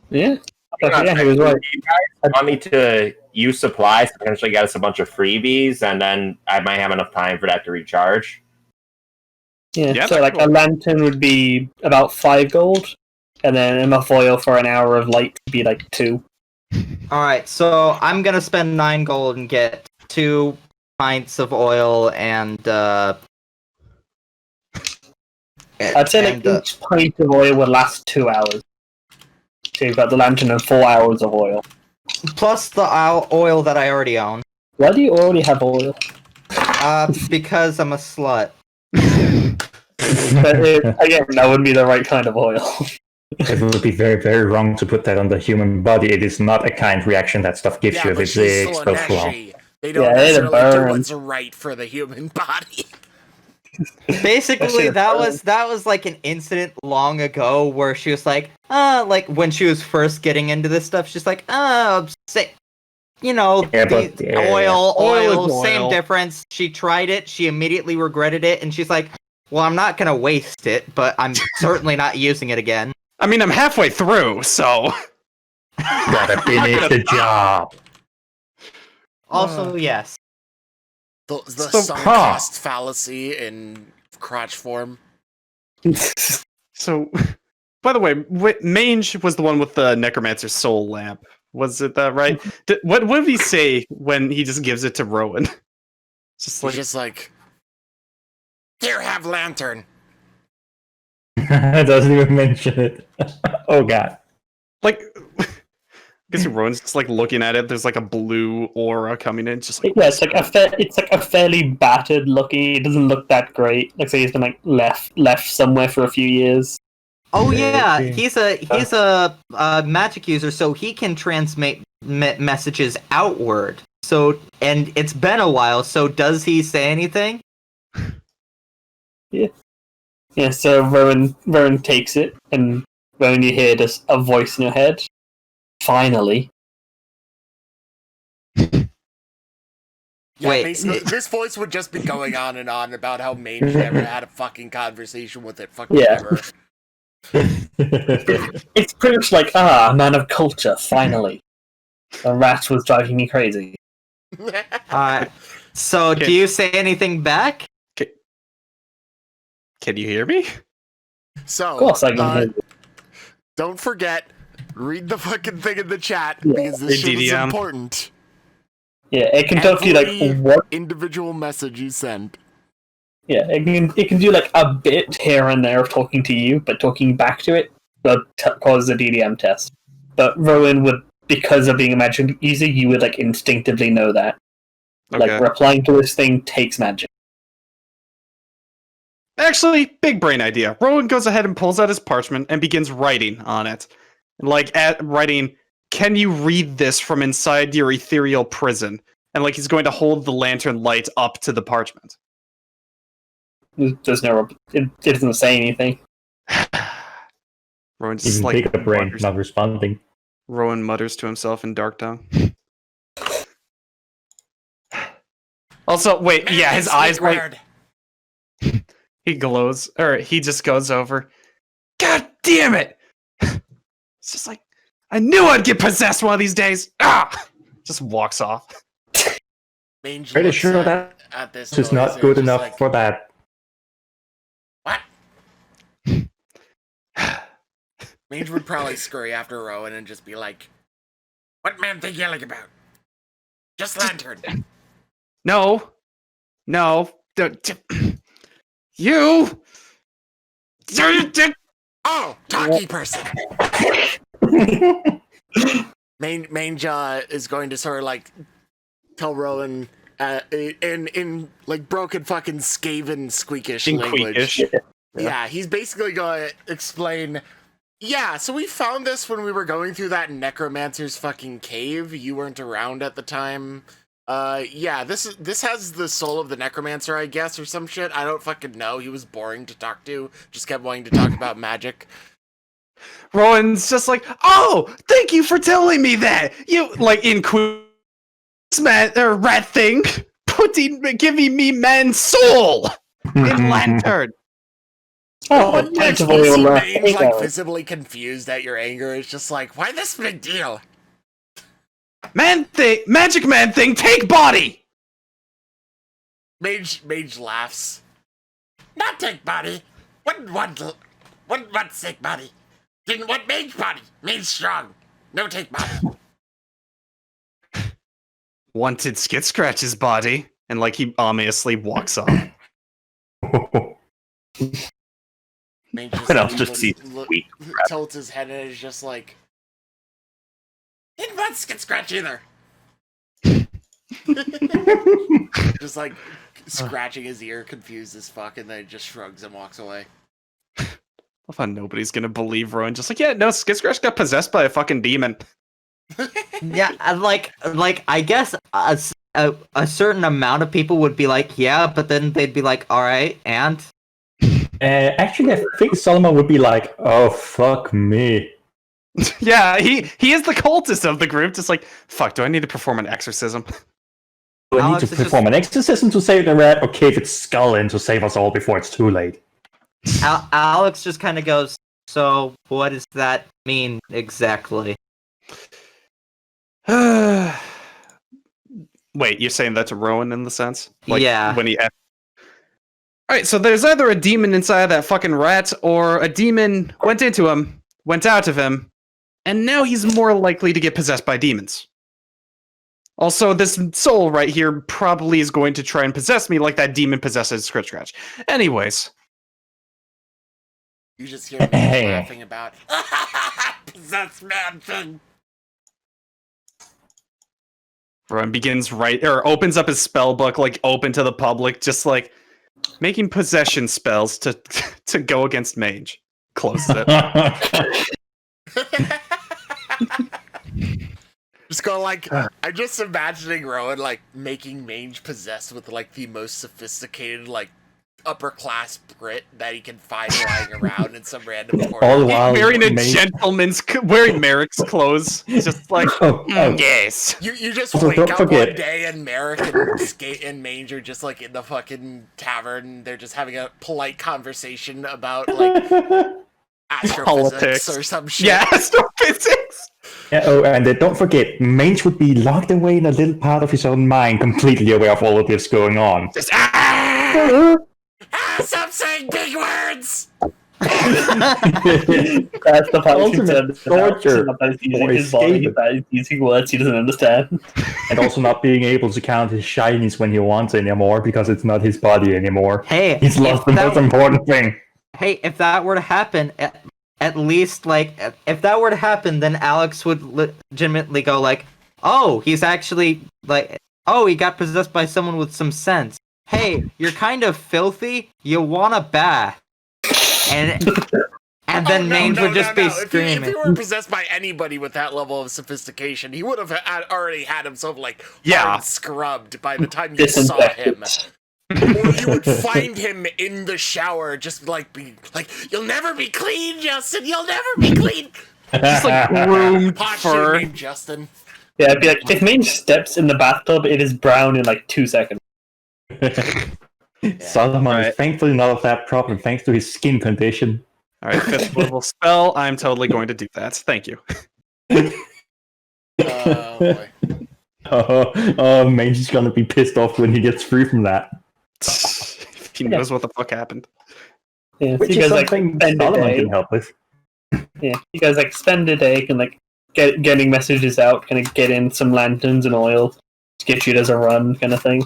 Yeah. Yeah, he was right. Want me to use supplies, potentially get us a bunch of freebies, and then I might have enough time for that to recharge. Yeah, Yeah, so that's like cool. a lantern would be about 5 gold, and then enough oil for an hour of light would be like 2. All right, so I'm gonna spend 9 gold and get 2 pints of oil and I'd say like each pint of oil would last 2 hours. So you've got the lantern and 4 hours of oil. plus the oil that I already own. Why do you already have oil? Because I'm a slut. But again, that wouldn't be the right kind of oil. it would be very, very wrong to put that on the human body. It is not a kind reaction that stuff gives you if but it's she's exposed for long. Slaneshi. They don't Yeah, it'd necessarily do burn. what's right for the human body. Basically, That's that was like an incident long ago where she was like when she was first getting into this stuff, she's like, say, you know, Yeah, the but, yeah. oil, Oil is same oil. difference. She tried it, she immediately regretted it, and she's like, well, I'm not gonna waste it, but I'm certainly not using it again. I mean, I'm halfway through, so. Gotta finish the job. Also, yes. The So- sunk cost fallacy in crotch form. So, by the way, Mange was the one with the Necromancer's soul lamp. Was it that right? What did he say when he just gives it to Rowan? Just He's like, just like, here, have lantern. It doesn't even mention it. Oh god. I guess Rowan's just like looking at it. There's like a blue aura coming in, just like Yeah, it's like a fairly battered looking. It doesn't look that great. Like say he's been like left somewhere for a few years. Oh Yeah, yeah, he's a magic user, so he can transmit messages outward. So, and it's been a while. So, does he say anything? Yeah, so Rowan takes it, and when you hear this a voice in your head, finally. Yeah, Wait. basically, this voice would just be going on and on about how Mange never had a fucking conversation with it. Fucking Yeah. ever. It's pretty much like, a man of culture, finally. The rat was driving me crazy. So, Okay. do you say anything back? can you hear me? So, Of course I can hear you. don't forget, read the fucking thing in the chat, Yeah. because this Hey, shit is DDM. important. Yeah, it can talk to you like Every what. individual message you send. Yeah, it can do like a bit here and there of talking to you, but talking back to it will cause a DDM test. But Rowan would, because of being a magic user, you would like instinctively know that. Like, Okay. replying to this thing takes magic. Actually, big brain idea. Rowan goes ahead and pulls out his parchment and begins writing on it. Like, writing, "Can you read this from inside your ethereal prison?" And, like, he's going to hold the lantern light up to the parchment. There's no... It doesn't say anything. Rowan just, Even like, bigger brain mutters, not responding. Rowan mutters to himself in dark tongue. Also, wait, Man, yeah, his that's eyes, like, weird. he glows, or he just goes over. God damn it! It's just like, I knew I'd get possessed one of these days. Ah! Just walks off. Mange Pretty looks sure that at this is noise not and good just enough like, for that. What? Mange would probably scurry after Rowan and just be like, "What man they yelling about? Just lantern." No. You! Oh, talkie person. Mange is going to sort of like tell Rowan in like broken fucking Skaven squeakish language. Queekish. Yeah, he's basically going to explain. Yeah, so we found this when we were going through that necromancer's fucking cave. You weren't around at the time. Yeah, this has the soul of the necromancer, I guess, or some shit. I don't fucking know. He was boring to talk to. Just kept wanting to talk about magic. Rowan's just like, oh, thank you for telling me that. You, like, in rat thing, giving me man's soul in lantern. Oh, Like, thanks you for see your Mange, like, visibly confused at your anger. It's just like, why this big deal? Magic man thing, take body. Mage laughs. Not take body. What sick body? Didn't want mage body. Mage strong. No take body. Wanted Skid Scratch's body, and like he ominously walks off. Mage What else just sees weak crap. tilts his head and is just like, didn't want Skid Scratch either. Just like scratching his ear, confused as fuck, and then just shrugs and walks away. I love how nobody's gonna believe Rowan. Just like, yeah, no, Skid Scratch got possessed by a fucking demon. Yeah, like I guess a certain amount of people would be like, yeah, but then they'd be like, all right, and Actually, I think Solomon would be like, oh, fuck me. Yeah, he is the cultist of the group. Just like, fuck, do I need to perform an exorcism? Do I need Alex to is perform an exorcism to save the rat, or cave its skull in to save us all before it's too late? Alex just kind of goes, so what does that mean exactly? Wait, you're saying that to Rowan in the sense? Like, Yeah. When he. Alright, so there's either a demon inside of that fucking rat, or a demon went into him, went out of him, and now he's more likely to get possessed by demons. Also, this soul right here probably is going to try and possess me like that demon possesses Scritch Scratch. Anyways. You just hear me laughing about possessed man thing. Rowan begins opens up his spell book, like open to the public, just like making possession spells to go against Mage. Closes it. Just go like, I'm just imagining Rowan like making Mange possessed with like the most sophisticated like upper class Brit that he can find lying around in some random corner. All the while, Wearing a Mage- wearing Merrick's clothes. Just like, yes. You just Also, wake don't up forget- one day and Merrick and Skate and Mange are just like in the fucking tavern. They're just having a polite conversation about like astrophysics Politics. or some shit. Yeah, astrophysics. Yeah, oh, and don't forget, Mange would be locked away in a little part of his own mind, completely aware of all of this going on. Just, Stop saying big words! That's the part Ultimate torture that he's using or his body, escape. that he's using words he doesn't understand. And also not being able to count his shinies when he wants anymore, because it's not his body anymore. Hey, He's lost the most important thing. Hey, if that were to happen, at least, like, if that were to happen, then Alex would legitimately go, like, oh, he's actually, like, Oh, he got possessed by someone with some sense. Hey, you're kind of filthy. You want a bath? And then Mange would just be screaming. If he were possessed by anybody with that level of sophistication, he would have already had himself hard scrubbed by the time you saw him. Or you would find him in the shower, just be like, "You'll never be clean, Justin. You'll never be clean." Just groomed for Justin. Yeah, it'd be like, if Mange steps in the bathtub, it is brown in 2 seconds. Solomon is thankfully not of that problem, thanks to his skin condition. Alright, 5th level spell. I'm totally going to do that. Thank you. Oh, boy. Mange is gonna be pissed off when he gets free from that. He knows what the fuck happened. Yeah, Which you is guys something spend a Solomon day. can help with. Yeah, you guys spend a day and getting messages out, kind of get in some lanterns and oil, get you as a run kind of thing.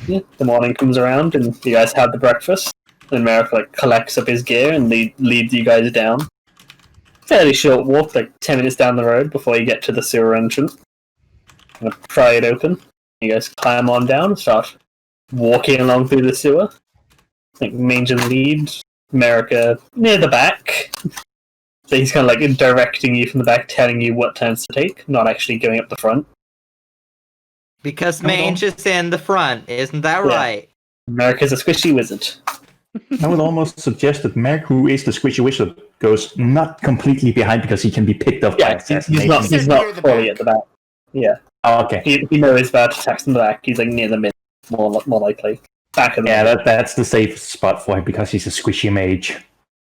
Yeah, the morning comes around and you guys have the breakfast. And Merrik collects up his gear and leads you guys down. Fairly short walk, 10 minutes down the road before you get to the sewer entrance. Kind of pry it open. You guys climb on down and start walking along through the sewer. Mange in the lead, Merrik near the back. So he's kind of directing you from the back, telling you what turns to take, not actually going up the front. Because Mange is in the front, isn't that right? Merrik is a squishy wizard. I would almost suggest that Merrik, who is the squishy wizard, goes not completely behind because he can be picked up by assassination. He's not fully at the back. Yeah. Oh, okay. He knows about attacks in the back. He's near the mid, more likely. Back of the that's the safest spot for him because he's a squishy mage.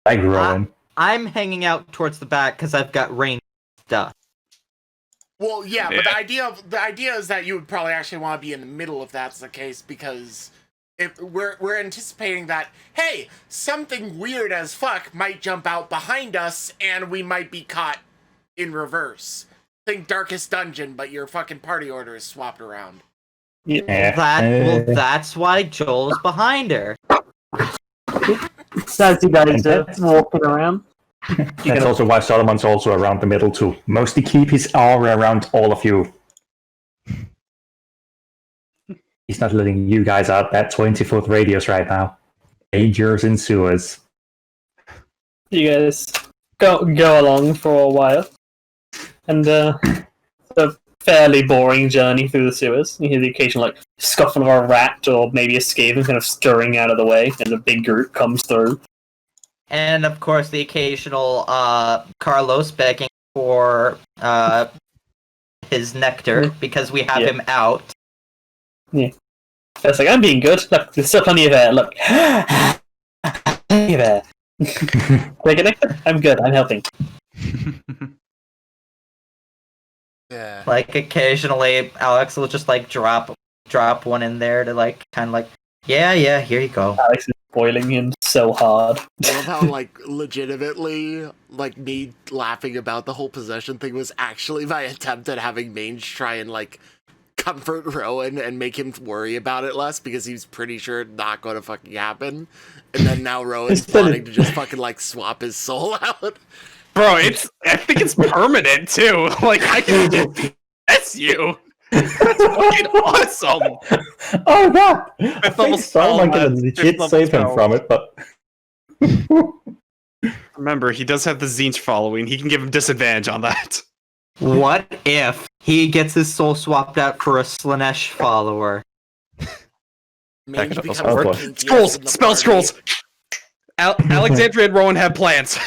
Like Rowan. I'm hanging out towards the back because I've got ranged stuff. Well, yeah, but the idea is that you would probably actually want to be in the middle if that's the case, because if we're anticipating that, hey, something weird as fuck might jump out behind us and we might be caught in reverse. Think Darkest Dungeon, but your fucking party order is swapped around. Yeah. That's why Joel's behind her. So as you guys are walking around. That's also why Solomon's also around the middle to mostly keep his aura around all of you. He's not letting you guys out that 20-foot radius right now. Dangers in sewers. You guys go along for a while. And it's a fairly boring journey through the sewers. You hear the occasional scuffle of a rat or maybe a skaven kind of scurrying out of the way as a big group comes through. And of course the occasional Carlos begging for his nectar because we have him out. Yeah. It's I'm being good. Look, there's still plenty of air. Look. Plenty of air. Take a nectar? I'm good. I'm helping. Yeah. Occasionally Alex will just drop one in there to yeah, here you go. Alex is boiling him so hard. I love how legitimately me laughing about the whole possession thing was actually my attempt at having Mange try and comfort Rowan and make him worry about it less, because he's pretty sure it's not going to fucking happen. And then now Rowan's plotting to just fucking swap his soul out. Bro, I think it's permanent too. I can just possess you. That's fucking awesome. Oh god! I Fifth level think Solomon can legit save him from it, but remember, he does have the Zinch following. He can give him disadvantage on that. What if he gets his soul swapped out for a Slanesh follower? Mange That could becomes also the work. kinkiest Scrolls! in the Spell party. scrolls! Alexandria and Rowan have plans.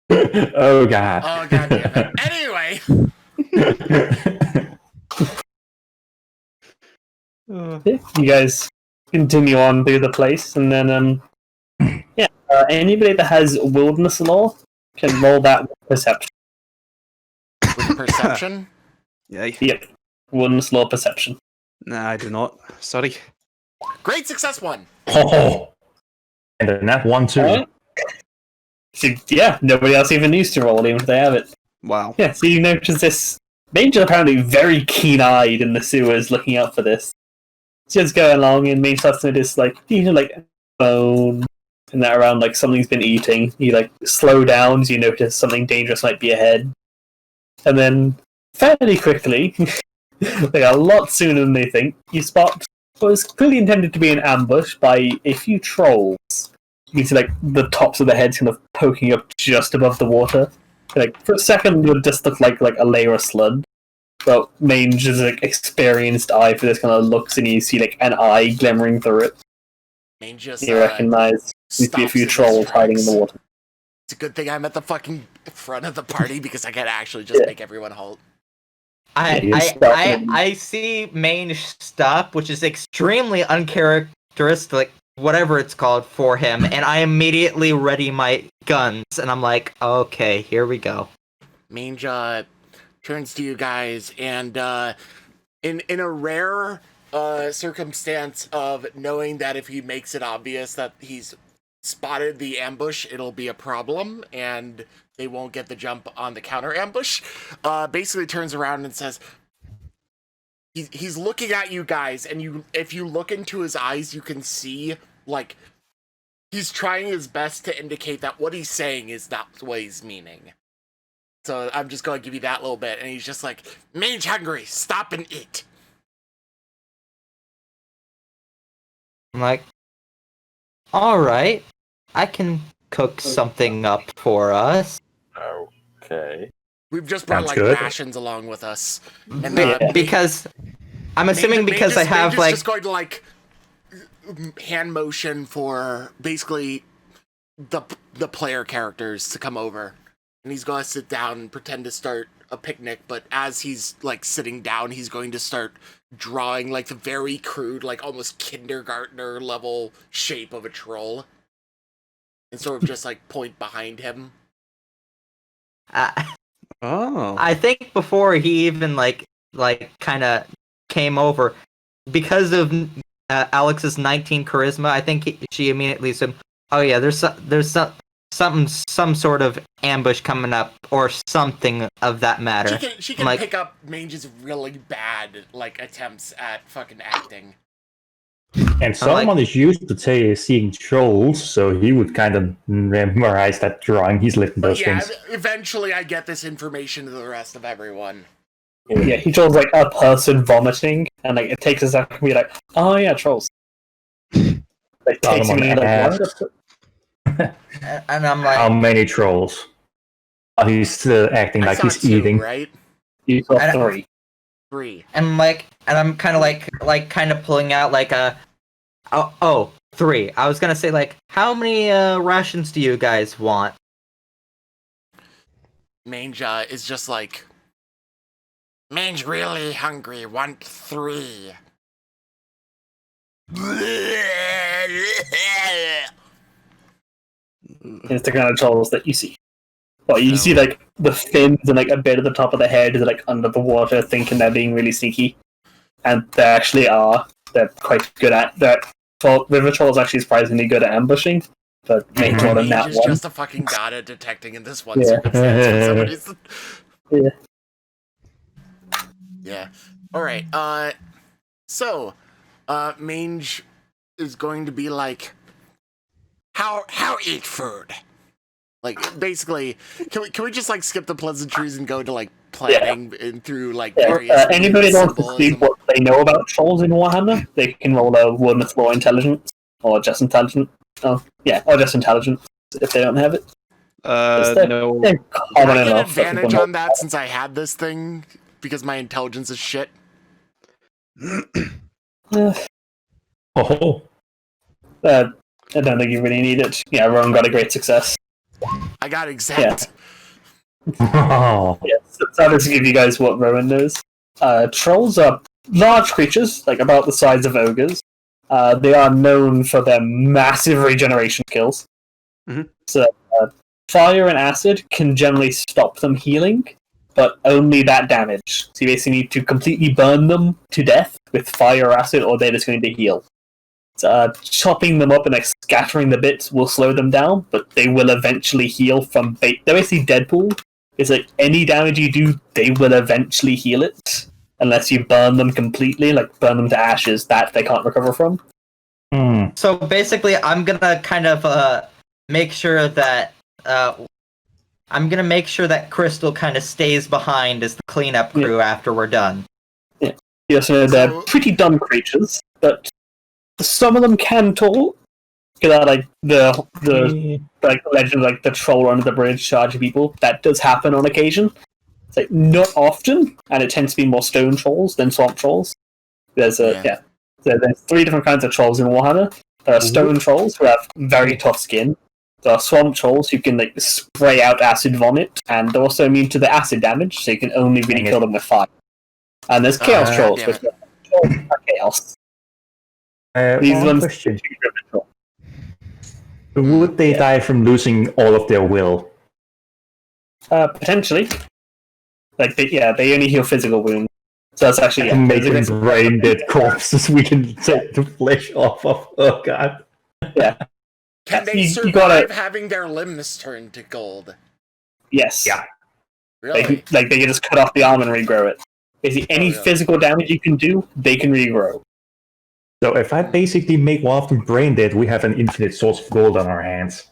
oh god. Oh god damn it. Anyway. You guys continue on through the place, and then anybody that has wilderness law can roll that with perception. With perception? Yeah. Yep, wilderness law perception. Nah, I do not. Sorry. Great success one. Oh. And then that one too. Alright. So, yeah, nobody else even needs to roll, even if they have it. Wow. Yeah, so you notice this Mange apparently very keen-eyed in the sewers, looking out for this. So just going along, and Mange starts to notice bone and that around something's been eating. You slow down as you notice something dangerous might be ahead, and then fairly quickly like a lot sooner than they think. You spot what was clearly intended to be an ambush by a few trolls. You can see like the tops of the heads kind of poking up just above the water. Like for a second, it would just look like a layer of sludge. But Mange's like experienced eye for this kind of looks, and you see like an eye glimmering through it. Mange just You recognize these be a few trolls hiding in the water. It's a good thing I'm at the fucking front of the party because I can actually just make everyone halt. I see Mange stop, which is extremely uncharacteristic, whatever it's called, for him, and I immediately ready my guns, and I'm like, okay, here we go. Mange turns to you guys, and in a rare circumstance of knowing that if he makes it obvious that he's spotted the ambush, it'll be a problem, and they won't get the jump on the counter ambush, basically turns around and says, he's looking at you guys, and if you look into his eyes, you can see, like, he's trying his best to indicate that what he's saying is not what he's meaning. So I'm just going to give you that little bit, and he's just like, Mange hungry, stop and eat. I'm like, alright, I can cook something up for us. Okay. We've just brought, Sounds like, good. rations along with us. And, Because, I'm assuming because I have, Mange is like... just going to, like, hand motion for, basically, the player characters to come over. And he's going to sit down and pretend to start a picnic, but as he's, like, sitting down, he's going to start drawing, like, the very crude, like, almost kindergartner level shape of a troll. And sort of just, like, point behind him. Oh. I think before he even like kind of came over, because of Alex's 19 charisma, I think she immediately said, "Oh yeah, there's some sort of ambush coming up or something of that matter." She can like, pick up Mange's really bad, like, attempts at fucking acting. And someone is used to seeing trolls, so he would kind of memorize that drawing. He's lived in But those yeah, things. eventually I get this information to the rest of everyone. Yeah, he draws like a person vomiting, and like it takes a second to be like, oh yeah, trolls. Like takes me like what? and I'm like, How many trolls? Oh, he's acting I like saw he's 2, eating. right? You saw And- 3. 3. and I'm kind of like kind of pulling out like a 3. I was gonna say like, how many rations do you guys want? Mange is just like, Mange really hungry, want 3. It's the kind of trolls that you see. Well, you see like the fins and like a bit of the top of the head is like under the water, thinking they're being really sneaky, and they actually are. They're quite good at that. River trolls actually surprisingly good at ambushing, but Mange more than that Mange is one. just a fucking god at detecting in this one Yeah. circumstance. Somebody's... Yeah. Yeah. Alright, so, Mange is going to be like, how eat food? Like, basically, can we just, like, skip the pleasantries and go to, like, planning and through, like, various... Anybody that wants to see symbolism? what they know about trolls in Warhammer, they can roll a 1 floor intelligence, or just intelligence. Oh, yeah, or just intelligence, if they don't have it. No. They're Do I common get enough. advantage on that since I had this thing? Because my intelligence is shit? Oh, I don't think you really need it. Yeah, Rowan got a great success. I got exempt. oh. Yeah, so to give you guys what Rowan knows. Trolls are large creatures, like about the size of ogres. They are known for their massive regeneration skills. Mhm. So, fire and acid can generally stop them healing, but only that damage. So you basically need to completely burn them to death with fire or acid, or they're just going to heal. So, chopping them up and like scattering the bits will slow them down, but they will eventually heal from... They're basically Deadpool. It's like any damage you do, they will eventually heal it. Unless you burn them completely, like burn them to ashes, that they can't recover from. So basically, I'm gonna kind of make sure that Crystal kind of stays behind as the cleanup crew after we're done. Yeah. Yes, they're So- pretty dumb creatures, but some of them can talk. Like the legend, like the troll under the bridge charging people. That does happen on occasion. It's like not often, and it tends to be more stone trolls than swamp trolls. There's there's 3 different kinds of trolls in Warhammer. There are stone trolls who have very tough skin. There are swamp trolls who can like spray out acid vomit, and they're also immune to the acid damage, so you can only really kill them with fire. And there's chaos trolls, damn which are chaos. These one ones. question. Would they die from losing all of their will? Potentially. Like, they only heal physical wounds. So that's actually Make them brain dead corpses we can take the flesh off of. Oh god. Yeah. Can they You survive gotta- having their limbs turned to gold? Yes. Yeah. Really? They can just cut off the arm and regrow it. Basically, any yeah. physical damage you can do, they can regrow. So if I basically make one of them brain dead, we have an infinite source of gold on our hands.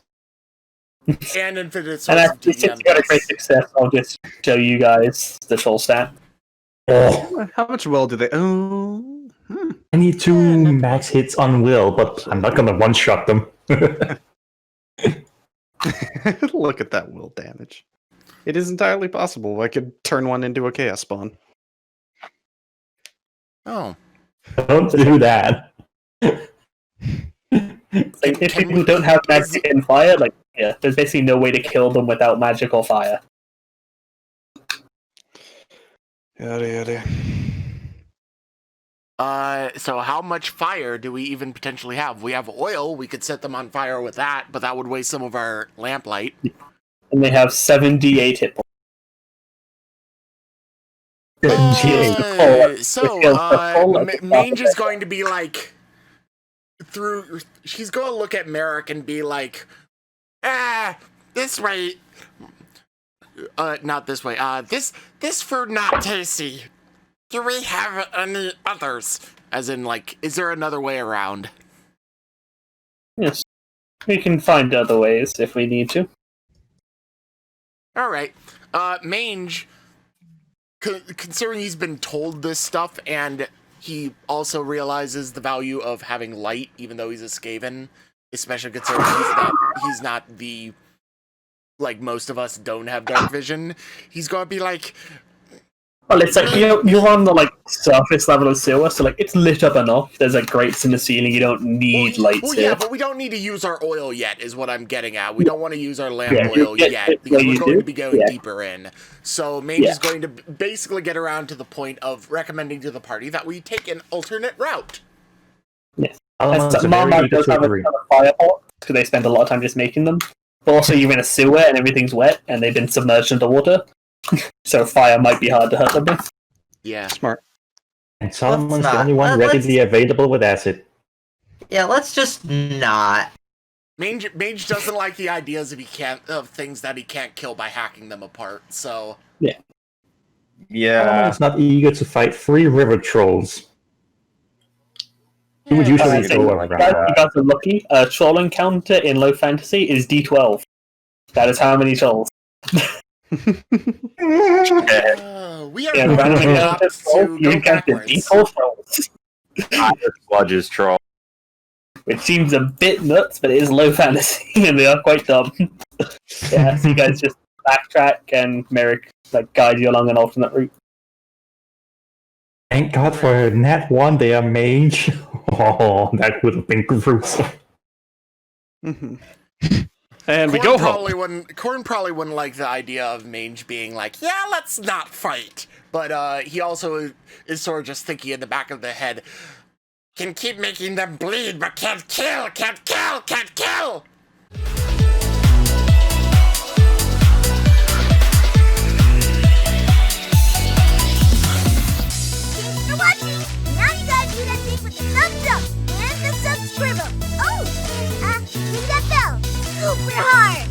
And infinite And source of actually, since you got a great success, I'll just show you guys the troll stat. Oh, How much will do they? Oh, I need 2 max hits on will, but I'm not gonna one-shot them. look at that will damage. It is entirely possible. I could turn one into a chaos spawn. Oh. Don't do that. Like, if Can people we- don't have magic and fire, like, there's basically no way to kill them without magic or fire. Yada yada. So how much fire do we even potentially have? We have oil. We could set them on fire with that, but that would waste some of our lamplight. And they have 7d8 hit points. Mange is going to be like, she's going to look at Merrik and be like, this way, not this way, this food not tasty. Do we have any others? As in, like, is there another way around? Yes. We can find other ways if we need to. Alright, Mange, considering he's been told this stuff, and he also realizes the value of having light, even though he's a Skaven, especially considering he's not the, like, most of us don't have dark vision, he's gonna be like, Well, it's like, you're on the, like, surface level of sewer, so, like, it's lit up enough. There's, like, grates in the ceiling. You don't need lights well, here. yeah, but we don't need to use our oil yet, is what I'm getting at. We don't want to use our lamp Yeah, oil yet, because we're going to be going Yeah. deeper in. So Mange is going to basically get around to the point of recommending to the party that we take an alternate route. Yes. Alamon's a Mama very does have a disagree. ton of fire pots, because they spend a lot of time just making them. But also, you're in a sewer, and everything's wet, and they've been submerged under water. So fire might be hard to hurt them with. Yeah. Smart. And Solomon's the not. only one Let's- readily available with acid. Yeah, let's just not. Mange doesn't like the ideas of things that he can't kill by hacking them apart, so... Yeah. Solomon's not eager to fight 3 river trolls. He would usually Alright, so go you around guys that. are lucky. A troll encounter in low fantasy is D12. That is how many trolls. We are Yeah, going randomly to encounter to trolls, you go encounter backwards. D12 trolls. Sludge's troll. Which seems a bit nuts, but it is low fantasy, and they are quite dumb. Yeah, so you guys just backtrack, and Merrik guide you along an alternate route. Thank God for Nat 1 there, Mage. Oh, that would have been gruesome. Mhm. And we go home. Corn probably wouldn't like the idea of Mange being like, yeah, let's not fight. But he also is sort of just thinking in the back of the head, can keep making them bleed, but can't kill, can't kill, can't kill! Thanks for watching. Now you gotta do that thing with the thumbs up and the subscribe. Oh, and ring that bell. Super hard.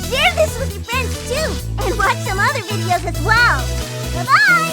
Share this with your friends too, and watch some other videos as well. Bye bye.